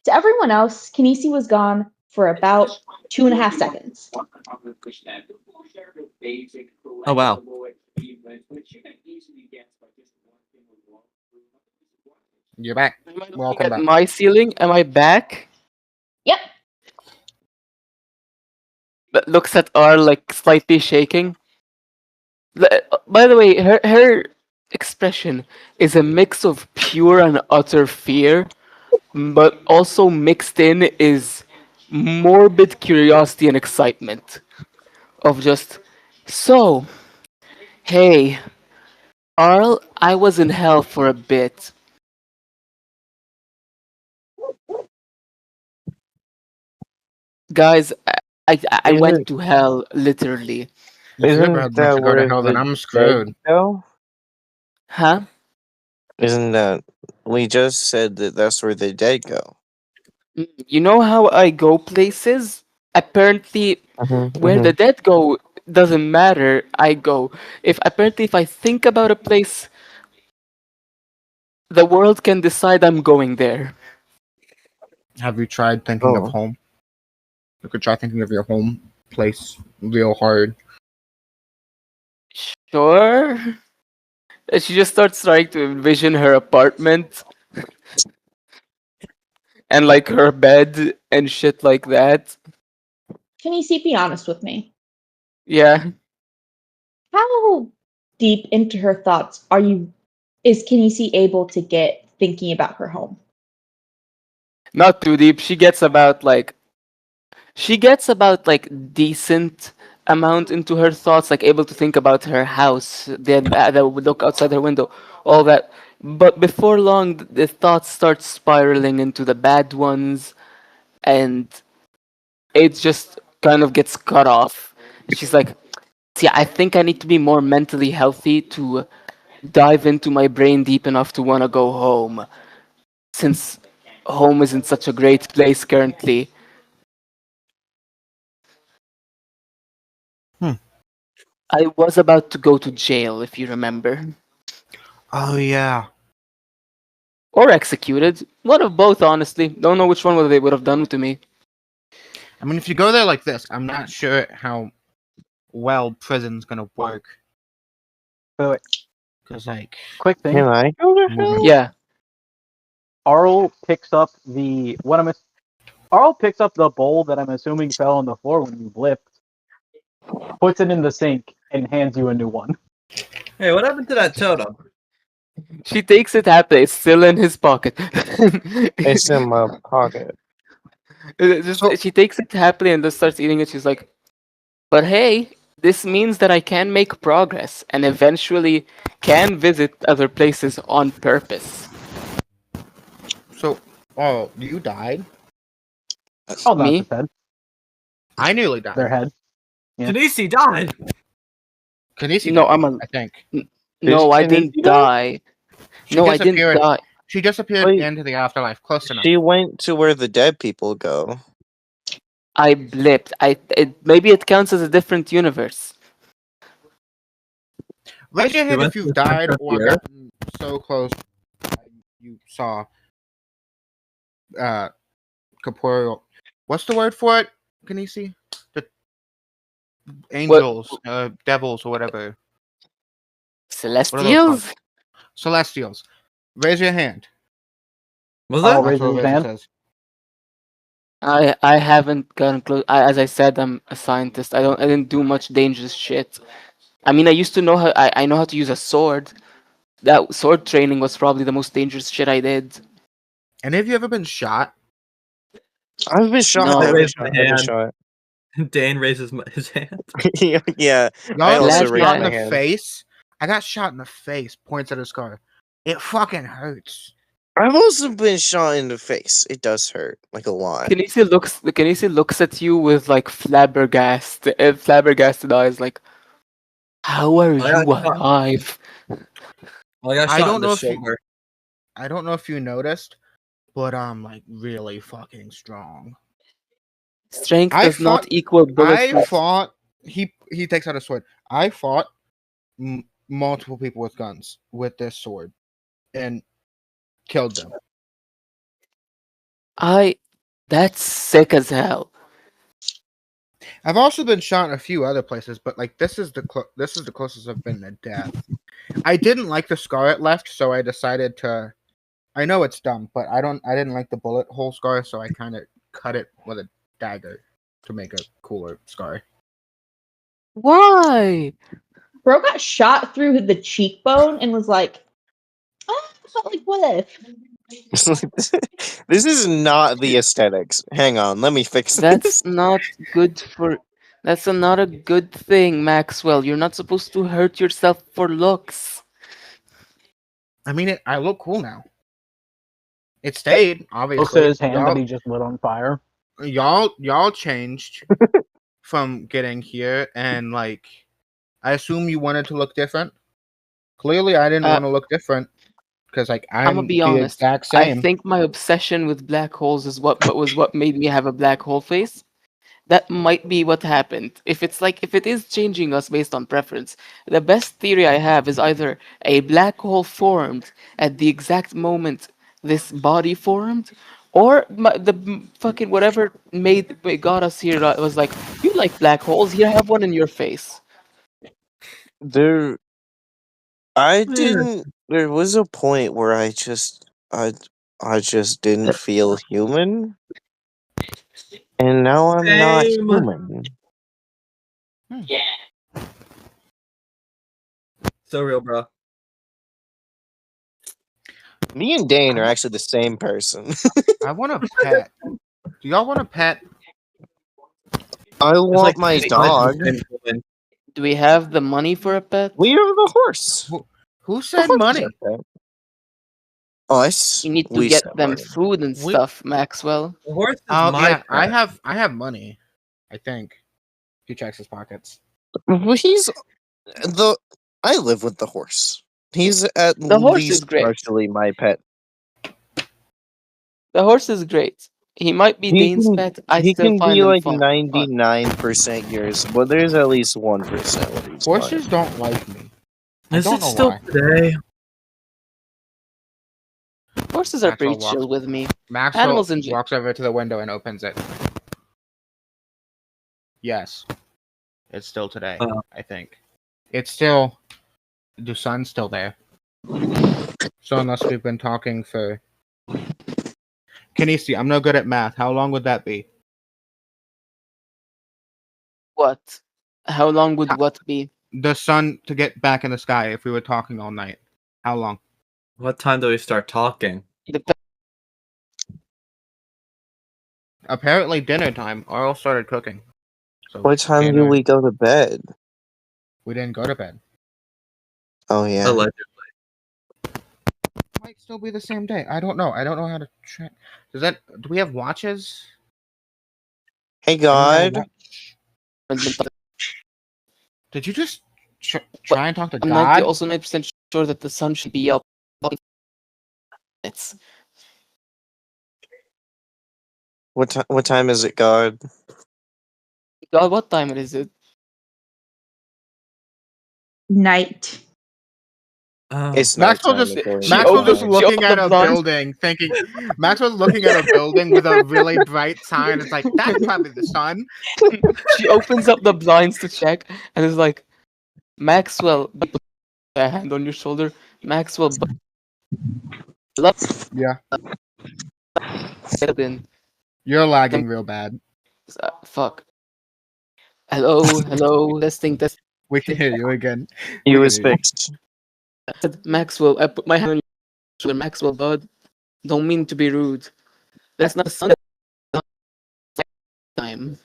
S3: To everyone else, Kinesi was gone for about 2.5 seconds.
S7: Oh wow.
S2: You're back.
S4: Am I looking
S2: Welcome
S4: at
S2: back.
S4: my ceiling? Am I back?
S3: Yep.
S4: That looks at R like slightly shaking. By the way, her expression is a mix of pure and utter fear, but also mixed in is morbid curiosity and excitement of just, so, hey, Arl, I was in hell for a bit. Guys, I went
S1: Isn't
S4: to hell literally.
S2: If
S1: isn't
S2: Superhead wants
S1: that
S2: to go to
S1: where
S2: hell, then
S1: the
S2: I'm
S1: dead
S2: screwed.
S1: go?
S4: Huh?
S1: Isn't that we just said that that's where the dead go?
S4: You know how I go places? Apparently, where the dead go doesn't matter. I go. If I think about a place, the world can decide I'm going there.
S2: Have you tried thinking of
S1: Oh,
S2: home? You could try thinking of your home place real hard.
S4: Sure. And she just starts trying to envision her apartment and like her bed and shit like that.
S3: Kinesi, be honest with me.
S4: Yeah.
S3: How deep into her thoughts is Kinesi able to get thinking about her home?
S4: Not too deep. She gets about like decent amount into her thoughts, like able to think about her house, that would look outside her window, all that. But before long, the thoughts start spiraling into the bad ones, and it just kind of gets cut off. And she's like, "See, I think I need to be more mentally healthy to dive into my brain deep enough to want to go home, since home isn't such a great place currently." I was about to go to jail, if you remember.
S2: Oh yeah.
S4: Or executed. One of both, honestly. Don't know which one they would have done to me.
S2: I mean, if you go there like this, I'm not sure how well prison's gonna work.
S8: By the way,
S2: Cause like,
S8: quick thing.
S1: Can I go to
S2: moving-
S1: hell?
S4: Yeah.
S8: Arl picks up the Arl picks up the bowl that I'm assuming fell on the floor when you blipped, puts it in the sink, and hands you a new one.
S7: Hey, what happened to that totem?
S4: She takes it happily. It's still in his pocket.
S1: It's in my pocket.
S4: She takes it happily and just starts eating it. She's like, but hey, this means that I can make progress and eventually can visit other places on purpose.
S2: so, oh, you died?
S8: Oh, not
S4: Me?
S8: his head.
S2: I nearly died.
S8: Their head. Yeah.
S7: Tanisi died.
S2: Kanisi
S4: No,
S2: died,
S4: I'm a.
S2: I think.
S4: No, I
S1: Tanisi
S4: didn't
S1: die?
S4: die. No, I didn't
S2: disappeared.
S4: die.
S2: She disappeared
S1: Wait.
S2: into the afterlife. Close enough.
S1: She went to where the dead people go.
S4: I blipped. Maybe it counts as a different universe.
S2: Raise your hand
S7: went
S2: if
S7: to
S2: you've
S7: the
S2: died
S7: center
S2: or
S7: here.
S2: gotten so close you saw corporeal. What's the word for it, Kanisi? The angels, devils, or whatever.
S4: Celestials?
S2: Celestials. Raise your hand.
S7: Was
S8: Arl
S7: that?
S2: That's what
S8: raises his
S2: Raven
S8: hand.
S2: says.
S4: I haven't gotten close. As I said, I'm a scientist. I didn't do much dangerous shit. I mean, I used to know how. I know how to use a sword. That sword training was probably the most dangerous shit I did.
S2: And have you ever been shot?
S1: I've been shot.
S4: No.
S1: I've been
S7: Raise
S1: shot.
S7: my
S1: I've been
S7: hand.
S1: shot.
S7: Dane raises his hand.
S1: Yeah,
S2: Y'all
S1: I
S2: ever
S1: also
S2: been
S1: raised
S2: shot in
S1: my
S2: the
S1: hand.
S2: face? I got shot in the face. Points at a scar. It fucking hurts.
S1: I've also been shot in the face. It does hurt, like a lot.
S4: Kanisi looks at you with like flabbergasted eyes, like, how are
S7: I
S4: you
S7: got shot.
S4: alive?
S7: I got
S2: I
S7: shot
S2: don't
S7: in the
S2: know if you-
S7: shoulder.
S2: I don't know if you noticed, but I'm like really fucking strong.
S4: Strength
S2: I
S4: does not
S2: fought-
S4: equal
S2: I
S4: bulletproof.
S2: fought. He takes out a sword. I fought multiple people with guns with this sword, and killed them.
S4: That's sick as hell.
S2: I've also been shot in a few other places, but like this is the closest I've been to death. I didn't like the scar it left, so I decided to. I know it's dumb, but I didn't like the bullet hole scar, so I kind of cut it with a dagger to make a cooler scar.
S4: Why?
S3: Bro got shot through the cheekbone and was like, oh, but like what if?
S1: This is not the aesthetics. Hang on, let me fix this.
S4: That's not good for. That's not a good thing, Maxwell. You're not supposed to hurt yourself for looks.
S2: I mean, I look cool now. It stayed,
S8: Looks
S2: obviously.
S8: at his hand that he just lit on fire.
S2: Y'all changed from getting here, and like, I assume you wanted to look different. Clearly, I didn't
S4: Uh,
S2: want to look different because, like,
S4: I'm gonna
S2: I'm
S4: be
S2: the
S4: honest.
S2: exact
S4: I
S2: same.
S4: think my obsession with black holes is what made me have a black hole face. That might be what happened. If it is changing us based on preference, the best theory I have is either a black hole formed at the exact moment this body formed, or fucking whatever got us here was like, you like black holes? Here, have one in your face.
S1: There, I didn't. There was a point where I just didn't feel human, and now I'm not
S7: Same.
S1: human.
S7: So real, bro.
S1: Me and Dane are actually the same person.
S2: I want a pet. Do y'all want a pet?
S1: I
S7: It's
S1: want
S7: like
S1: my
S7: three guys
S1: dog.
S7: in the same building.
S4: Do we have the money for a pet?
S1: We are the horse.
S2: Who
S1: The
S2: said
S1: horse is
S2: money?
S1: our pet. Us.
S4: You need to
S1: We
S4: get
S1: sell
S4: them
S1: our-
S4: food and
S2: We-
S4: stuff, Maxwell.
S7: The horse is
S2: Oh
S7: my
S2: yeah, I
S7: pet.
S2: have money. I think. He checks his pockets.
S1: Well, he's the. I live with the horse. He's at
S4: The horse is
S1: least
S4: great.
S1: partially my pet.
S4: The horse is great. He might be
S1: He
S4: Dane's
S1: can-
S4: pet. I
S1: He
S4: still
S1: can
S4: find
S1: be
S4: him
S1: like
S4: fun.
S1: 99% yours, but there's at least 1% where he's
S2: Horses
S1: mine.
S2: don't like me. I
S7: Is
S2: don't
S7: it
S2: know
S7: still
S2: why.
S7: today?
S4: Horses are
S2: Maxwell
S4: pretty chill with me.
S2: Maxwell
S4: Animals in
S2: walks over to the window and opens it. Yes. It's still today, I think. It's still... The sun's still there. So unless we've been talking for... Kanisi, I'm no good at math. How long would that be?
S4: What? How long would what be?
S2: The sun to get back in the sky if we were talking all night. How long?
S7: What time do we start talking?
S2: Apparently dinner time. Arl started cooking. So
S1: What time do
S2: dinner-
S1: we go to bed?
S2: We didn't go to bed.
S1: Oh, yeah.
S7: Allegedly.
S2: Might still be the same day. I don't know. I don't know how to check. Do we have watches?
S1: Hey,
S2: Anyone have a
S1: God.
S2: watch? Did you just try and talk to
S4: I'm
S2: God?
S4: also 90% sure that the sun should be up. It's
S1: What time is it, God?
S4: God. What time is it?
S3: Night.
S1: It's
S2: Maxwell
S1: nighttime,
S2: just
S1: according
S2: Maxwell's
S1: to
S2: just
S1: God.
S2: looking at
S4: the
S2: a
S4: blinds.
S2: building, thinking Maxwell's looking at a building with a really bright sign. It's like that's probably the sun.
S4: She opens up the blinds to check and is like, Maxwell, put a hand on your shoulder. Maxwell,
S2: Yeah,
S4: in.
S2: you're lagging real bad.
S4: Fuck. Hello, testing.
S2: We can hear you again.
S1: He
S2: We
S1: was
S2: can hear you.
S1: fixed.
S4: I said, Maxwell, I put my hand on your shoulder. Maxwell, bud. Don't mean to be rude. That's not sun time.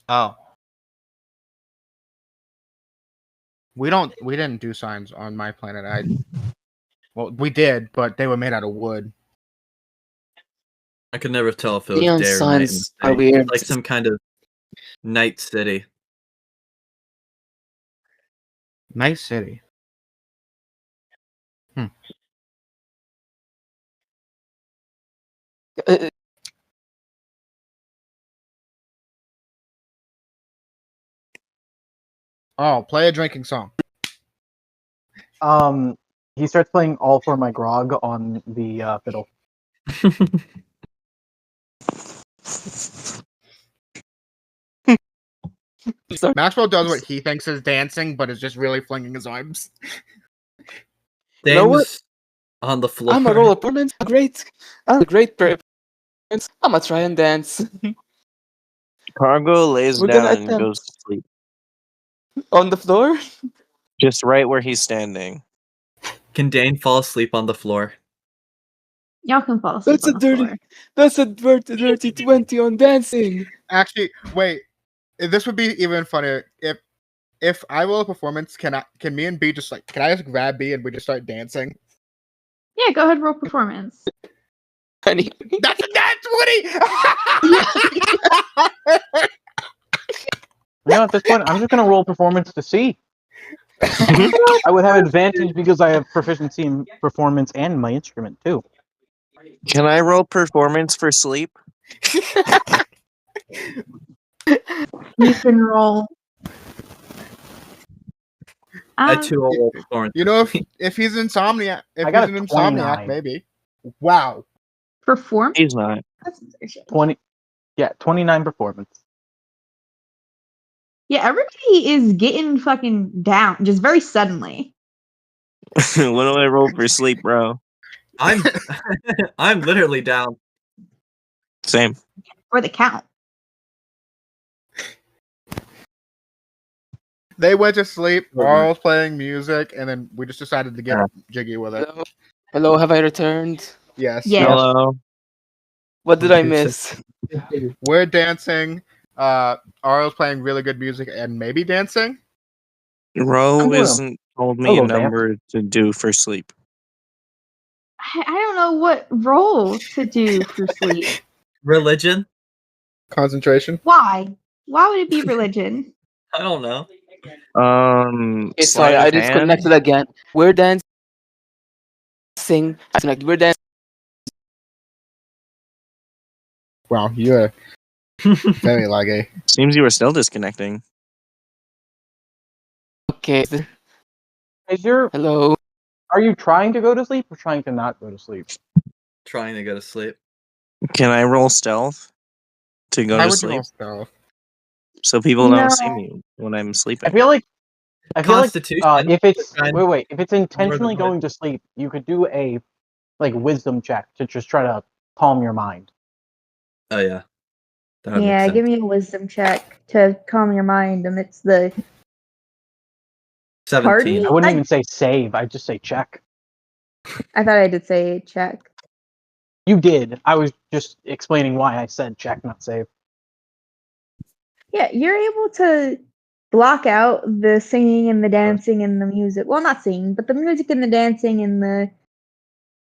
S2: Oh, we didn't do signs on my planet. Well, we did, but they were made out of wood.
S7: I could never tell if it was
S4: Neon
S7: day or night. in
S4: signs
S7: the
S4: are
S7: city. It's
S4: weird.
S7: like some kind of night city.
S2: Nice city.
S4: Uh,
S2: Oh, play a drinking song.
S8: He starts playing "All for My Grog" on the fiddle.
S2: Maxwell does what he thinks is dancing, but is just really flinging his arms.
S4: You know what?
S7: Dane's on the floor.
S4: I'm a role opponent. Great. I'm a great person. I'm gonna try and dance
S1: Cargo lays
S4: We're gonna
S1: down and
S4: attempt.
S1: goes to sleep.
S4: on the floor.
S1: Just right where he's standing.
S7: Can Dane fall asleep on the floor?
S3: Y'all can fall asleep
S4: That's a
S3: on the
S4: dirty-
S3: floor.
S4: That's a dirty 20 on dancing.
S2: Actually, wait. This would be even funnier if I roll a performance. Can me and B just can I just grab B and we just start dancing?
S3: Yeah, go ahead, roll performance.
S4: Honey.
S2: That's Woody.
S8: At this point, I'm just gonna roll performance to see. I would have advantage because I have proficiency in performance and my instrument too.
S1: Can I roll performance for sleep?
S3: You can roll.
S7: I too will roll performance.
S2: You know, if he's insomniac, if
S8: I got
S2: he's an
S8: a
S2: insomniac,
S8: 29.
S2: maybe. Wow.
S3: Perform.
S1: He's not.
S3: That's bullshit.
S8: 29 performance.
S3: Yeah, everybody is getting fucking down just very suddenly.
S1: What do I roll for sleep, bro?
S7: I'm I'm literally down.
S1: Same.
S3: For the count.
S2: They went to sleep. Arl's playing music, and then we just decided to get jiggy with it.
S4: Hello, have I returned?
S2: Yes.
S3: Yeah.
S1: Hello.
S4: What did I miss?
S2: We're dancing. Arl's playing really good music and maybe dancing.
S1: Ro
S8: gonna-
S1: isn't told me a
S8: Hello, Dan.
S1: number to do for sleep.
S3: I don't know what role to do for sleep.
S7: Religion?
S2: Concentration.
S3: Why? Why would it be religion?
S7: I don't know.
S4: Okay,
S1: Sleight
S4: sorry,
S1: of
S4: I
S1: hand?
S4: disconnected again. We're dancing. We're dancing.
S2: Wow, you're very laggy.
S1: Seems you were still disconnecting.
S4: Okay.
S8: Is your
S4: Hello.
S8: Are you trying to go to sleep or trying to not go to sleep?
S7: Trying to go to sleep.
S1: Can I roll stealth to go
S2: Why
S1: to
S2: would you
S1: sleep
S2: roll stealth?
S1: so people don't see
S3: No.
S1: me when I'm
S8: I
S1: sleeping?
S8: feel like
S7: Constitution.
S8: if it's
S7: Kind-
S8: wait, if it's intentionally
S7: more than
S8: going to sleep, you could do a wisdom check to just try to calm your mind.
S7: Oh yeah. That would make
S3: Yeah,
S7: sense.
S3: give me a wisdom check to calm your mind amidst the
S7: 17.
S3: party.
S8: I wouldn't even say save. I'd just say check.
S3: I thought I did say check.
S8: You did. I was just explaining why I said check, not save.
S3: Yeah, you're able to block out the singing and the dancing and the music. Well, not singing, but the music and the dancing and the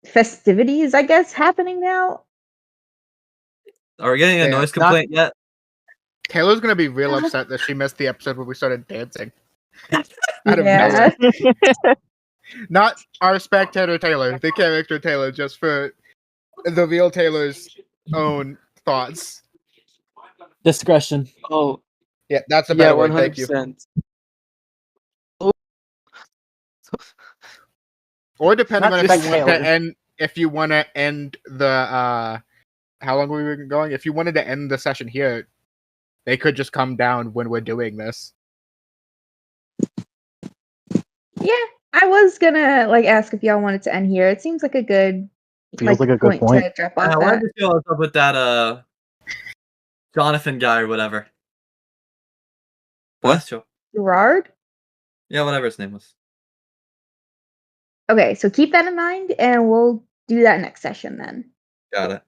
S3: festivities, I guess, happening now.
S7: Are we getting a
S2: Yeah,
S7: noise
S8: not-
S7: complaint yet?
S2: Taylor's gonna be real upset that she missed the episode where we started dancing. Out of
S3: Yeah.
S2: nowhere. Not our spectator Taylor, the character Taylor, just for the real Taylor's own thoughts.
S5: Discretion.
S4: Oh,
S2: Yeah, that's a
S4: yeah,
S2: better word. Thank you.
S4: 100%.
S2: Or depending
S8: Not
S2: on if
S8: just
S2: you want
S8: Taylor.
S2: to end, if you want to end the how long were we going? If you wanted to end the session here, they could just come down when we're doing this.
S3: Yeah, I was gonna ask if y'all wanted to end here. It seems like a good
S8: Feels like a good
S3: point
S8: point.
S3: to drop off
S7: What
S3: at.
S7: did you feel up with that Jonathan guy or whatever?
S1: What?
S7: Last show.
S3: Gerard?
S7: Yeah, whatever his name was.
S3: Okay, so keep that in mind and we'll do that next session then.
S7: Got it.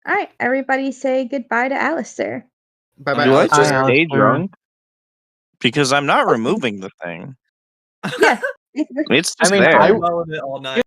S3: Alright, everybody say goodbye to Alistair.
S2: Bye bye,
S1: Do I
S2: Alistair.
S1: just
S8: Hi,
S1: stay
S8: Alistair.
S1: drunk? Because I'm not removing the thing.
S3: Yeah.
S1: It's
S8: I
S1: just
S8: mean,
S1: there.
S8: I-
S7: Talking about it all night.